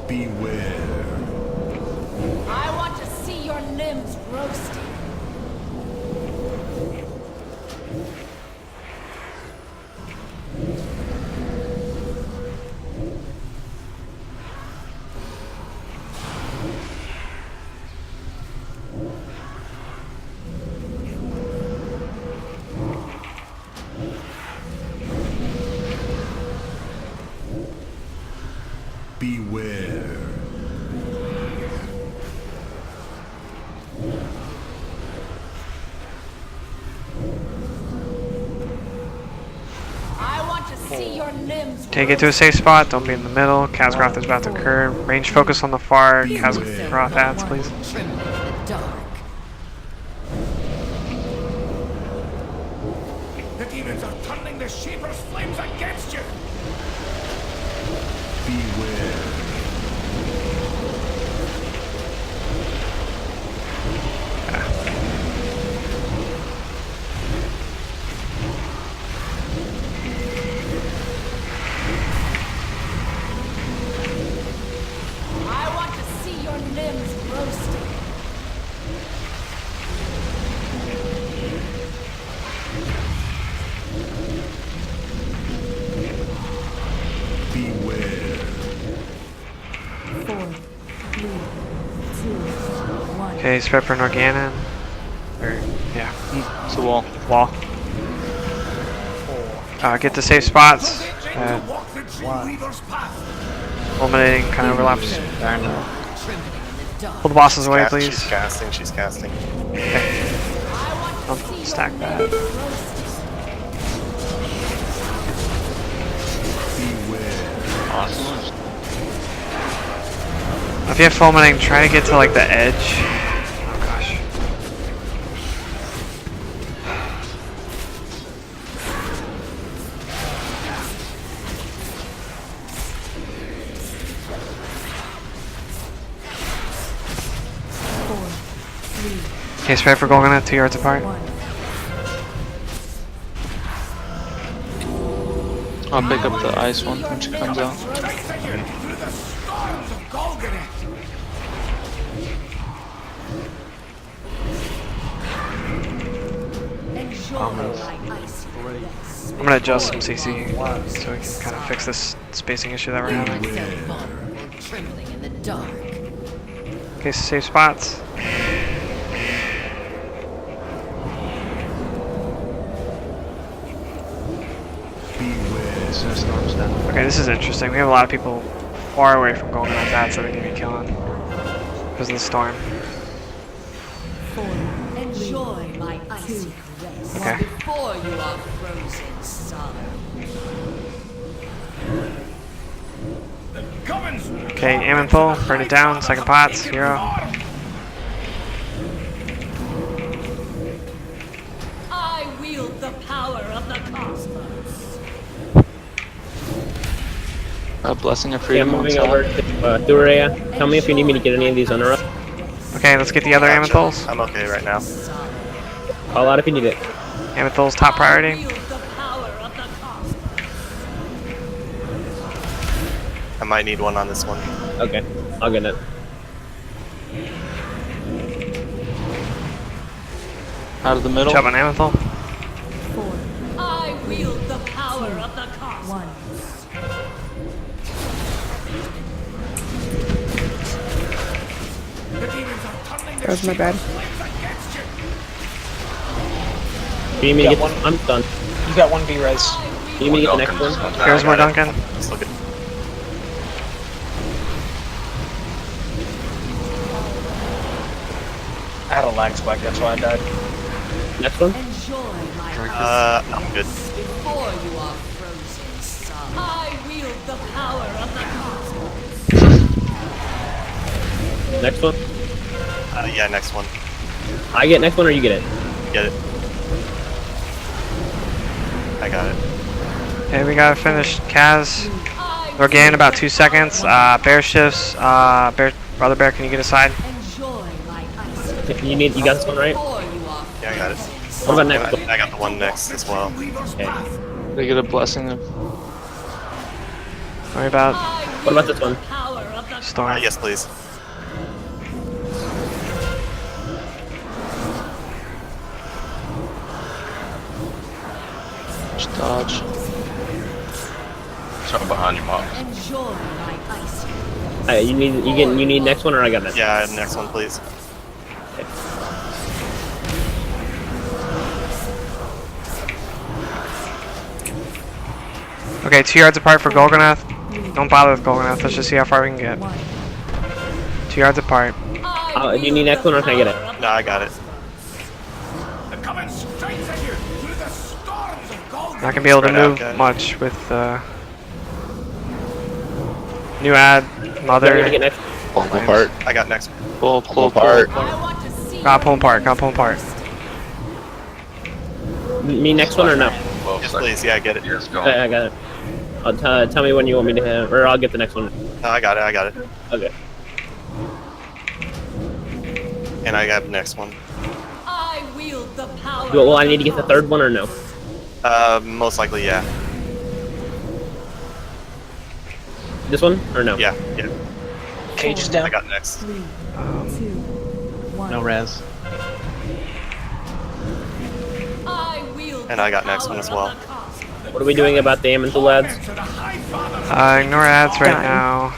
Beware. I want to see your limbs roasted. Beware. I want to see your limbs Take it to a safe spot. Don't be in the middle. Kazgroth is about to occur. Range focus on the far. Kazgroth ads, please. trembling in the dark. The demons are turning the Shaper's flames against you. Beware. I want to see your limbs roasted. Beware. 4, 3, 2, 1. Okay, spread for an Organon. Or, yeah. It's a wall. Wall. Get to safe spots. Eliminating kind of overlaps. Pull the bosses away, please. She's casting. Okay. I'll stack that. Awesome. If you have fulminating, try to get to like the edge. Oh gosh. Okay, spray for Golgana 2 yards apart. I'll pick up the ice one when she comes out. Comments. I'm gonna adjust some CC so we can kind of fix this spacing issue that we're having. Trembling in the dark. Okay, safe spots. Snowstorm's down. Okay, this is interesting. We have a lot of people far away from going like that, so they need to be killing because of the storm. Enjoy my icy caress Okay. before you are frozen solid. Okay, Amenthal, burn it down. Second pots, hero. I wield the power of the cosmos. Blessing of Okay, freedom. I'm moving over to Thurea. Tell me if you need me to get any of these uninterrupted. Okay, let's get the other Amenthals. I'm okay right now. Call out if you need it. Amanthal's top priority. I might need one on this one. Okay, I'll get it. Out of the middle. Chop on Amanthal. I wield the power of the cosmos. That was my bad. Do you need me to You get got this? I'm done. You got one V-Res. Do you need me to get the next one? Here's more Duncan. Let's look at I had a lag spike, that's why I died. Next one? I'm good. Before you are frozen solid. I wield the power of the cosmos. Next one? Yeah, next one. I get next one or you get it? Get it. I got it. Okay, we gotta finish Kaz. Organ in about 2 seconds. Bear shifts. Brother Bear, can you get aside? You got this one right? Yeah, I got it. What about next one? I got the one next as well. Okay. They get a blessing of. Worry about What about this one? Storm. Yes, please. Just dodge. So behind you, Mom. Enjoy my icy. You need next one or I got next? Yeah, next one, please. Okay, 2 yards apart for Golganath. Don't bother with Golganath. Let's just see how far we can get. 2 yards apart. Do you need next one or can I get it? No, I got it. Not gonna be able to Spread out, move guys. much with new ad, mother. You're gonna get next. Pull them apart. I got next. Pull apart. Gotta pull 'em apart. Gotta pull 'em apart. Me next one or no? Yes, please. Yeah, I get it. Yes, go. Okay, I got it. Tell me when you want me to have, or I'll get the next one. No, I got it. I got it. Okay. And I got the next one. I wield the power. Well, I need to get the third one or no? Most likely, yeah. This one or no? Yeah, yeah. Cage is down. I got next. No res. I wield And I got next one as well. What are we doing about the Amanthal lads? Ignore ads right now.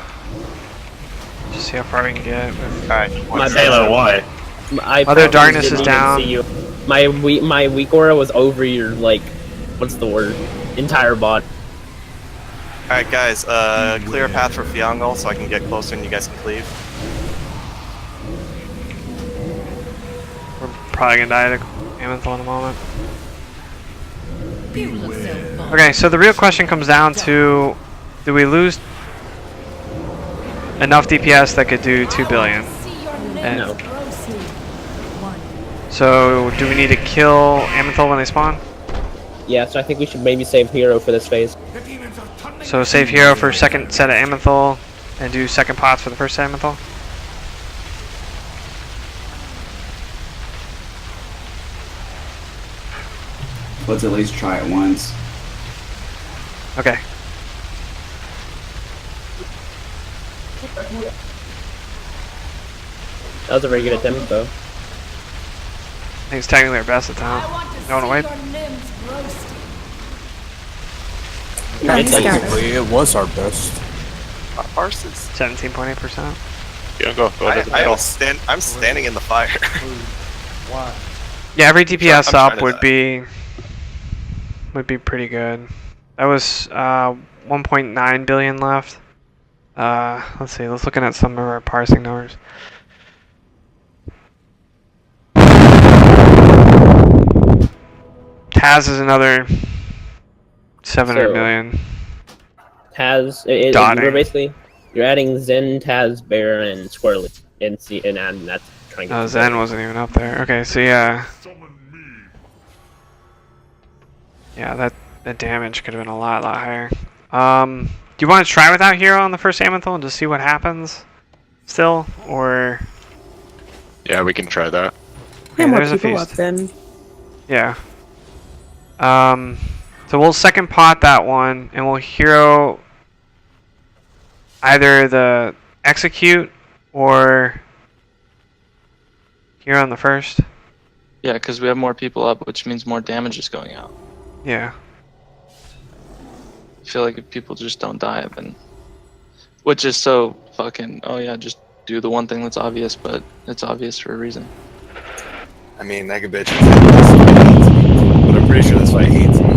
Just see how far we can get. Alright. My Halo, why? Mother Darkness is down. My weak aura was over your, like, what's the word? Entire bot. Alright, guys. Clear a path for Fiangal so I can get closer and you guys can cleave. We're probably gonna die to Amanthal in a moment. Okay, so the real question comes down to, do we lose enough DPS that could do 2 billion? And No. so do we need to kill Amanthal when they spawn? Yeah, so I think we should maybe save hero for this phase. So save hero for second set of Amanthal and do second pots for the first set of Amanthal? Let's at least try it once. Okay. That was a very good attempt, though. think it's technically our best attempt. You want to wipe? No, he's got it. Technically, it was our best. Ours is 17.8%. Yeah, go to the middle. I'm standing in the fire. Yeah, every DPS I'm up trying would be pretty good. That was 1.9 billion left. Let's see. Let's looking at some of our parsing numbers. Taz is another 700 So- million. Taz, Dotting. you're adding Zen, Taz, Bear, and Squirrely, and that's trying to get. Oh, Zen wasn't even up there. Okay, so yeah. Yeah, that damage could have been a lot higher. Do you want to try without hero on the first Amanthal and just see what happens? Still, or Yeah, we can try that. Yeah, more there's a people feast. up then. Yeah. So we'll second pot that one, and we'll hero either the execute or hero on the first. Yeah, because we have more people up, which means more damage is going out. Yeah. I feel like if people just don't die, then... Which is so fucking... Oh yeah, just do the one thing that's obvious, but it's obvious for a reason. I mean, that bitch is but I'm pretty sure this fight hates me.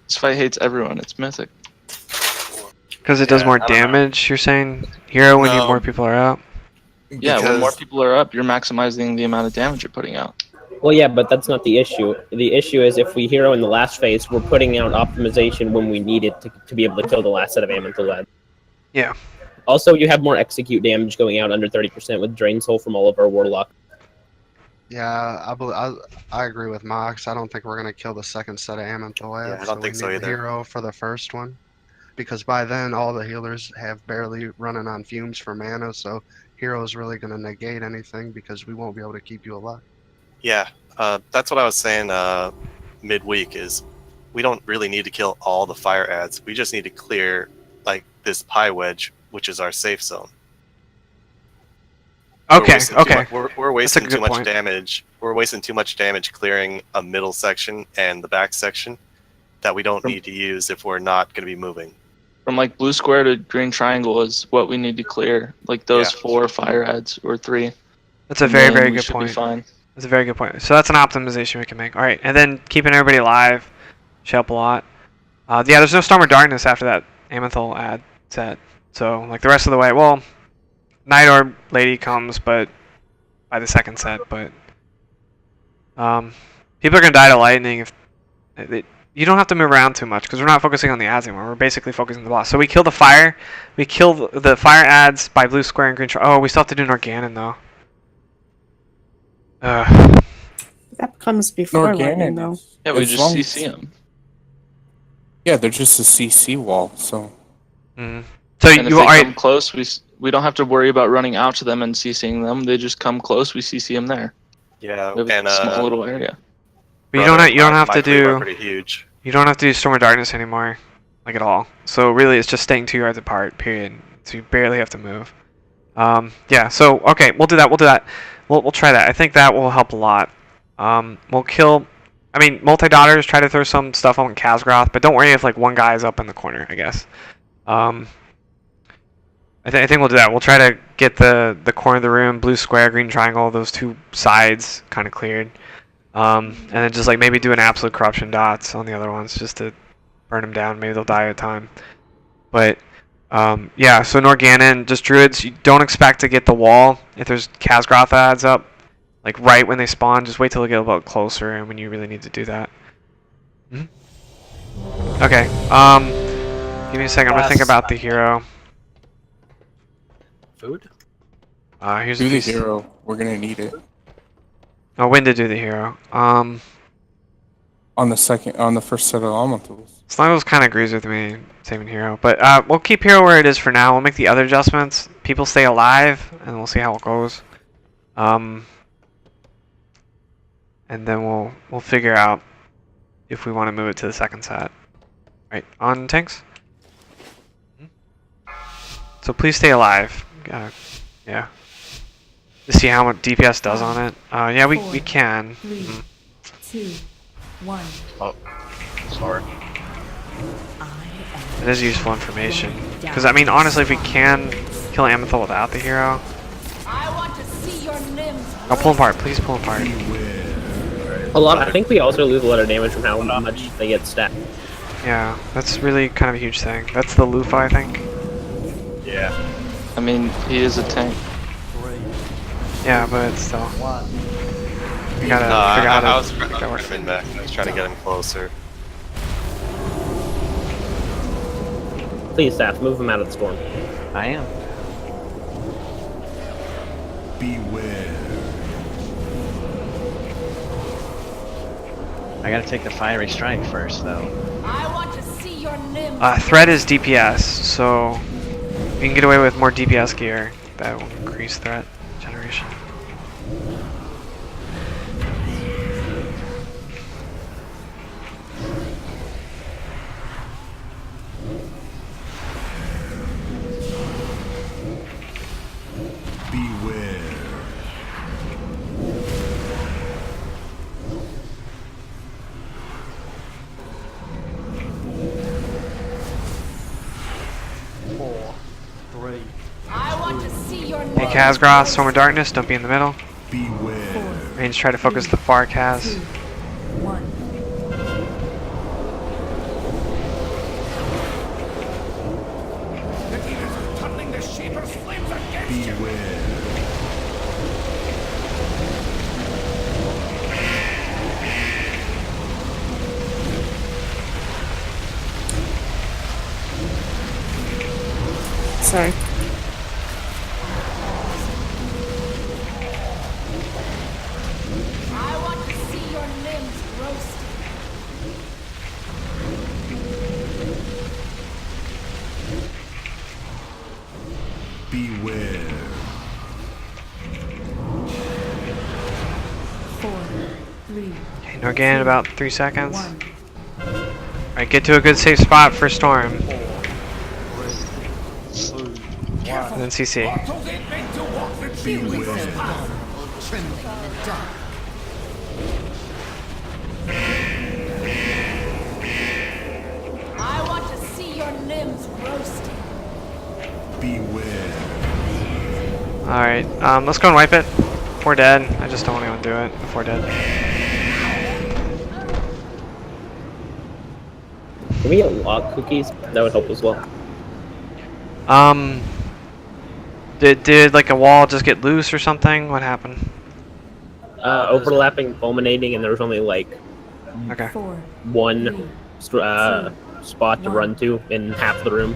This fight hates everyone, it's Mythic. Because it does Yeah, more I don't know. damage, you're saying? Hero when No. more people are up? Yeah, when more people are up, you're maximizing the amount of damage you're putting out. Well, yeah, but that's not the issue. The issue is if we hero in the last phase, we're putting out optimization when we need it to be able to kill the last set of Amanthal lads. Yeah. Also, you have more execute damage going out under 30% with Drain Soul from all of our Warlock. Yeah, I agree with Mox. I don't think we're gonna kill the second set of Amanthal ads. Yeah, I don't think we so need either. Hero for the first one, because by then all the healers have barely running on fumes for mana, so Hero's really gonna negate anything because we won't be able to keep you alive. Yeah, that's what I was saying midweek is we don't really need to kill all the fire ads. We just need to clear like this pie wedge, which is our safe zone. Okay, We're wasting That's a too good much point. damage. We're wasting too much damage clearing a middle section and the back section that we don't need to use if we're not going to be moving. From like blue square to green triangle is what we need to clear. Like those 4 fire ads or 3. That's a And very, then very we good should be point. fine. That's a very good point. So that's an optimization we can make. Alright, and then keeping everybody alive should help a lot. Yeah, there's no Storm of Darkness after that Amanthal ad set. So, like the rest of the way, well, Night Orb Lady comes, but by the second set, but people are going to die to lightning if you don't have to move around too much because we're not focusing on the ads anymore. We're basically focusing on the boss. So we kill the fire. We kill the fire ads by blue square and green. Oh, we still have to do an Organon though. That comes before lightning, Organic. though. Yeah, we As just long as- CC them. Yeah, they're just a CC wall, so. So And if you they are come close, we don't have to worry about running out to them and CCing them. They just come close, we CC them there. Yeah, We have and a small little area. But you don't have to my cleave are do pretty huge. you don't have to do Storm of Darkness anymore, like at all. So really, it's just staying 2 yards apart. Period. So you barely have to move. Yeah. So okay, we'll do that. We'll try that. I think that will help a lot. We'll kill. I mean, multi-daughters. Try to throw some stuff on Khazgroth, but don't worry if like one guy is up in the corner. I guess. I think we'll do that. We'll try to get the corner of the room, blue square, green triangle, those 2 sides kind of cleared. And then just like maybe do an absolute corruption dots on the other ones just to burn them down. Maybe they'll die at a time. But yeah, so Norganon, just druids. You don't expect to get the wall if there's Khazgroth ads up, like right when they spawn. Just wait till they get a little closer, and when you really need to do that. Okay. Give me a second. I'm gonna think about the hero. Food? Here's Do a the piece. hero. We're gonna need it. Oh, when to do the hero? On the first set of Amanthals. Slime's kind of agrees with me, saving hero. But we'll keep hero where it is for now. We'll make the other adjustments. People stay alive, and we'll see how it goes. And then we'll figure out if we want to move it to the second set. Right, on tanks. So please stay alive. Yeah. To see how much DPS does on it. Yeah, we 4, can. 3, Mhm. 2, 1. Oh, sorry. It is useful information. Because, I mean, honestly, if we can kill Amethyst without the hero... I want to see your limbs. Oh, pull him apart. Please pull him apart. A lot. I think we also lose a lot of damage from how much they get stacked. Yeah, that's really kind of a huge thing. That's the Lufa, I think. Yeah. I mean, he is a tank. Yeah, but it's still... You gotta No, figure out I how was to make that work. trying back. I was trying to get him closer. Please, staff, move him out of the storm. I am. Beware. I gotta take the fiery strike first, though. I want to see your limbs. Threat is DPS, so you can get away with more DPS gear. That will increase threat generation. Beware. I want to see your Hey, limbs. Khazgroth, Storm of Darkness, don't be in the middle. Beware. Range, try to focus the far Khaz. 1. The demons are tunneling the Shaper's flames against you. Beware. Sorry. I want to see your limbs roasted. Beware. 4, 3, Okay, no gain in about 3 seconds. 1. Alright, get to a good safe spot for Storm. And then CC. Mortals ain't meant to walk the trembling path. Trembling in the dark. I want to see your limbs roasted. Beware. Alright, let's go and wipe it. Before dead. I just don't want to do it before dead. Can we get lock cookies? That would help as well. Did like a wall just get loose or something? What happened? Overlapping, fulminating, and there was only like Okay. 4, one spot to run to in half the room.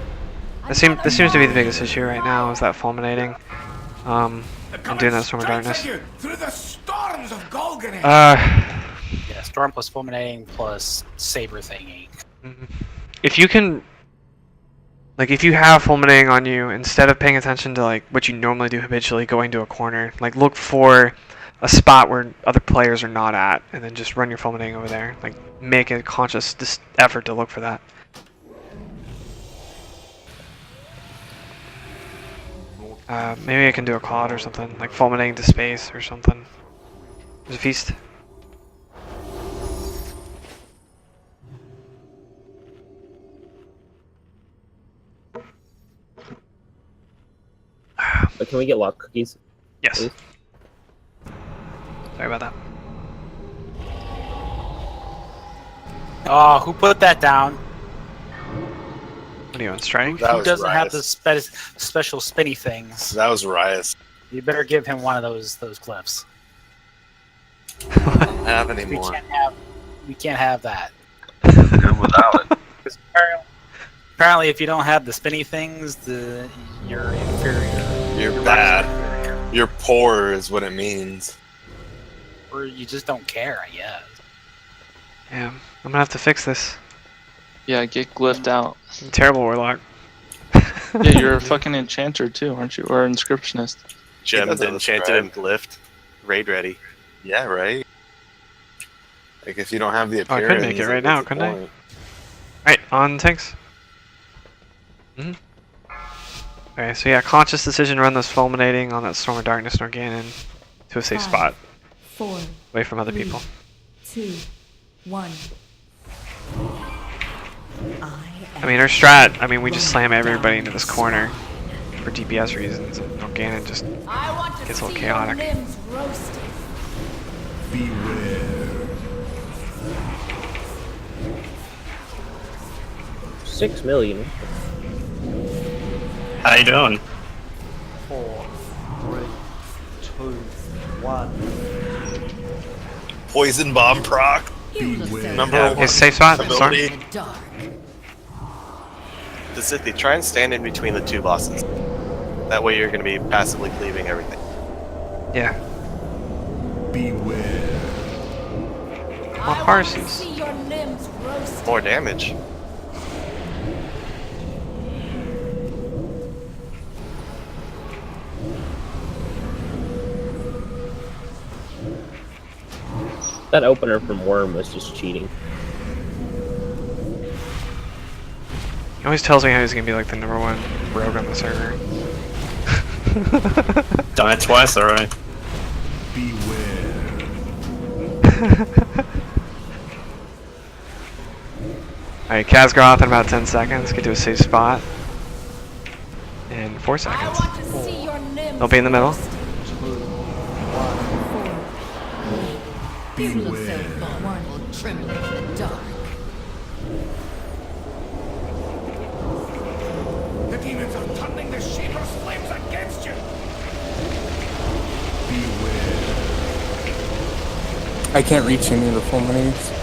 This seems to be the biggest issue right now, is that fulminating. And doing that Storm of Darkness. Through the storms of Golgari. Yeah, storm plus fulminating plus saber thingy. If you can, like, if you have fulminating on you, instead of paying attention to like what you normally do habitually, going to a corner, like look for a spot where other players are not at, and then just run your fulminating over there. Like, make a conscious effort to look for that. Maybe I can do a cloud or something, like fulminating to space or something. There's a feast. But can we get lock cookies? Yes. Please? Sorry about that. Oh, who put that down? What are you on strike? That Who was doesn't have Rias. the special spinny things? That was Rias. You better give him one of those glyphs. I don't have We anymore. can't have that. Without it. 'Cause apparently, if you don't have the spinny things, you're inferior. You're bad. You're poor is what it means. Or you just don't care, I guess. Yeah, I'm gonna have to fix this. Yeah, get glyphed out. I'm a terrible warlock. Yeah, you're a fucking enchanter too, aren't you? Or inscriptionist. Gemmed, enchanted, and glyphed. Raid ready. Yeah, right. Like if you don't have the Oh, I appearance. could make it like, right now, what's the couldn't I? point? Alright, on tanks. Okay, so yeah, conscious decision, run this fulminating on that Storm of Darkness and Organon to a safe 5, spot, 4, away from other 3, people. 2, 1. I mean, our strat, I mean, we just slam everybody into this corner for DPS reasons, and Organon just gets a little chaotic. Beware. 6 million. How you doing? 4, 3, 2, 1. Poison bomb proc. Number one. Is safe spot? Ability. The Sithy, try and stand in between the two bosses. That way you're going to be passively cleaving everything. Yeah. Beware. Well, Parses. More damage. That opener from Worm was just cheating. He always tells me how he's gonna be like the #1 rogue on the server. Done it twice already. Beware. Alright, Khazgroth in about 10 seconds. Get to a safe spot. In 4 seconds. Don't be in the middle. Beware. Trembling in the dark. The demons are turning the Shaper's flames against you. I can't reach any of the fulminators.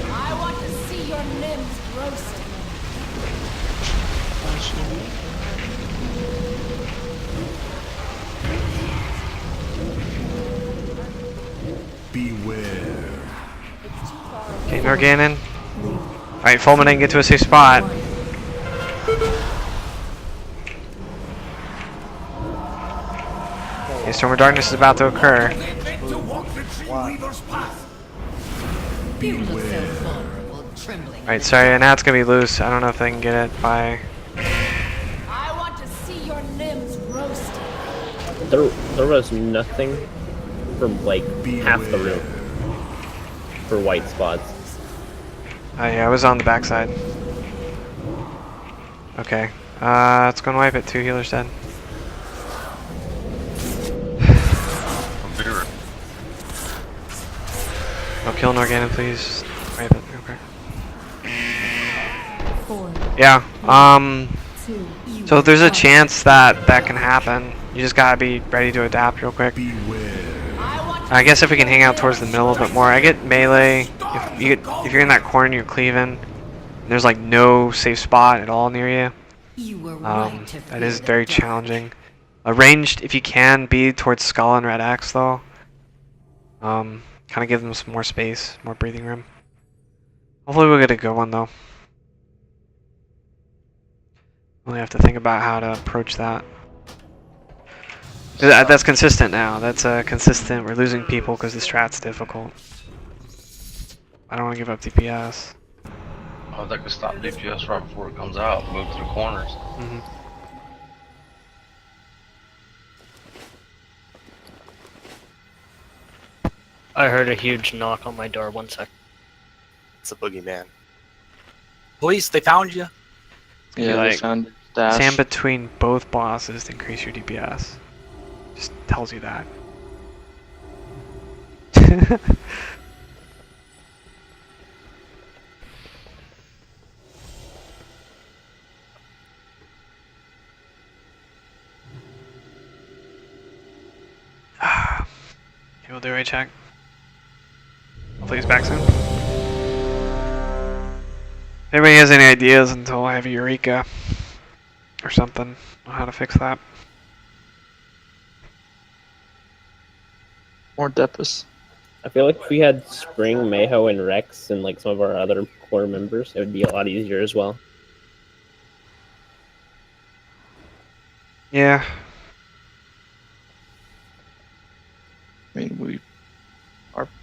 I want to see your limbs roasted. Beware. Okay, Organon. Alright, fulminate and get to a safe spot. Okay, Storm of Darkness is about to occur. To walk the Dreamweaver's path. Alright, sorry, Nat's gonna be loose. I don't know if they can get it by... I want to see your limbs roasted. There was nothing from like half the room for white spots. Oh yeah, I was on the backside. Okay, it's gonna wipe it. 2 healers dead. No kill Organon, please. Just wipe it. Okay. 4, Yeah. 2, So there's a chance that that can happen. You just gotta be ready to adapt real quick. I guess if we can hang out towards the middle a bit more. I get melee. If you're in that corner, you're cleaving. And there's like no safe spot at all near you. That is very challenging. Ranged, if you can, be towards Skull and Red Axe though. Kind of give them some more space, more breathing room. Hopefully we'll get a good one though. Only have to think about how to approach that. That's consistent now. That's consistent. We're losing people because the strat's difficult. I don't want to give up DPS. Oh, that could stop DPS right before it comes out. Move through corners. I heard a huge knock on my door. 1 sec. It's a boogeyman. Police, they found you. Yeah, Like, they found your stash. stand between both bosses to increase your DPS. Just tells you that. Okay, we'll do a check. Hopefully he's back soon. If anybody has any ideas until I have a Eureka or something on how to fix that. More Depis. I feel like if we had Spring, Mayho, and Rex, and like some of our other core members, it would be a lot easier as well. Yeah.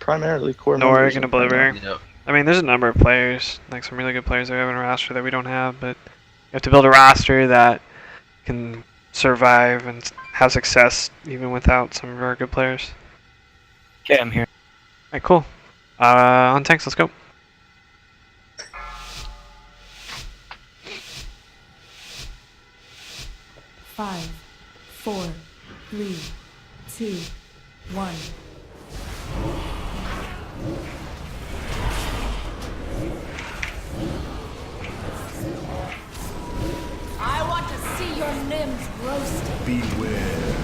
primarily core Norg members. and are playing Oblivion. that. I mean, there's a number of players, like some really good players that we have in a roster that we don't have, but you have to build a roster that can survive and have success even without some of our good players. Okay, I'm here. Alright, cool. On tanks, let's go. Five, 4, 3, 2, 1. I want to see your limbs roasted. Beware.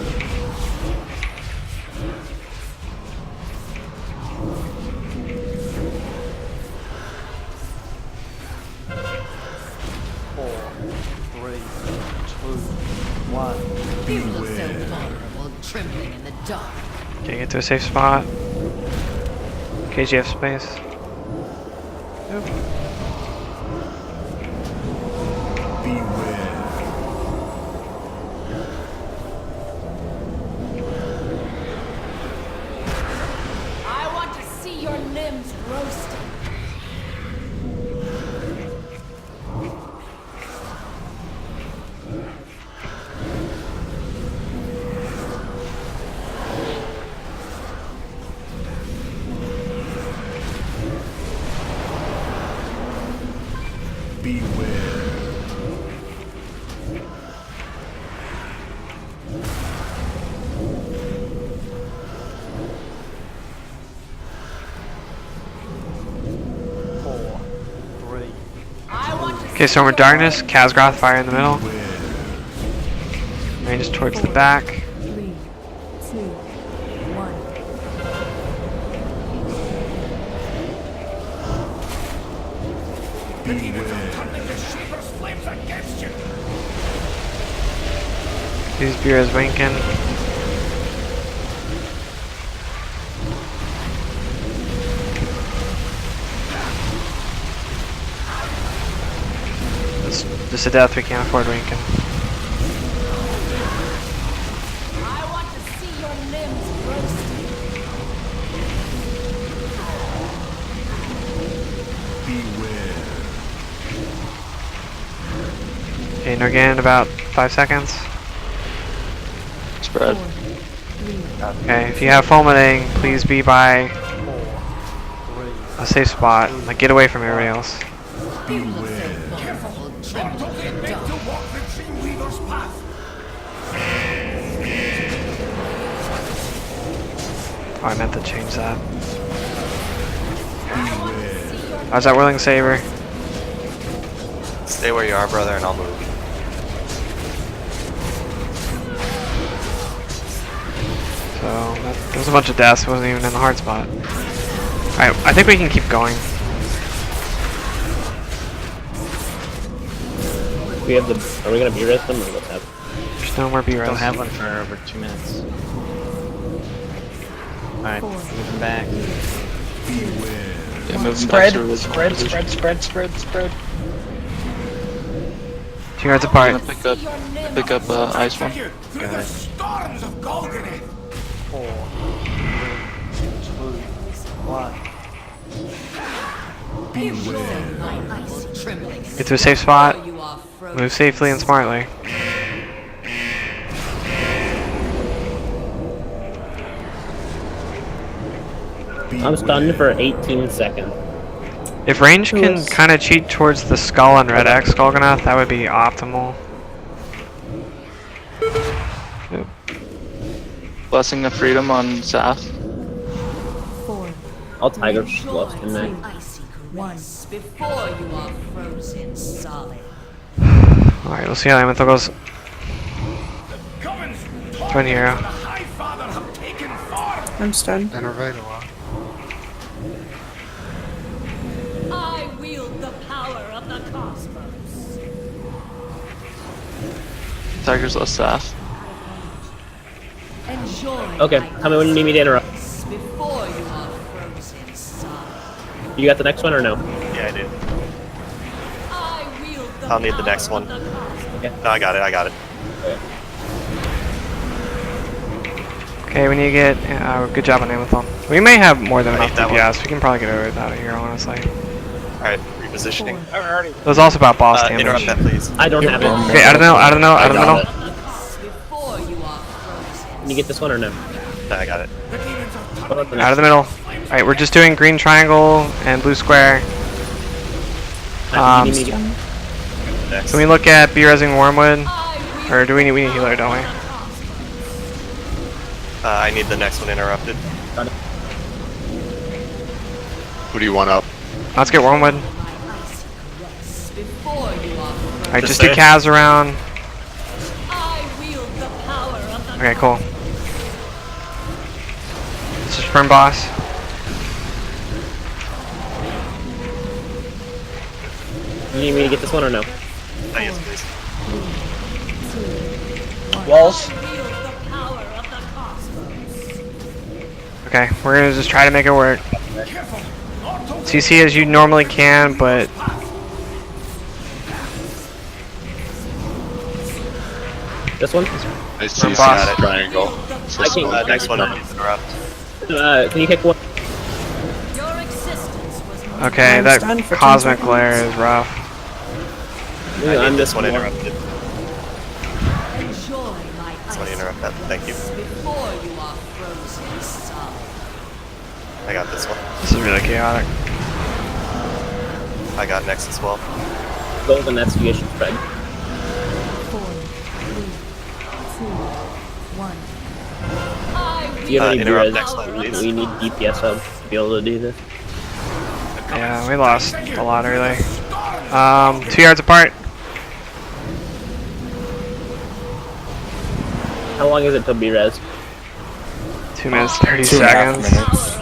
You look so vulnerable, trembling in the dark. Okay, get to a safe spot. KGF space. Yep. I want to see your limbs roasted. Okay, Storm of Darkness, Khazgroth fire in the middle. Range towards the back. 3, 2, 1. The demons are turning the Shivarra's flames against you. These Beer's winking. It's just a death we can't afford winking. I want to see your limbs roasted. Okay, Norgan in about 5 seconds. Spread. Okay, if you have fulminating, please be by a safe spot. Like, get away from everybody else. Careful! Mortals ain't meant to walk the Dreamweaver's path. Oh, I meant to change that. How's that Whirling Saber? Stay where you are, brother, and I'll move. So, that was a bunch of deaths. It wasn't even in the hard spot. Alright, I think we can keep going. We have the. Are we gonna B-res them or what's happening? There's no more B-res. Don't have one for over 2 minutes. Alright, moving back. Yeah, moving Spread, back to spread. 2 yards apart. I'm gonna pick up ice one. Through the storms of Golgari. 4, 3, 2, 1. Get to a safe spot. Move safely and smartly. I'm stunned for 18 seconds. If range can kind of cheat towards the skull and red X Golgonath, that would be optimal. Yep. Blessing of Freedom on Saf. 4, I'll Tiger Lust in that. Icy caress before you are frozen solid. Alright, we'll see how Amethyst goes. Coven's Twin hero. the High Father have taken form. I'm stunned. Innervate a lot. I wield the power of the cosmos. Tiger's Lust Saf. Enjoy. Okay, tell me when you need me to interrupt. Before you are frozen solid. You got the next one or no? Yeah, I do. I wield the I'll need the power next one. of the cosmos. Okay. No, I got it. I got it. Okay, we need to get good job on Amathon. We may have more than enough that DPS. We can probably get over that here, honestly. Alright, repositioning. It was also about boss damage. Interrupt that, please. I don't have it. Okay, out of the middle, out of the middle, out of the middle. Can you get this one or no? I got it. Out of the middle. Alright, we're just doing green triangle and blue square. Can we look at B-Resing Wormwood? Or do we need healer, don't we? I need the next one interrupted. Who do you want up? Let's get Wormwood. Alright, just do Kaz around. Okay, cool. This is Sprint Boss. You need me to get this one or no? Yes, please. Walls. Okay, we're gonna just try to make it work. CC as you normally can, but this one? I see boss. triangle. I can't. Next one interrupt. Can you kick one? okay, that cosmic glare is rough. I need this one more. interrupted. This one interrupt that. Thank you. I got this one. This is really chaotic. I got next as well. Golden investigation spread. 4, 3, 2, 1. Do you have any interrupt B-res? next one, please. We need DPS up to be able to do this. Yeah, we lost a lot early. 2 yards apart. How long is it till B-res? 2 minutes, 30 2.5 seconds. minutes.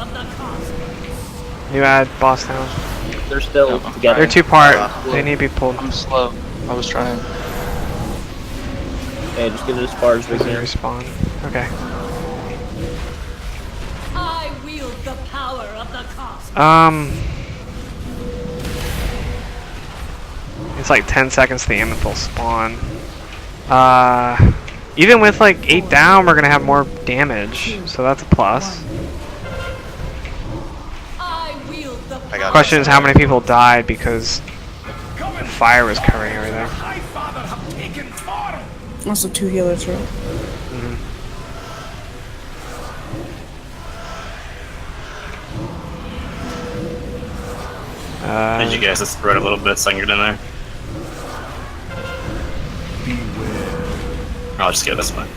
New ad, boss down. They're still together. They're 2-part. They need to be pulled. I'm slow. I was trying. Okay, just get it as far as we can. Respawn. Okay. I wield the power of the cosmos. It's like 10 seconds to the Amethyst spawn. Even with like 8 down, we're gonna have more damage, so that's a plus. Question is how many people died because the fire was covering everything. Also 2 healers, right? Did you guys just spread a little bit so I can get in there? I'll just go this way.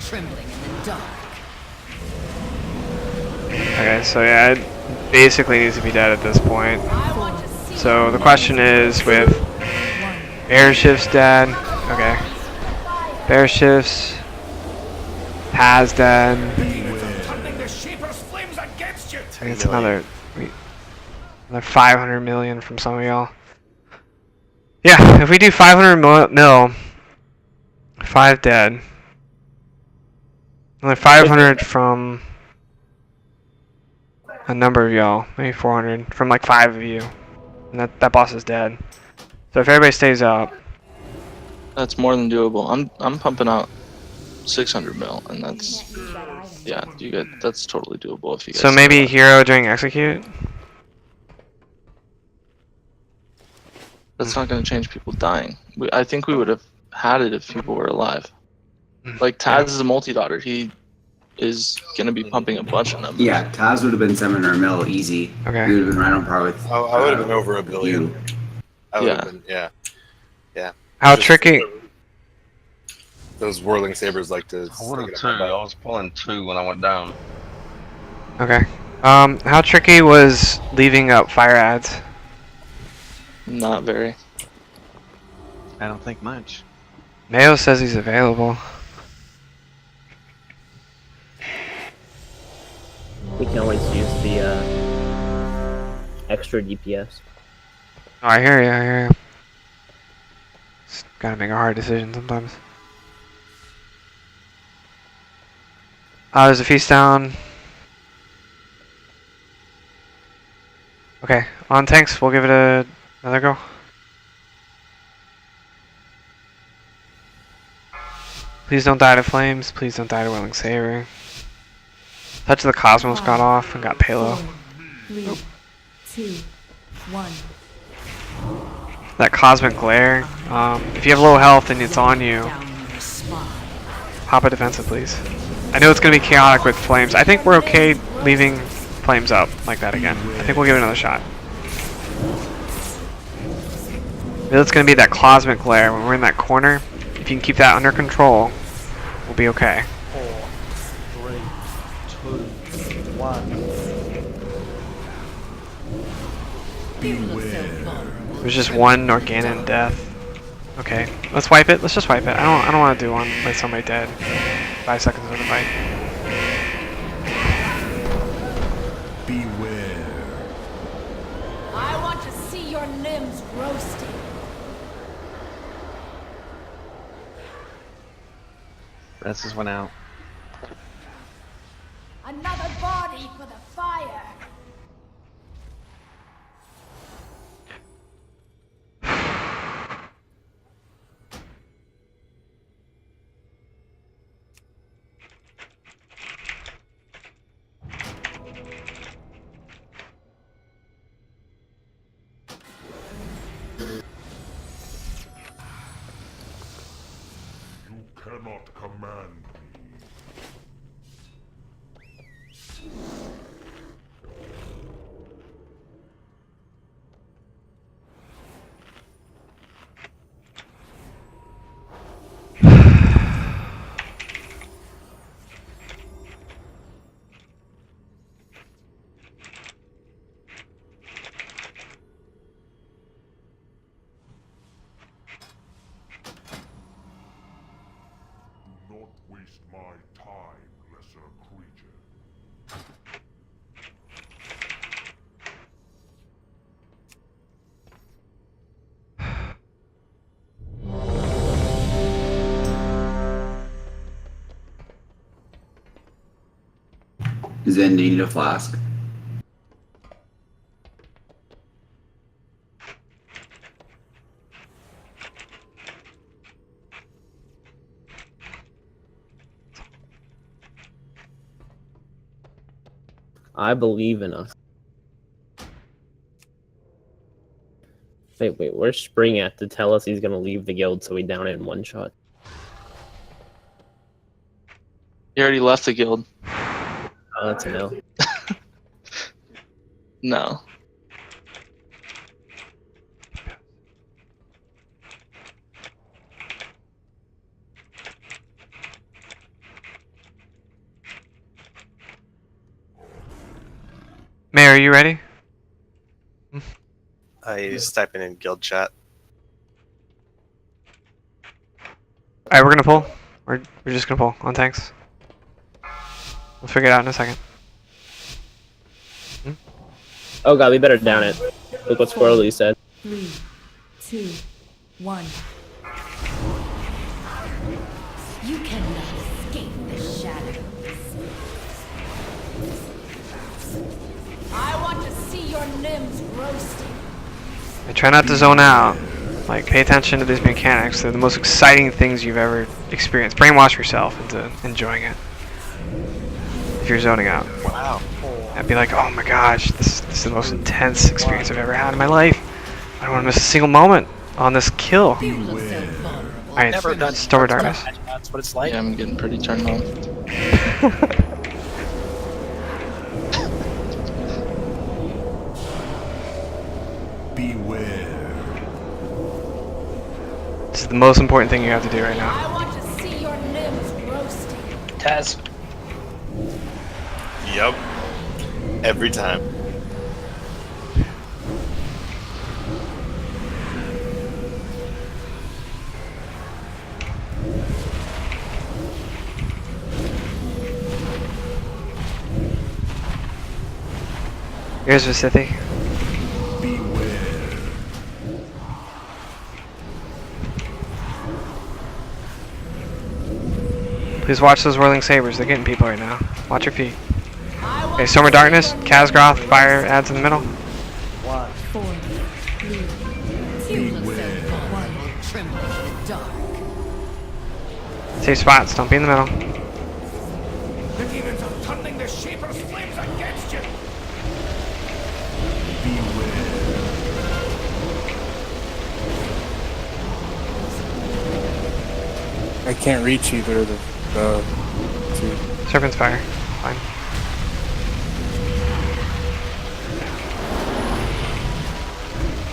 Trembling in the dark. Okay, so yeah, it basically needs to be dead at this point. So the question is with air shifts dead. Okay. Bear shifts. Has dead. I think it's another 500 million from some of y'all. Yeah, if we do 500 mil, 5 dead. Another 500 from a number of y'all, maybe 400 from like 5 of you, and that boss is dead. So if everybody stays up, That's more than doable. I'm pumping out 600 mil, and that's that's totally doable if you guys. so maybe hero during execute. That's not going to change people dying. I think we would have had it if people were alive. Like Taz is a multi-daughter. He is going to be pumping a bunch of numbers. Yeah, Taz would have been 700 mil easy. Okay. He would have been right on par with. I would have been over a billion. You. I would have been, yeah. How Just tricky? Those whirling sabers like to. I would have 2. I was pulling 2 when I went down. Okay. How tricky was leaving up fire ads? Not very. I don't think much. Mayo says he's available. We can always use the extra DPS. Oh, I hear you. I hear you. Just gotta make a hard decision sometimes. There's a feast down. Okay, Okay, on tanks, we'll give it another go. Please don't die to flames. Please don't die to Whirling Saber. Touch of the Cosmos got off and got Palo. 4, 3, 2, 1. That Cosmic Glare. If you have low health and it's on you, pop a defensive, please. I know it's going to be chaotic with flames. I think we're okay leaving flames up like that again. I think we'll give it another shot. It's going to be that Cosmic Glare when we're in that corner. If you can keep that under control, we'll be okay. 4, 3, 2, 1. There's just one Organon death. Okay, let's wipe it. Let's just wipe it. I don't want to do one with somebody dead. 5 seconds of the fight. Beware. I want to see your limbs roasting. This went out. Another body for the fire. You cannot command me. Do not waste my time, lesser creature. Does it need a flask? I believe in us. Wait, where's Spring at to tell us he's gonna leave the guild so we down it in one shot? He already left the guild. Oh, that's a no. No. May, are you ready? He's typing in guild chat. Alright, we're gonna pull. We're just gonna pull on tanks. We'll figure it out in a second. Oh god, we better down it. Look what Squirrely said. 3, 2, 1. You cannot escape the shadows. I want to see your limbs roasting. I try not to zone out. Like, pay attention to these mechanics. They're the most exciting things you've ever experienced. Brainwash yourself into enjoying it. If you're zoning out. Wow. I'd be like, oh my gosh, this is the most intense experience I've ever had in my life. I don't want to miss a single moment on this kill. Alright, Storm of Darkness. That's what it's like. Yeah, I'm getting pretty turned on. Beware. This is the most important thing you have to do right now. I want to see your limbs roasting. Taz. Yep. Every time. Here's Visithi. Please watch those Whirling Sabers. They're getting people right now. Watch your feet. Okay, Storm of Darkness, Kazgroth, Fire adds in the middle. dark. Safe spots, don't be in the middle. The demons are turning the Shaper's flames against you. I can't reach either of the two. Serpent's fire. Fine.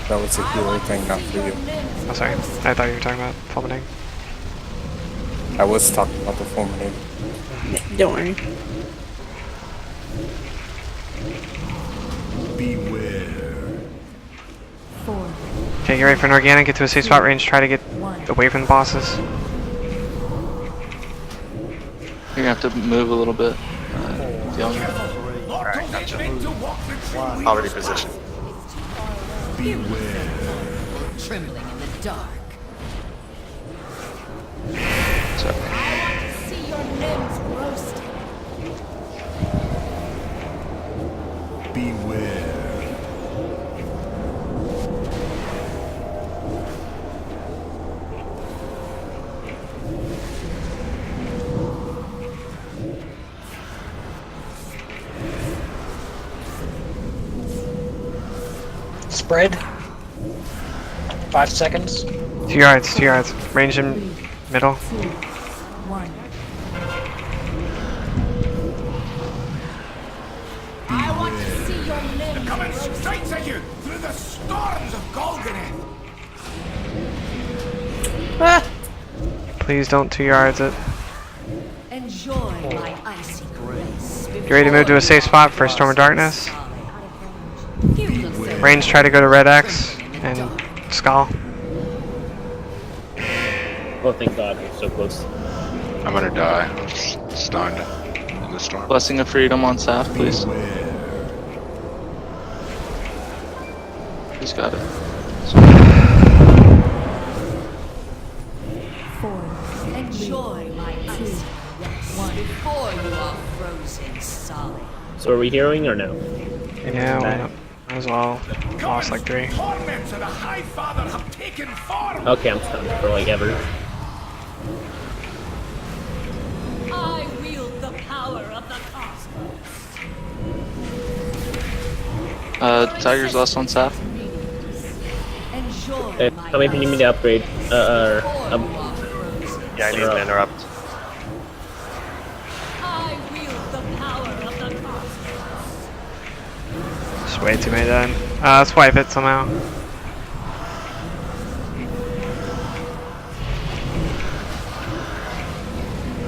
That was a healer thing, not for you. Oh, sorry. I thought you were talking about fulminating. I was talking about the fulminating. Don't worry. Beware. 4, Okay, get ready for an organic. Get to a safe spot range. Try to get away from the bosses. You're gonna have to move a little bit. Alright, gotcha. Already positioned. Beware. Trembling in the dark. Sorry. I want to see your limbs roasted. Beware. Spread. 5 seconds. 2 yards, 2 yards. Range in middle. 2, 1. I want to see your They're limbs coming roasted. straight at you through the storms of Golgotha. Please don't 2 yards it. Enjoy my icy grace. Get ready to move to a safe spot for Storm of Darkness. Range, try to go to Red X and Skull. Oh, thank God, I'm so close. I'm gonna die. I'm stunned in the storm. Blessing of Freedom on Saf, please. He's got it. 4, Enjoy my icy grace before you are frozen solid. So are we hearing or no? Yeah, well, as well. Lost like 3. Torments of the High Father have taken form. Okay, I'm stunned for like ever. I wield the power of the cosmos. Tiger's lost on Saf. Enjoy Okay, tell me if you need me to upgrade. Yeah, I need to interrupt. I wield the power of the cosmos. Just way too many then. Let's wipe it somehow.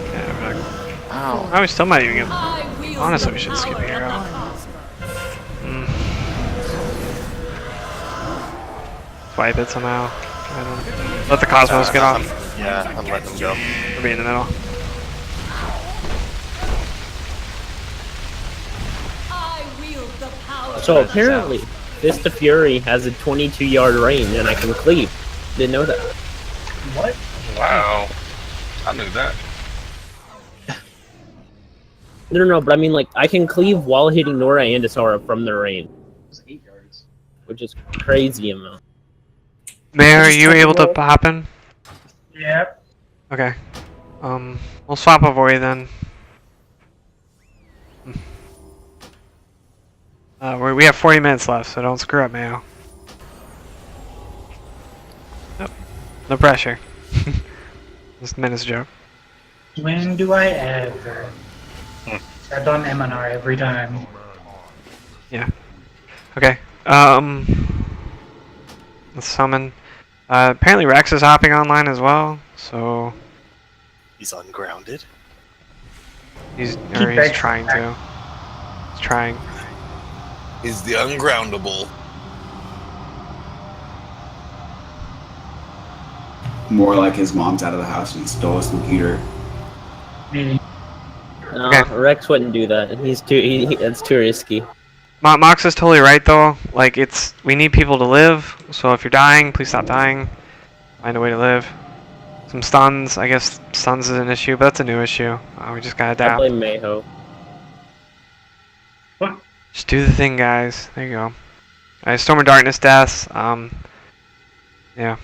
Yeah, we're not... Ow. Oh, we still might even get... Honestly, we should skip a hero. Wipe it somehow. I don't... Let the Cosmos get off. Yeah, I'm letting them go. We'll be in the middle. I wield the power. So apparently, Fist of Fury has a 22-yard range and I can cleave. Didn't know that. What? Wow. I knew that. No, but I mean, like, I can cleave while hitting Nora and Asara from the range. It's 8 yards. Which is crazy amount. Mayor, are you able to hop in? Yep. Okay. We'll swap a void then. We have 40 minutes left, so don't screw up, Mayo. Nope. No pressure. Just a minute's joke. When do I ever? I've done MNR every time. Yeah. Okay. Let's summon. Apparently Rex is hopping online as well, so He's ungrounded. he's Rex trying to. He's trying. He's the ungroundable. More like his mom's out of the house and stole his computer. No, Rex wouldn't do that. He's too. That's too risky. Mox is totally right though. Like we need people to live. So if you're dying, please stop dying. Find a way to live. Some stuns. I guess stuns is an issue, but that's a new issue. We just gotta I adapt. blame Mayho. Just do the thing, guys. There you go. Alright, Storm of Darkness deaths. Yeah.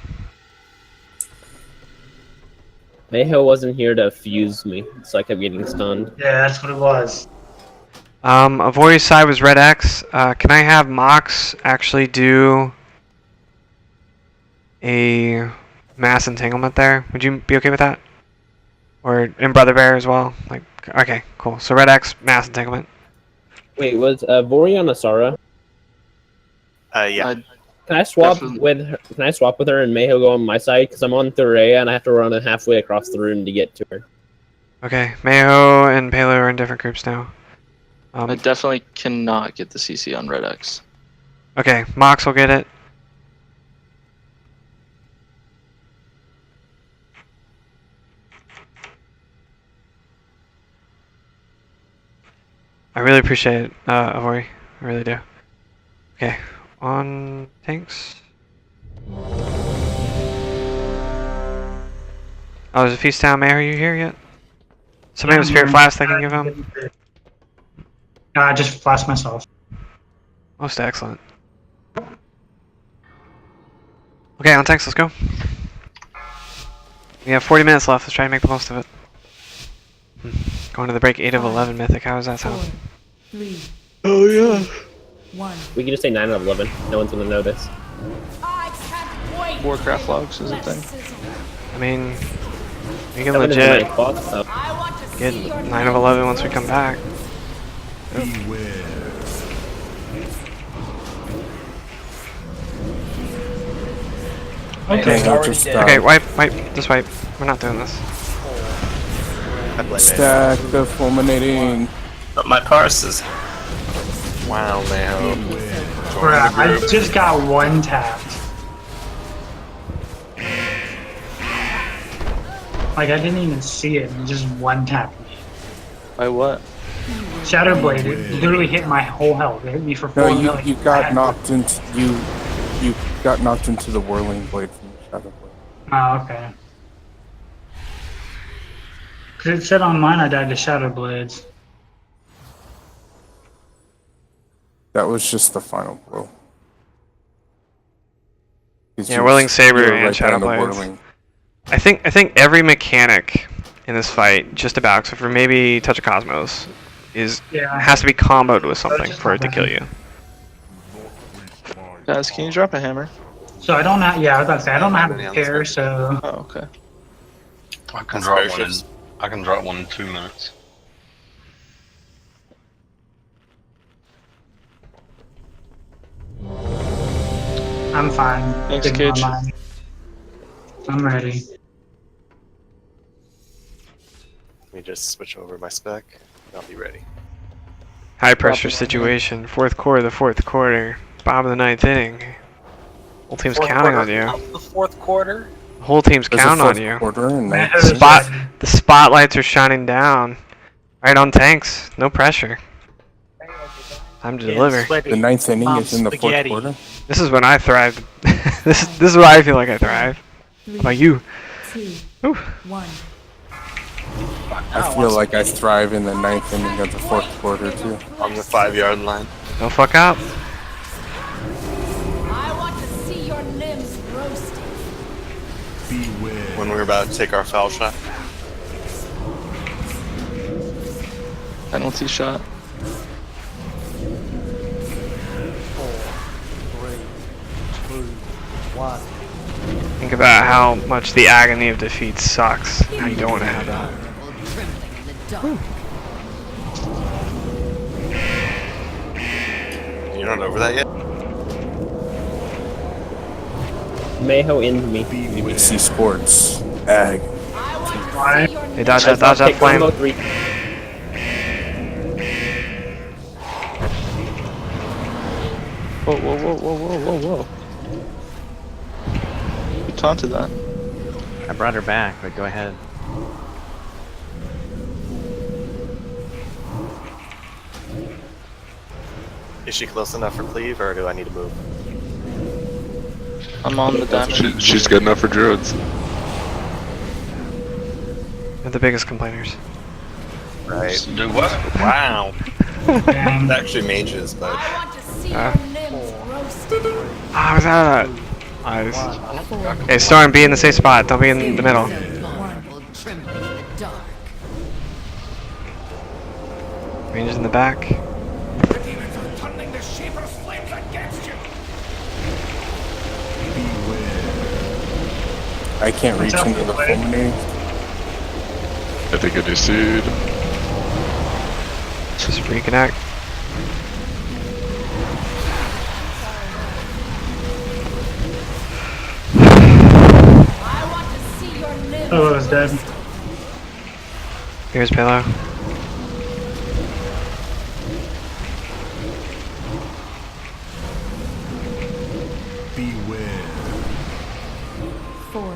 Mayho wasn't here to fuse me, so I kept getting stunned. Yeah, that's what it was. Avori's side was red X. Can I have Mox actually do a mass entanglement there? Would you be okay with that? Or in Brother Bear as well? Like, okay, cool. So red X, mass entanglement. Wait, was Vori on Asara? Yeah. Can I swap Definitely. with her? Can I swap with her and Mayho go on my side? Because I'm on Thurea and I have to run it halfway across the room to get to her. Okay, Mayo and Palo are in different groups now. I definitely cannot get the CC on Red X. Okay, Mox will get it. I really appreciate it, Avori. I really do. Okay, on tanks. Oh, there's a feast down. Mayor, are you here yet? Somebody with Spirit Flask I can give him? I just flashed myself. Most excellent. Okay, on tanks, let's go. We have 40 minutes left. Let's try and make the most of it. Going to the break 8 of 11, Mythic. How does that sound? 4, 3, Oh yeah. 1. We can just say 9 out of 11. No one's gonna notice. Warcraft logs is a thing. I mean, we can 7 is a legit nice boss, so. get 9 of 11 once we come back. Okay. Okay, wipe, just wipe. We're not doing this. Stack the fulminating. But my parses. Wow, man. Bruh, I just got one tapped. Like, I didn't even see it, and it just one tapped me. By what? Shadow Blade, it literally hit my whole health. It hit me for 4 No, million. you got knocked into you got knocked into the whirling blade from the shadow blade. Oh, okay. Because it said on mine I died to Shadow Blades. That was just the final blow. 'Cause Yeah, you Whirling was- Saber you were and right Shadow down to Blades. whirling. I think every mechanic in this fight, just about, except for maybe Touch of Cosmos, has to be comboed with something for it to kill you. Guys, can you drop a hammer? So I don't know, yeah, I was about to say, I don't know how to prepare, so... Oh, okay. I can drop one. I can drop one in 2 minutes. I'm fine. Thanks, Didn't Cage. mind. I'm ready. Let me just switch over my spec. I'll be ready. High pressure situation. Fourth quarter, the fourth quarter. Bottom of the ninth inning. Whole team's counting on you. The fourth quarter. The whole team's There's a counting on fourth you. quarter and then- The spotlights are shining down. Right on tanks. No pressure. Time to deliver. The ninth inning is in the fourth quarter. This is when I thrive. this is where I feel like I thrive. How about you? 2, Ooh. 1. I feel like I thrive in the ninth inning of the fourth quarter too. On the 5-yard line. Don't fuck up. I want to see your limbs roasted. When we were about to take our foul shot. Penalty shot. 4, 3, 2, 1. Think about how much the agony of defeat sucks. How you don't want to have that. You're not over that yet? Mayho into me. BBC Sports. Ag. Hey, dodge that flame. Combo 3. Whoa. You taunted that. I brought her back, but go ahead. Is she close enough for cleave, or do I need to move? I'm on the diamond. She's good enough for druids. They're the biggest complainers. Right. Do what? Wow. Dang. It's actually mages, but I was out of that. Okay, Storm, be in the safe spot. Don't be in the middle. Range in the back. The demons are turning the Shaper's flames against you. I can't reach into the fulminating. I think I do seed. Just reconnect. Oh, it's dead. Here's Palo. Beware. 4, 3,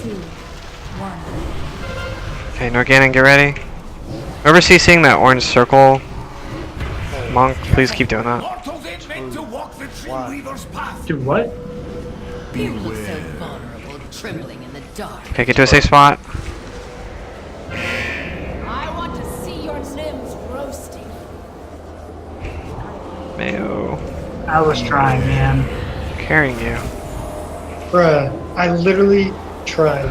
2, 1. Okay, Norganon, get ready. Whoever sees seeing that orange circle, Monk, please keep doing that. Mortals ain't meant to walk the Dreamweaver's path. Do what? You look so vulnerable, trembling in the dark. Okay, get to a safe spot. I want to see your limbs roasting. Mayo. I was trying, man. Carrying you. Bruh, I literally tried.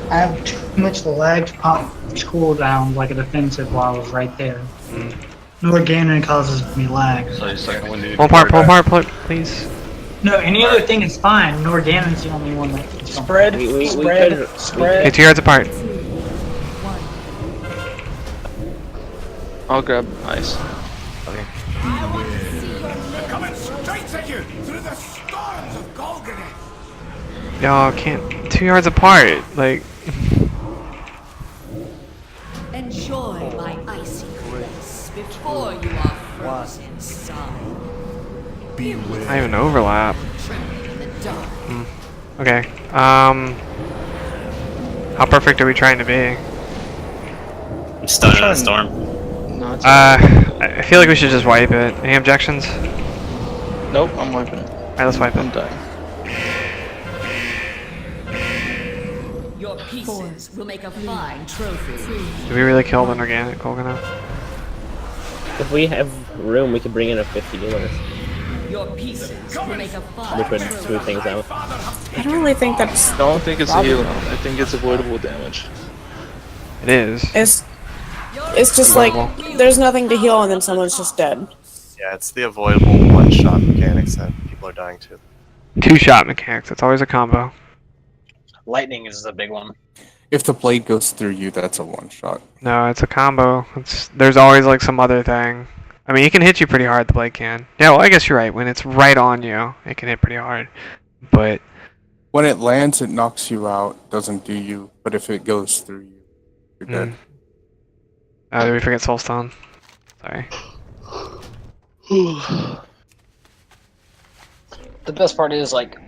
I have too much lag to pop cooldown like a defensive while I was right there. Norganon causes me lag. So you're saying when you Pull apart, please. No, any other thing is fine. Norganon's the only one that Spread. Okay, 2 yards apart. I'll grab ice. Okay. They're coming straight at you through the storms of Golgotha. Y'all can't. 2 yards apart. Like. Enjoy my icy grace before you are frozen solid. I have an overlap. Okay. How perfect are we trying to be? I'm stunned in the storm. No, it's I feel like we should just wipe it. Any objections? Nope, I'm wiping it. Alright, let's wipe it. I'm dying. Your pieces will make a fine trophy. Did we really kill an organic Golgotha? If we have room, we could bring in a 50 healers, Your pieces will make a fine which would trophy. smooth things out. I don't really think that's. I don't think it's a heal. I think it's avoidable damage. It is. It's just like there's nothing to heal and then someone's just dead. Yeah, it's the avoidable one-shot mechanics that people are dying to. 2-shot mechanics. It's always a combo. Lightning is the big one. If the blade goes through you, that's a one shot. No, it's a combo. There's always like some other thing. I mean, it can hit you pretty hard, the blade can. Yeah, well, I guess you're right. When it's right on you, it can hit pretty hard. But when it lands, it knocks you out, doesn't do you. But if it goes through you, you're dead. Oh, did we forget Soulstone? Sorry. The best part is, like,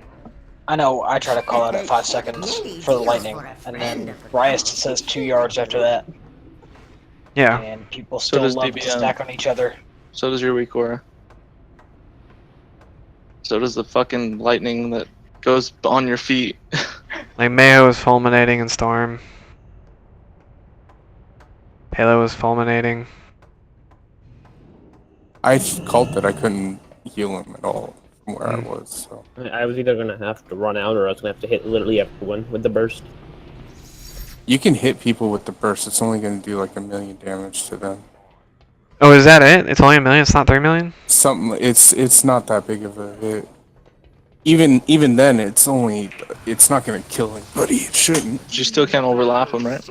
I know I try to call out at 5 seconds for the lightning, and then Riot says 2 yards after that. Yeah. And people So still does love to DBM. stack on each other. So does your weak aura. So does the fucking lightning that goes on your feet. Like, Mayo is fulminating in Storm. Palo was fulminating. I called that I couldn't heal him at all from where I was. So I was either gonna have to run out or I was gonna have to hit literally everyone with the burst. you can hit people with the burst. It's only going to do like 1 million damage to them. Oh, is that it? It's only 1 million. It's not 3 million. Something. It's not that big of a hit. Even then, it's not going to kill anybody. It shouldn't. You still can't overlap them, right?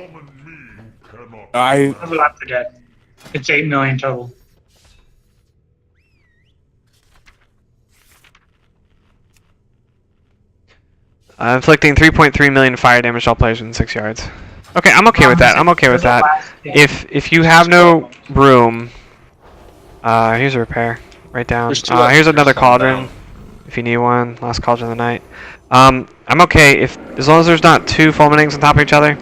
Overlap the dead. It's 8 million total. Inflicting 3.3 million fire damage to all players within 6 yards. Okay, I'm okay with that. I'm okay with that. If you have no room, here's a repair. Right down. Here's another cauldron. If you need one, last cauldron of the night. I'm okay as long as there's not 2 fulminings on top of each other,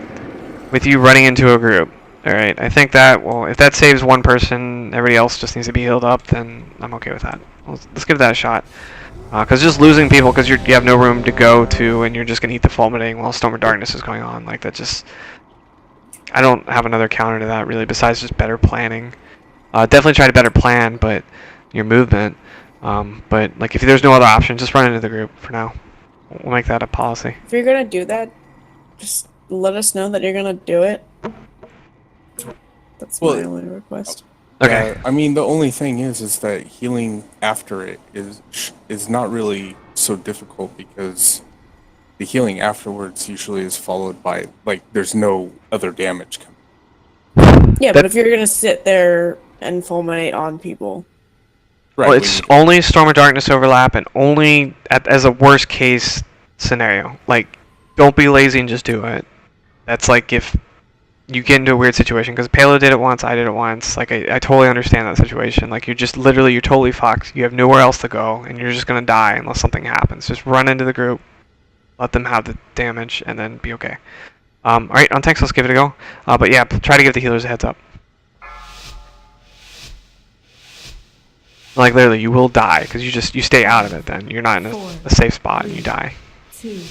with you running into a group. All right, I think that if that saves one person, everybody else just needs to be healed up. Then I'm okay with that. Let's give that a shot. Because just losing people because you have no room to go to and you're just gonna eat the fulminating while Storm of Darkness is going on, like that just. I don't have another counter to that really, besides just better planning. Definitely try to better plan, but your movement. But like if there's no other option, just run into the group for now. We'll make that a policy. If you're gonna do that, just let us know that you're gonna do it. That's Well, my only request. Okay. Yeah, I mean, the only thing is that healing after it is not really so difficult because the healing afterwards usually is followed by like there's no other damage coming. Yeah, but if you're gonna sit there and fulminate on people, Well, it's only Storm of Darkness overlap and only as a worst case scenario. Like, don't be lazy and just do it. That's like if you get into a weird situation, because Palo did it once, I did it once. Like, I totally understand that situation. Like, you're totally fucked. You have nowhere else to go, and you're just gonna die unless something happens. Just run into the group, let them have the damage, and then be okay. Alright, on tanks, let's give it a go. But yeah, try to give the healers a heads up. Like, literally, you will die, because you stay out of it then. You're not in a safe spot, and you die. 2,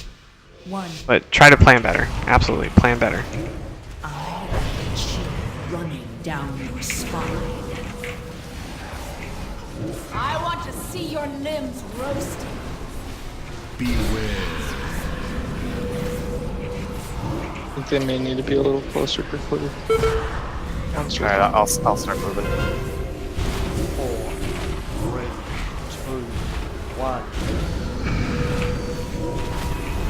1. But try to plan better. Absolutely, plan better. I can chill running down your spine. I want to see your limbs roasted. Beware. I think they may need to be a little closer per quarter. Alright, I'll start moving. 4, 3, 2, 1.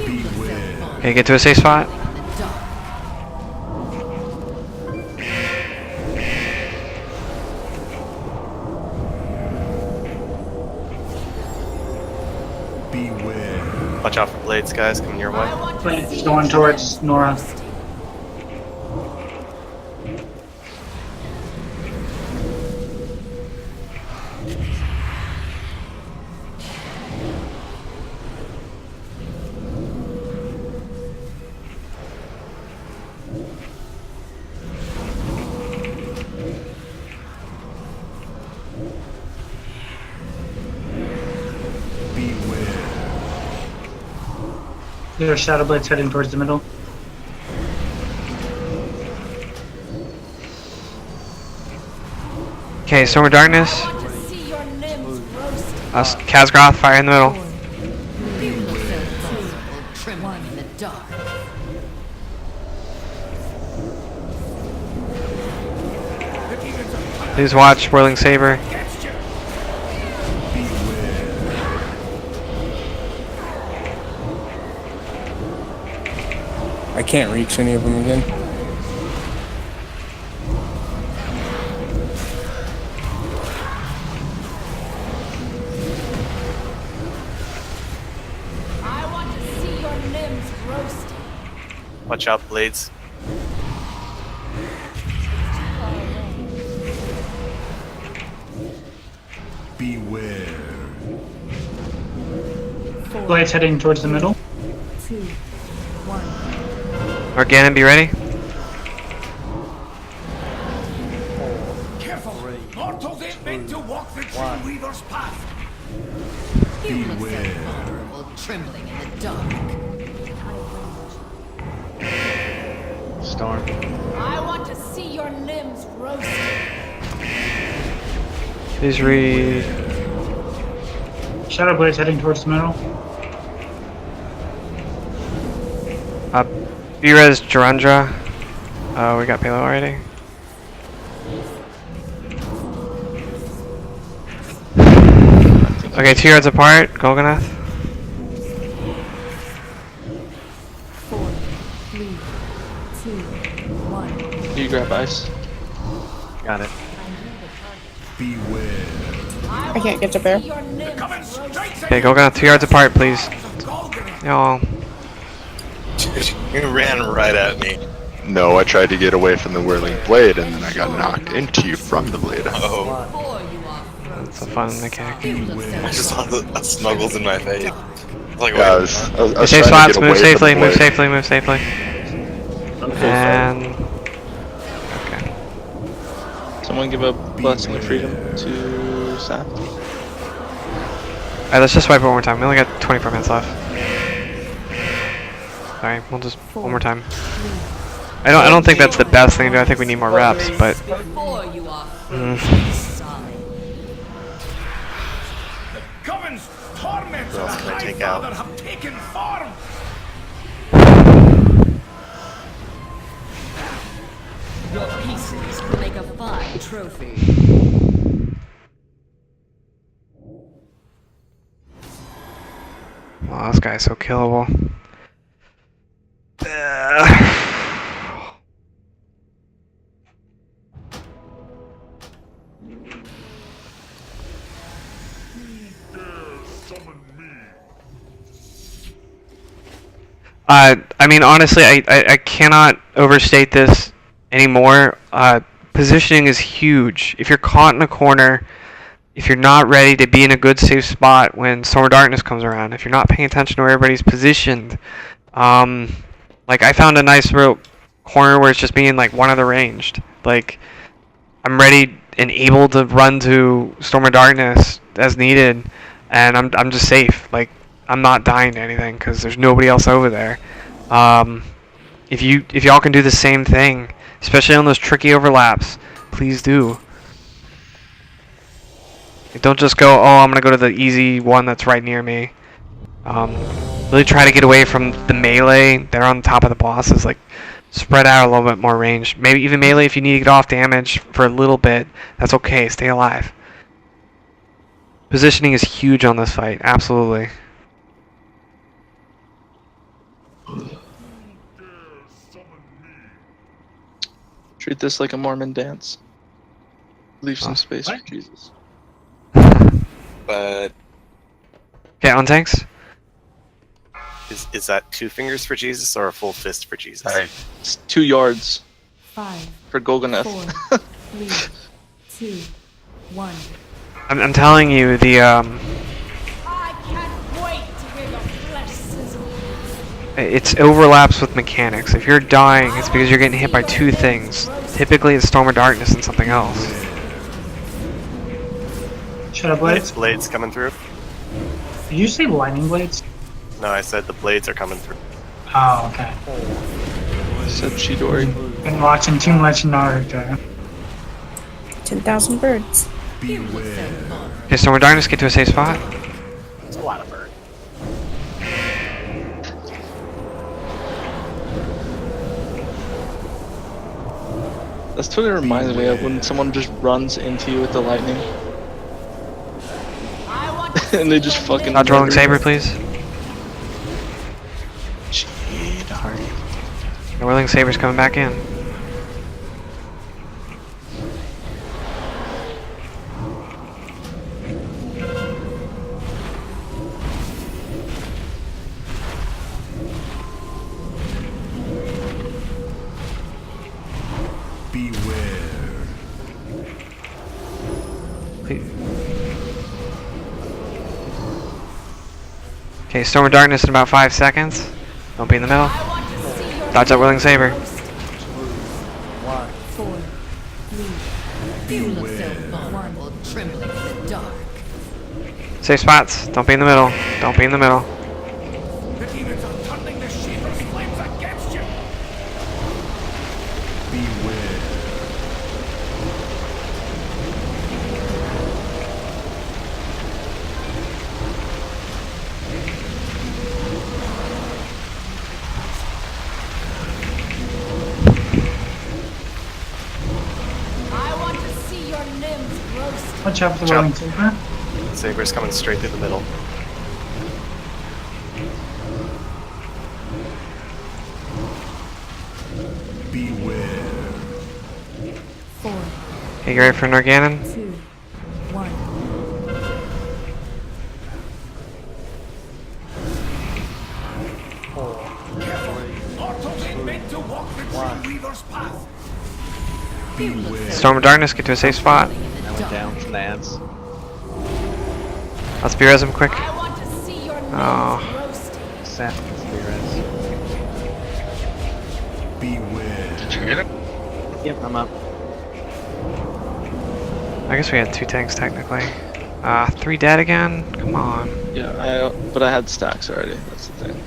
Beware. Okay, get to a safe spot. Beware. Watch out for blades, guys, coming your way. Blades going towards Nora. There are Shadow Blades heading towards the middle. Okay, Storm of Darkness. Khazgroth, fire in the middle. Trembling in the dark. Please watch Whirling Saber. I can't reach any of them again. I want to see your limbs roasted. Watch out, blades. Beware. Blades heading towards the middle. 2, 1. Organon, be ready. Careful! Mortals ain't meant to walk the Dreamweaver's path! Beware. Vulnerable, trembling in the dark. Storm. I want to see your limbs roasted. Please read. Shadow Blades heading towards the middle. B-Res Durandra. We got Palo already. Okay, 2 yards apart, Golganath. 4, 3, 2, 1. You grab ice. Got it. Beware. I can't get to bear. Okay, Golganath, 2 yards apart, please. Y'all. You ran right at me. No, I tried to get away from the whirling blade, and then I got knocked into you from the blade. Oh. That's a fun mechanic. I just saw the snuggles in my face. Like, Yeah, I wait. was Safe trying to spots, get move away from safely, the move blade. safely, move safely. And... Okay. Someone give a blessing of freedom to Sap. Alright, let's just swipe it one more time. We only got 24 minutes left. Sorry, we'll just one more time. I don't think that's the best thing to do. I think we need more reps, but Before you are mm. solid. The Coven's torments of What the else can I High take out? Father have taken form! Your pieces will make a trophy. Wow, this guy's so killable. I mean, honestly, I cannot overstate this anymore. Positioning is huge. If you're caught in a corner, if you're not ready to be in a good safe spot when Storm of Darkness comes around, if you're not paying attention to where everybody's positioned, like I found a nice real corner where it's just being like one of the ranged. Like I'm ready and able to run to Storm of Darkness as needed, and I'm just safe. Like I'm not dying to anything because there's nobody else over there. If y'all can do the same thing, especially on those tricky overlaps, please do. Like, don't just go, oh, I'm gonna go to the easy one that's right near me. Really try to get away from the melee. They're on top of the bosses. Like spread out a little bit more range. Maybe even melee if you need to get off damage for a little bit. That's okay. Stay alive. Positioning is huge on this fight. Absolutely. Treat this like a Mormon dance. Leave some space for Jesus. But Okay, on tanks. is that 2 fingers for Jesus or a full fist for Jesus? It's 2 yards 5, for Golganeth. 4, 3, 2, 1. I'm telling you, the I can't wait to hear your flesh sizzle. it's overlaps with mechanics. If you're dying, it's because you're getting hit by 2 things. Typically, it's Storm of Darkness and something else. Shadow Blades? Blades coming through? Did you say Lightning Blades? No, I said the blades are coming through. Oh, okay. Said Chidori. Been watching too much Naruto. 10,000 birds. Okay, Storm of Darkness, get to a safe spot. It's a lot of bird. That's what it reminds me of when someone just runs into you with the lightning. And they just fucking. Dodge Rolling Saber, please. The Rolling Saber's coming back in. Okay, Storm of Darkness in about 5 seconds. Don't be in the middle. Dodge that Whirling Saber. 4, 3, you look so vulnerable, trembling in the dark. Safe spots. Don't be in the middle. Don't be in the middle. The demons are turning the Shivarra's flames against you. I want to see your limbs roasted. Watch out for the Watch out. Rolling Saber. Saber's coming straight through the middle. Beware. 4, Okay, you ready for Norganon? 2, 1. Mortals ain't meant to walk the Dreamweaver's path. Storm of Darkness, get to a safe spot. I went down from the ants. Let's be res him quick. I want to see your limbs Oh. roasted. Sat spirits. Beware. Did you get it? Yep, I'm up. I guess we had 2 tanks technically. 3 dead again? Come on. Yeah, but I had stacks already. That's the thing.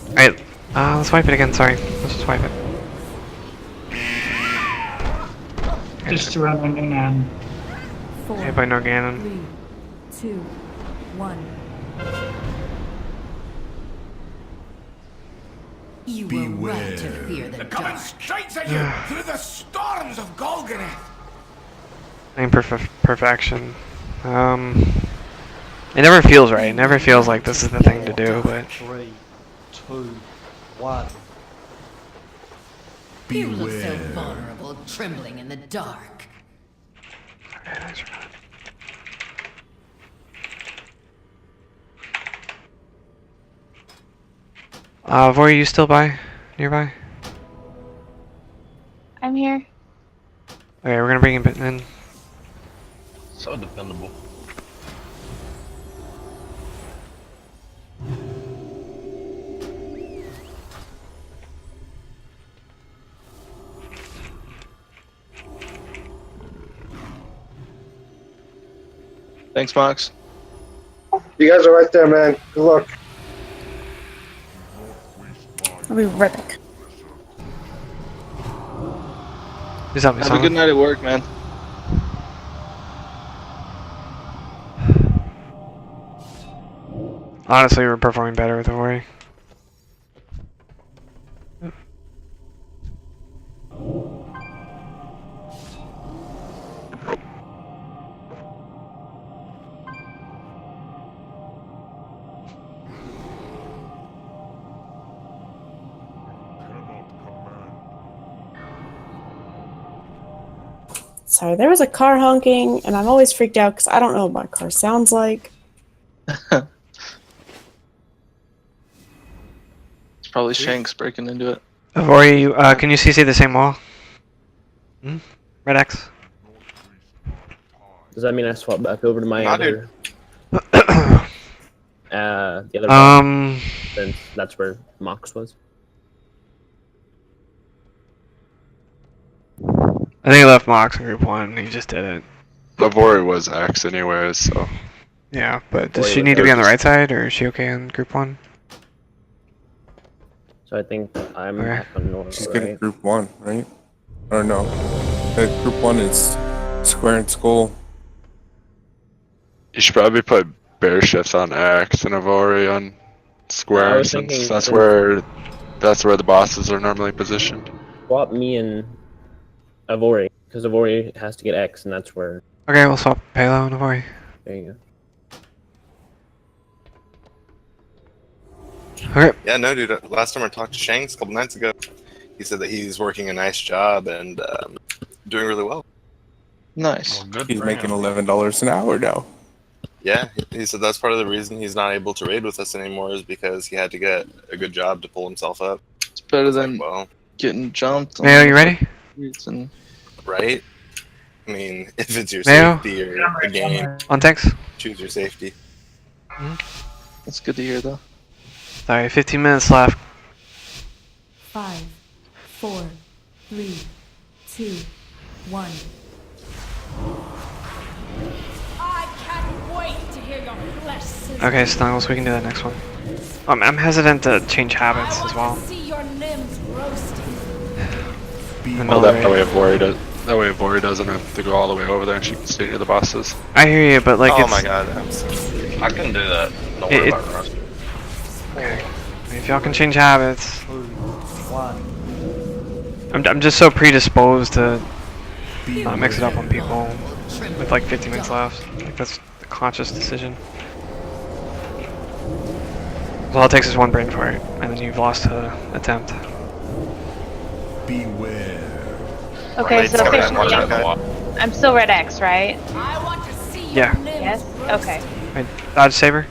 Alright, let's wipe it again, sorry. Let's just wipe it. Just running and 4, Hit by Norganon. 3, 2, 1. You were right to fear the They're coming dark. straight at you through the storms of Golganeth. Perfection. It never feels right. It never feels like this is the thing to do, but 3, 2, 1. You look so vulnerable, trembling in the dark. Okay, thanks for that. Vori, you still nearby? I'm here. Okay, we're gonna bring him in. So dependable. Thanks, Mox. You guys are right there, man. Good luck. I'll be right back. Who's up, Have a good night at work, man. Honestly, we're performing better with the Vori. Sorry, there was a car honking, and I'm always freaked out because I don't know what my car sounds like. It's probably Shanks breaking into it. Vori, can you CC the same wall? Red X. Does that mean I swap back over to my Not other? The other. Box, since that's where Mox was. I think he left Mox in group 1, he just did it. Lavori was X anyways, so. Yeah, but does she need to be on the right side, or is she okay in group 1? So I think I'm Okay. up on north, She's right? good at group 1, right? Or no? Group 1 is square and skull. You should probably put bear shifts on X and Lavori on square, was since thinking that's since- where the bosses are normally positioned. Swap me and Avori, because Avori has to get X, and that's where. Okay, we'll swap Palo and Vori. There you go. Okay. Yeah, no, dude. Last time I talked to Shanks a couple nights ago, he said that he's working a nice job and doing really well. Nice. He's making $11 an hour now. Yeah, he said that's part of the reason he's not able to raid with us anymore is because he had to get a good job to pull himself up. It's better than getting jumped. Mayo, you ready? And... Right? I mean, if it's your Mayo? safety or a game, On tanks? choose your safety. That's good to hear, though. Sorry, 15 minutes left. 5, 4, 3, 2, 1. I can't wait to hear your flesh sizzle. Okay, Snuggles, we can do that next one. I'm hesitant to change habits as well. See your limbs roasting. Well, that way Avori doesn't have to go all the way over there and she can stay near the bosses. I hear you, but like Oh it's... my god, I'm I can do that. Don't worry about Rust. Okay. If y'all can change habits... 1. I'm just so predisposed to not mix it up on people with like 15 minutes left. Like that's a conscious decision. All it takes is one brain fart, and then you've lost an attempt. Beware. Okay, so Alright, officially, I'm still red X, right? I want to see Yeah. your limbs Yes? Okay. Right, dodge saber.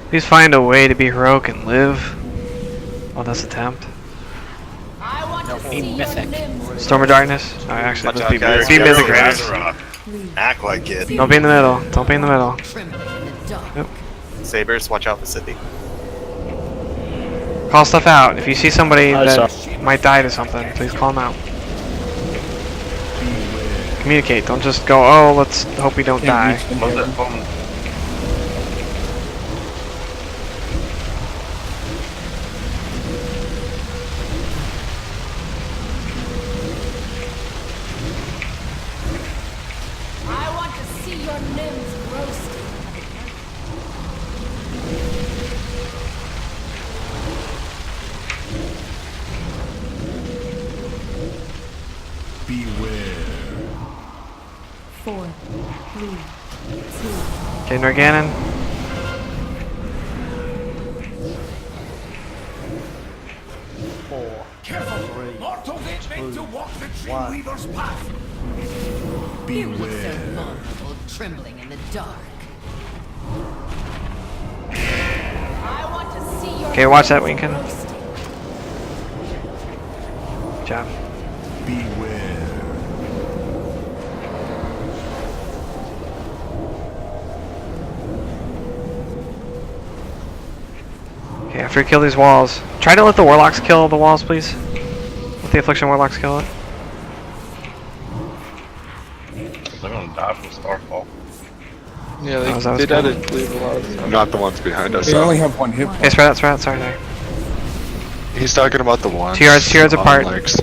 Please find a way to be heroic and live on this attempt. Be Mythic. Storm of Darkness? Alright, actually, Watch let's out, be guys. Mythic Ragnarok. Raiders. Act like it. Don't be in the middle. Don't be in the middle. Yep. Sabers, watch out Pacific. Call stuff out. If you see somebody that might die to something, please call them out. Communicate. Don't just go, oh, let's hope we don't die. Beware. 4, 3, 2. Okay, Norganon. 4, Careful! 3, Mortals ain't meant to walk the tree 1. weaver's path. You look so vulnerable, trembling in the dark. I want to see your Okay, watch that, Winkin. Good job. Beware. Okay, after you kill these walls, try to let the warlocks kill the walls, please. Let the affliction warlocks kill it. They're gonna die from Starfall. Yeah, Oh, is that they what's died going at Cleve a lot of the time. Not the ones behind us. They only have one hit. Okay, spread out, spread out. Sorry, sorry. He's talking about the ones. 2 yards on, apart. Like, X.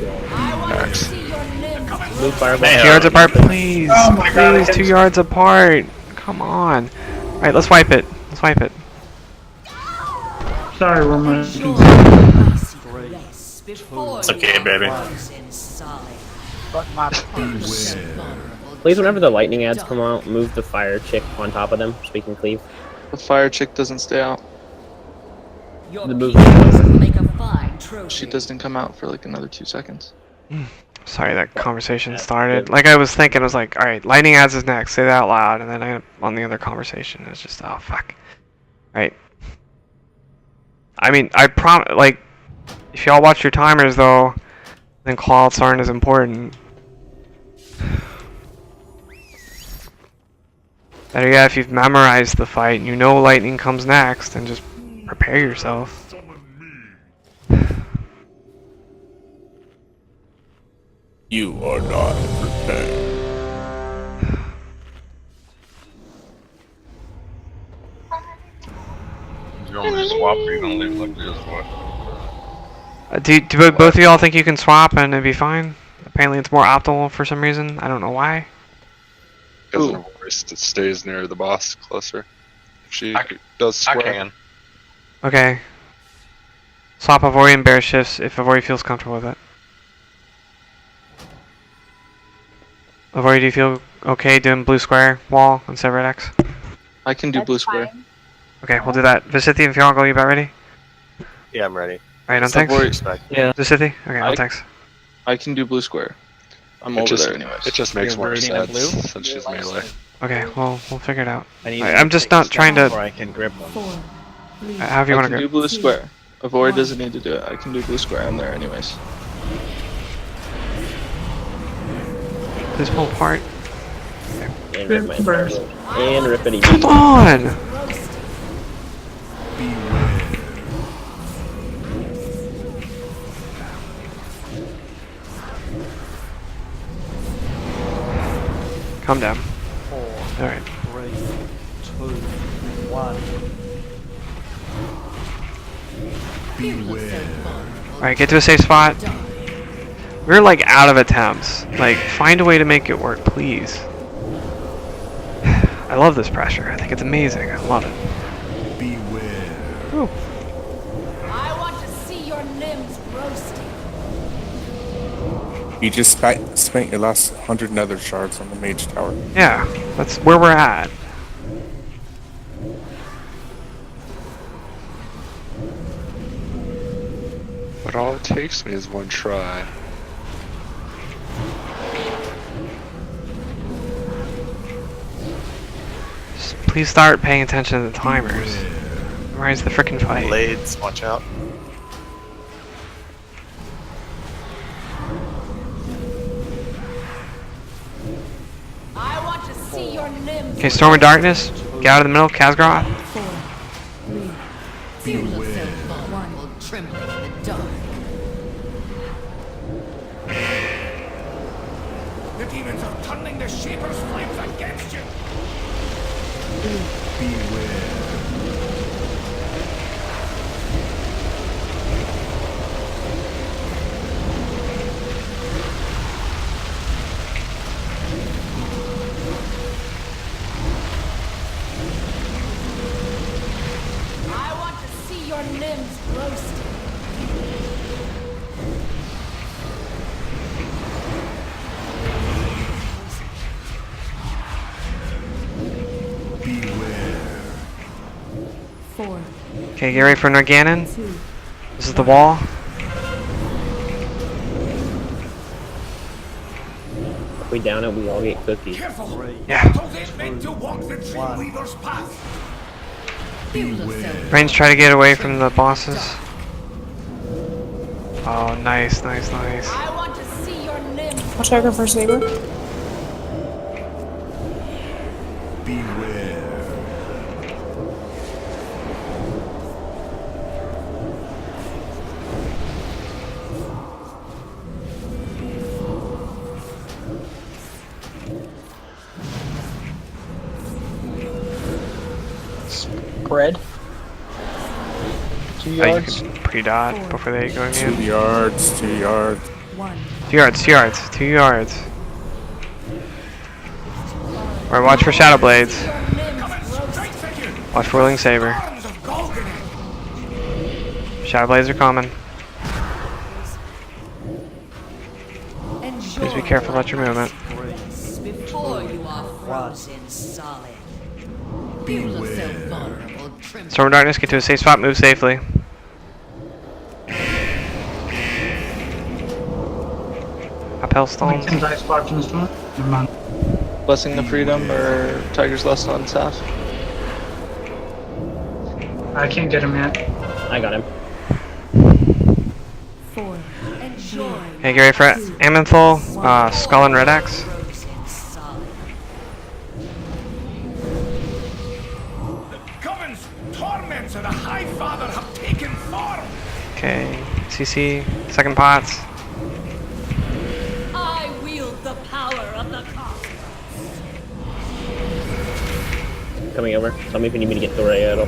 Move fireball. 2 yards apart, please. Please, 2 yards apart. Come on. Alright, let's wipe it. Let's wipe it. Sorry, Roman. It's okay, baby. Please, whenever the lightning ads come out, move the fire chick on top of them so we can cleave. The fire chick doesn't stay out. The move. She doesn't come out for like another 2 seconds. Sorry, that conversation started. Like I was thinking, I was like, alright, lightning ads is next. Say that out loud. And then I on the other conversation, it's just, oh, fuck. Alright. I mean, I like, if y'all watch your timers though, then callouts aren't as important. Better yet, if you've memorized the fight and you know lightning comes next, then just prepare yourself. You are not prepared. You gonna just swap or you gonna leave it like this? What? Do both of y'all think you can swap and it'd be fine? Apparently it's more optimal for some reason. I don't know why. Because of course it stays near the boss closer. If she does I square. can. Okay. Swap Ivori and bear shifts if Ivori feels comfortable with it. Ivori, do you feel okay doing blue square wall instead of red X? I can do blue square. Okay, we'll do that. Visithi, if y'all go, you about ready? Yeah, I'm ready. Alright, on So tanks? Ivori- Yeah. Visithi? Okay, on tanks. I can do blue square. I'm It over just, there anyways. It just makes You're more rooting in sense blue? since she's melee. Okay, well, we'll figure it out. I need I'm just not trying to... Before I can grip them. However you I want can to do go. blue square. Ivori doesn't need to do it. I can do blue square. I'm there anyways. Please pull apart. And rip my and rippity. Come on! Calm down. 4, Alright. 3, 2, 1. Beware. Alright, get to a safe spot. We're like out of attempts. Like, find a way to make it work, please. I love this pressure. I think it's amazing. I love it. Beware. Ooh. I want to see your limbs roasting. You just spent your last 100 nether shards on the mage tower. Yeah, that's where we're at. But all it takes me is one try. Just please start paying attention to the timers. Memorize the frickin' fight. Blades, watch out. I want to see your limbs. Okay, Storm of Darkness. Get out of the middle. Khazgroth. 4, 3, 2, you look so vulnerable, trembling in the dark. The demons are turning the Shaper's flames against you. Beware. I want to see your limbs roasting. 4, Okay, get ready for an Organon. 2, This is the wall. If we down it, we all get cookies. Yeah. Range, try to get away from the bosses. Oh, nice, nice, nice. Watch out for Saber. Beware. Spread. 2 Oh, you yards. can pre-dot before they go in. 2 yards, 2 yards. 2 yards, 2 yards, 2 yards. Alright, watch for Shadow Blades. Watch for Whirling Saber. Shadow Blades are coming. Please be careful about your movement. Before you are frozen solid. You look so vulnerable, trembling. Storm of Darkness, get to a safe spot, move safely. Uphell Stones. Blessing of Freedom or Tiger's Lust on Saf? I can't get him yet. I got him. 4, enjoy. Hey, get ready for Amenthal, Skull and Red Axe. Coven's torments of the High Father have taken form. Okay, CC, second pots. I wield the power of the cosmos. Coming over. Tell me if you need me to get the ray out.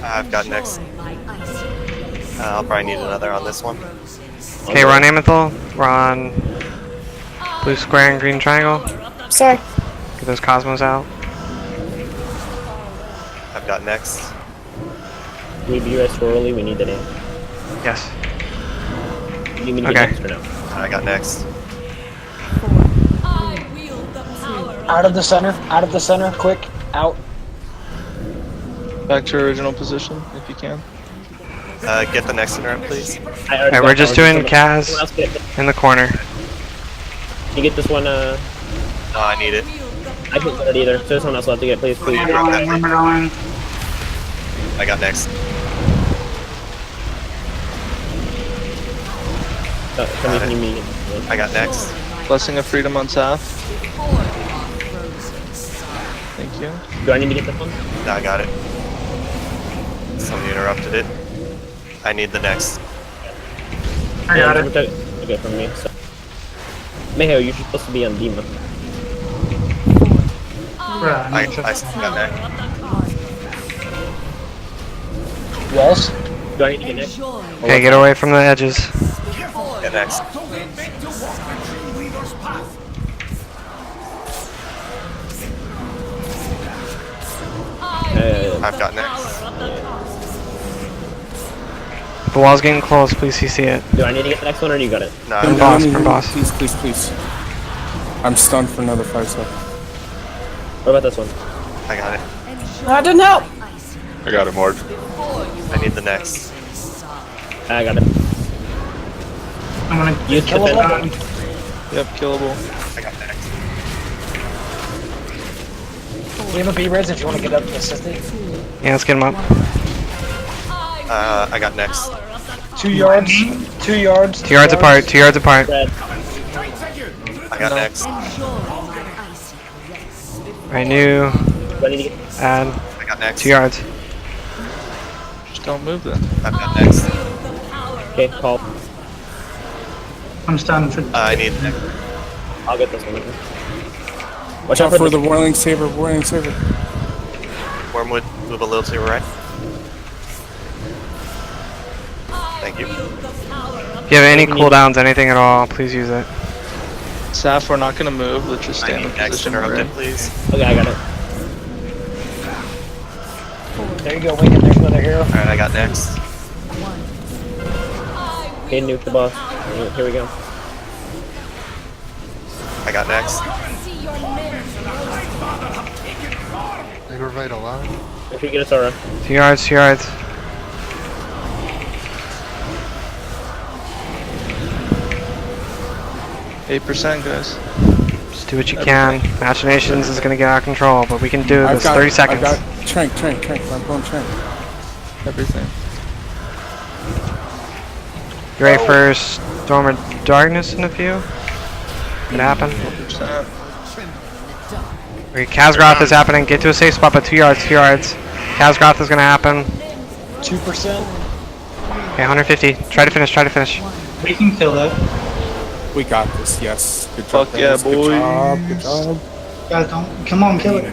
I've got next. I'll probably need another on this one. Okay, we're on Amenthal. We're on blue square and green triangle. Sorry. Get those cosmos out. I've got next. We view as early, we need the name. Yes. You need me to Okay. get next or no? I got next. Out of the center, quick, out. Back to your original position, if you can. Get the next interrupt, please. Alright, we're just doing Kaz in the corner. Can you get this one? No, I need it. I can't get it either. So someone else will have to get it, please. Please. I got next. Somebody can you me. I got next. Blessing of Freedom on Saf. Thank you. Do I need to get this one? No, I got it. Somebody interrupted it. I need the next. I got it. Okay, from me. So. Mayhew, you're supposed to be on Dima. I got next. Walls. Do I need to get next? Okay, get away from the edges. Get next. I've got next. The wall's getting close, please CC it. Do I need to get the next one or you got it? No, From boss, from boss. Please, please, please. I'm stunned for another 5 seconds. What about this one? I got it. That didn't help. I got it, Mord. I need the next. I got it. I'm gonna Use the defense. Yep, killable. I got next. We have a B-res if you want to get up to assist it. Yeah, let's get him up. I got next. 2 yards. 2 yards. 2 yards apart, 2 yards apart. I got next. Right, new. Do I need to get Add. I got next. 2 yards. Just don't move then. I've got next. Okay, call. I'm stunned for. I need next. I'll get this one. Watch out for the Whirling Saber, Whirling Saber. Wormwood, move a little to your right. Thank you. If you have any cooldowns, anything at all, please use it. Saf, we're not gonna move. Let's just I stand in need next position. we're interrupted, in. please. Okay, I got it. There you go, Wicked. There's another hero. Alright, I got next. Okay, nuke the boss. Here we go. I got next. Aggravate alive. If you get us around. 2 yards, 2 yards. %, guys. Just do what you can. Machinations is gonna get out of control, but we can do this. 30 seconds. I've got Trank. I'm going Trank. Everything. You ready for Storm of Darkness in a few? Could happen. 100%. Okay, Kazgroth is happening. Get to a safe spot by 2 yards, 2 yards. Kazgroth is gonna happen. 2%. Okay, 150. Try to finish, try to finish. We can kill that. We got this. Yes. Good job. Fuck yeah, guys. Good boys. job. Good job. Guys, don't. Come on, kill it.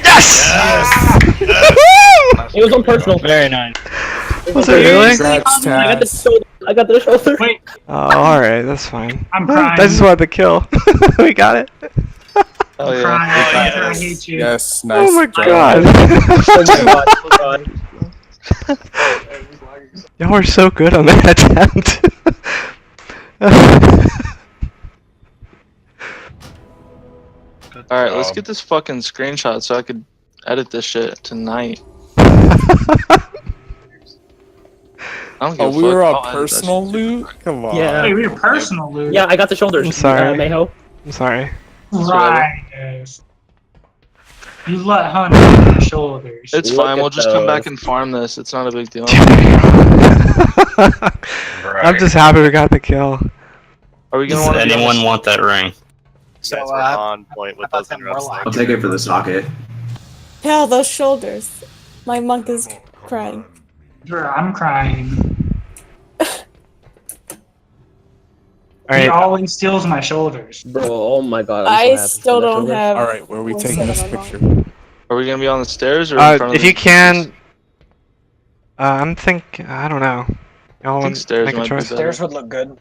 Yes! It was on personal. Very nice. Was it really? Congrats, I got the Taz. shoulder. I got the shoulder. Wait, Oh, alright, that's fine. I'm crying. I just wanted the kill. We got it. Oh I'm yeah. crying. Yes. I hate you. Yes. Nice. Oh my job. god. Oh my god. Oh god. Y'all were so good on that attempt. Alright, let's get this fucking screenshot so I could edit this shit tonight. I don't give Oh, a we fuck. were I'll on edit that personal shit. loot? Come on. Yeah. Hey, we were personal, Luke. Yeah, I got the shoulders. I'm sorry. Mayho. I'm sorry. Right, guys. You let Hunter on your shoulders. It's Look fine, at we'll just come back those. and farm this. It's not a big deal. I'm just happy we got the kill. Are we gonna Does want anyone want that ring? You guys were on point with those interrupts. I'll take it for the socket. Hell, those shoulders. My monk is crying. Bro, I'm crying. He Alright, always steals my shoulders. Bro, oh my god. I'm so I happy still for that don't shoulder. have. Alright, where are we one taking set this of my picture? monk. Are we gonna be on the stairs or in front of if the you can, I don't know. Y'all I think want stairs make a might be choice? better. Stairs would look good.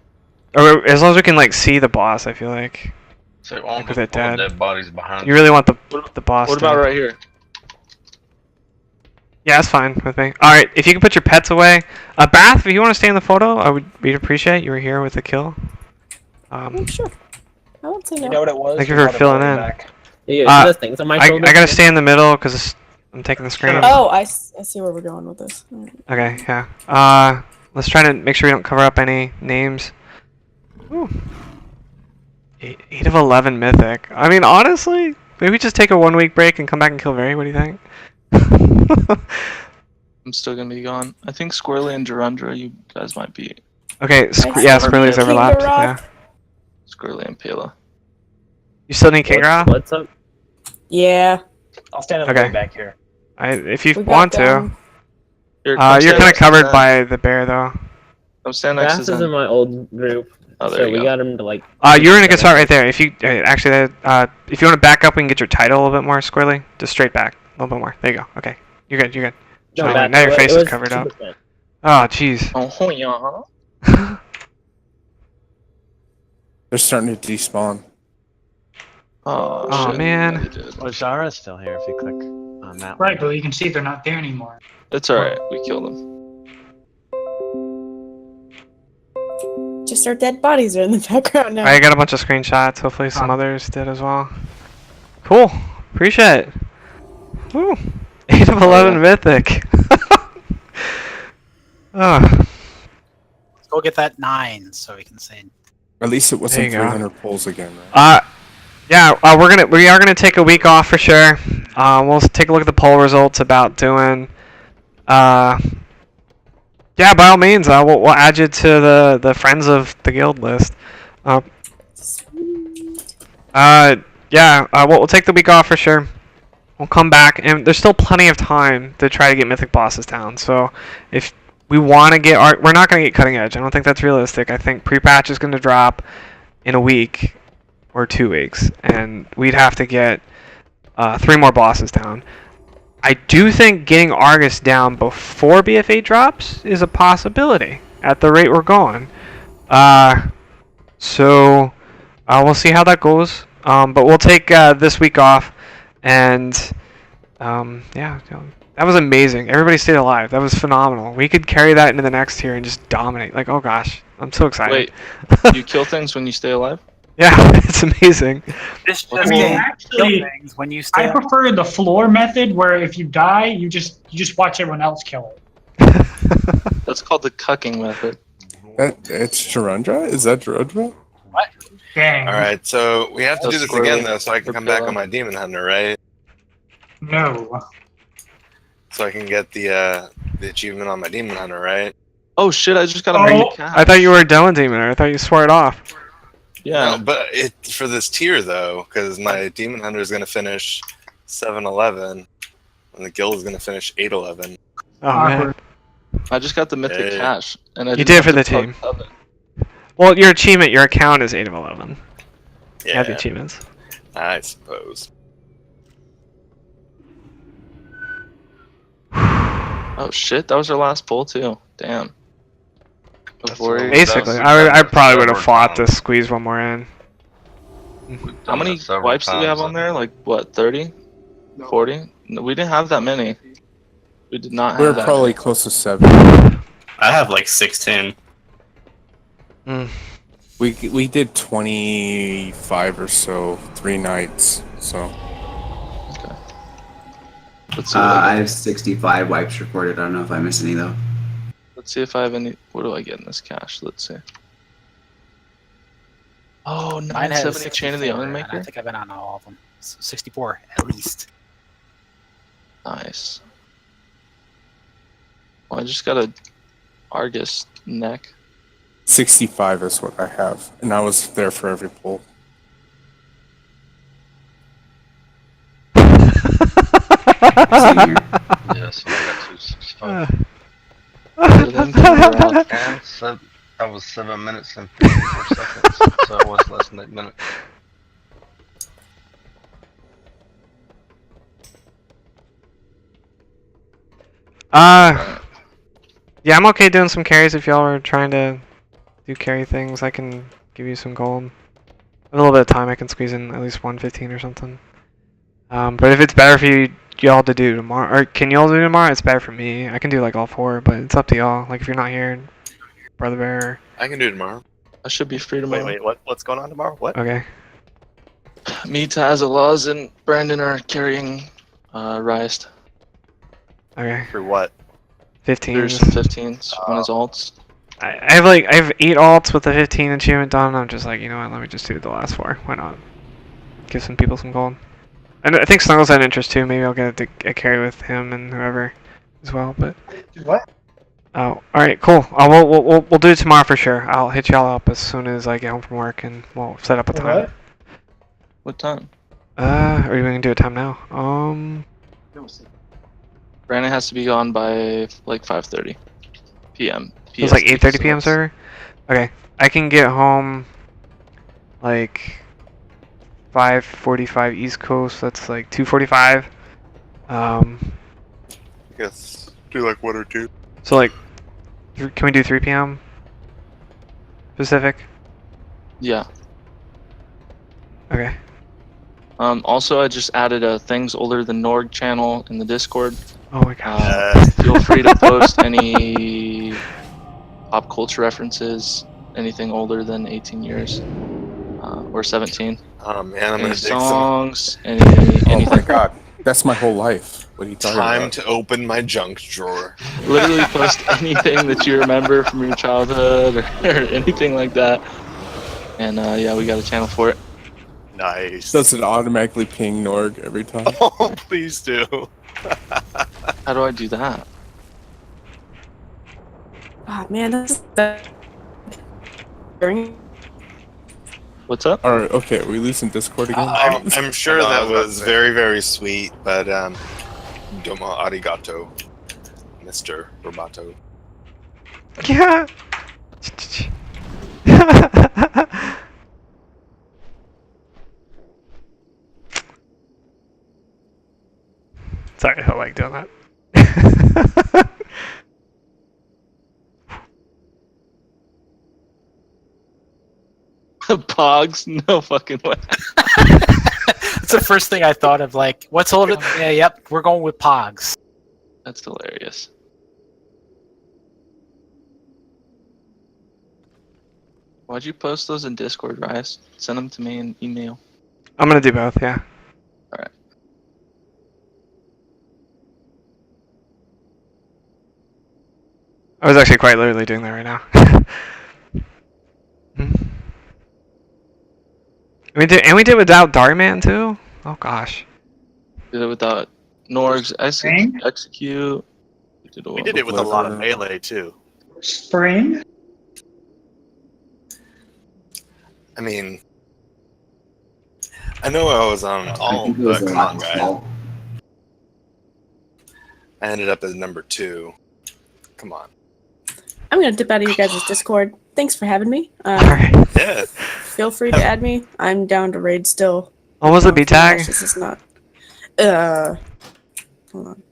Or as long as we can like see the boss, I feel like. So all Like the with it dead. dead bodies behind. You really want the boss. What about to- right here? Yeah, that's fine with me. Alright, if you can put your pets away. Bath, if you want to stay in the photo, we'd appreciate you were here with the kill. Sure. I won't say no. You know what it was? Thank you We for brought it filling in. back. Yeah, she does things on my I shoulders. gotta stay in the middle because I'm taking the screen. Oh, I see where we're going with this. Alright. Okay, yeah. Let's try to make sure we don't cover up any names. Ooh. 8 of 11 Mythic. I mean, honestly, maybe just take a 1 week break and come back and kill Very. What do you think? I'm still gonna be gone. I think Squirrely and Durandra, you guys might be. Okay, yeah, Squirrely's overlapped. Yeah. Squirrely and Pela. You still need King Ra? What's up? Yeah. I'll stand in the Okay. way back here. If you We got want to. them. Here, You're stand kind of next to covered Zen. by the bear, though. Come stand next to Bass is in Zen. my old group. Oh, there So you we go. got him to like. You're in a good spot right there. If you actually, if you want to back up, we can get your title a little bit more squirrely. Just straight back, a little bit more. There you go. Okay, you're good. You're good. No, Now back, your it face was is covered up. 2%. Oh, jeez. Oh, yeah. They're starting to despawn. Oh, Oh, shit. man. They did. Well, Zara's still here if you click on that Right, but you can see they're not there anymore. It's alright. We killed them. Just our dead bodies are in the background now. I got a bunch of screenshots. Hopefully, some others did as well. Cool. Appreciate it. Woo. 8 of 11 Mythic. Oh. Let's go get that 9 so we can say. At least it There wasn't you go. 300 pulls again, right? Yeah, we are gonna take a week off for sure. We'll take a look at the poll results about doing. Yeah, by all means, we'll add you to the friends of the guild list. We'll take the week off for sure. We'll come back, and there's still plenty of time to try to get mythic bosses down. So if we want to get we're not gonna get cutting edge. I don't think that's realistic. I think pre-patch is gonna drop in a week or 2 weeks, and we'd have to get 3 more bosses down. I do think getting Argus down before BF8 drops is a possibility at the rate we're going. So we'll see how that goes. But we'll take this week off, and yeah, that was amazing. Everybody stayed alive. That was phenomenal. We could carry that into the next tier and just dominate. Like, oh gosh, I'm so excited. Wait, you kill things when you stay alive? Yeah, it's amazing. This just I mean, kill actually, things when you stay I prefer the floor method where if you die, you just watch everyone else kill it. That's called the cucking method. It's Charundra? Is that Charundra? What? Dang. Alright, so we have to That's do this squirrely. again though, so I can come back on my Demon Hunter, right? No. So I can get the achievement on my Demon Hunter, right? Oh shit! I just got a million cash. I thought you were done with Demon Hunter. I thought you swore it off. Yeah. No, but it for this tier though, because my Demon Hunter is gonna finish 7-11, and the guild is gonna finish 8-11. Oh man. I just got the mythic Hey. cash, and I You didn't did it have for to the plug team. Coven. Well, your achievement, your account is 8 of 11. You have the Yeah. achievements. I suppose. Oh shit! That was our last pull too. Damn. Before Basically, I probably would have fought to squeeze one more in. How many wipes do we have on there? Like what? 30? 40? No, we didn't have that many. We did not have We're that probably many. close to 7. I have like 16. We did 25 or so 3 nights. So Let's see what I I get. have 65 wipes recorded. I don't know if I missed any though. Let's see if I have any. What do I get in this cache? Let's see. Oh, Mine has 970 Chain of the 64, and Maker. I think I've been on all of them. 64 at least. Nice. Well, I just got a Argus neck. 65 is what I have, and I was there for every pull. Yes, I got 265. And so that was 7 minutes and 54 seconds, so it was less than 8 minutes. Yeah, I'm okay doing some carries if y'all are trying to do carry things. I can give you some gold. A little bit of time, I can squeeze in at least 115 or something. But if it's better for y'all to do tomorrow, or can y'all do tomorrow? It's better for me. I can do like all 4, but it's up to y'all. Like if you're not here, Brother Bear. I can do it tomorrow. I should be free tomorrow. Wait, what's going on tomorrow? What? Okay. Me, Taz, Alaz, and Brandon are carrying Rized. Okay. For what? 15. There's some 15s on his alts. I have 8 alts with the 15 achievement done. I'm just like, you know what? Let me just do the last 4. Why not? Give some people some gold. And I think Snuggles had interest too. Maybe I'll get a carry with him and whoever as well. But What? oh, all right, cool. We'll do it tomorrow for sure. I'll hit y'all up as soon as I get home from work, and we'll set up a time. What? What time? Or we can do a time now. Brandon has to be gone by like 5:30 p.m. So it's like PST, 8:30 p.m. so server. Okay, I can get home like 5:45 East Coast. That's like 2:45. I guess do like 1 or 2. So like, can we do 3 p.m. Pacific? Yeah. Okay. Also, I just added a Things Older Than Norg channel in the Discord. Oh my god. Feel free to post any pop culture references, anything older than 18 years or 17. Oh man, I'm any gonna dig songs, some. anything. Oh my god, that's my whole life. What are you talking Time about? to open my junk drawer. Literally post anything that you remember from your childhood or anything like that. And yeah, we got a channel for it. Nice. Does it automatically ping Norg every time? Oh, please do. How do I do that? Oh man, that's What's up? Alright, okay, are we losing Discord again? I'm sure that was very, very sweet, but domo arigato, Mr. Roboto. Yeah. Sorry, I like doing that. Pogs? No fucking way. That's the first thing I thought of. Like, what's older? Yeah, yep, we're going with Pogs. That's hilarious. Why'd you post those in Discord, Rice? Send them to me in email. I'm gonna do both, yeah. Alright. I was actually quite literally doing that right now. We did without Darman too? Oh gosh. Did it without Norgs execute. We did it with a lot of melee too. Spring? I mean, I know I was on all, but come on, guys. I ended up as number 2. Come on. I'm gonna dip out of your guys' Discord. Thanks for having me. Yeah. Feel free to add me. I'm down to raid still. What was the B tag? This is not. Hold on.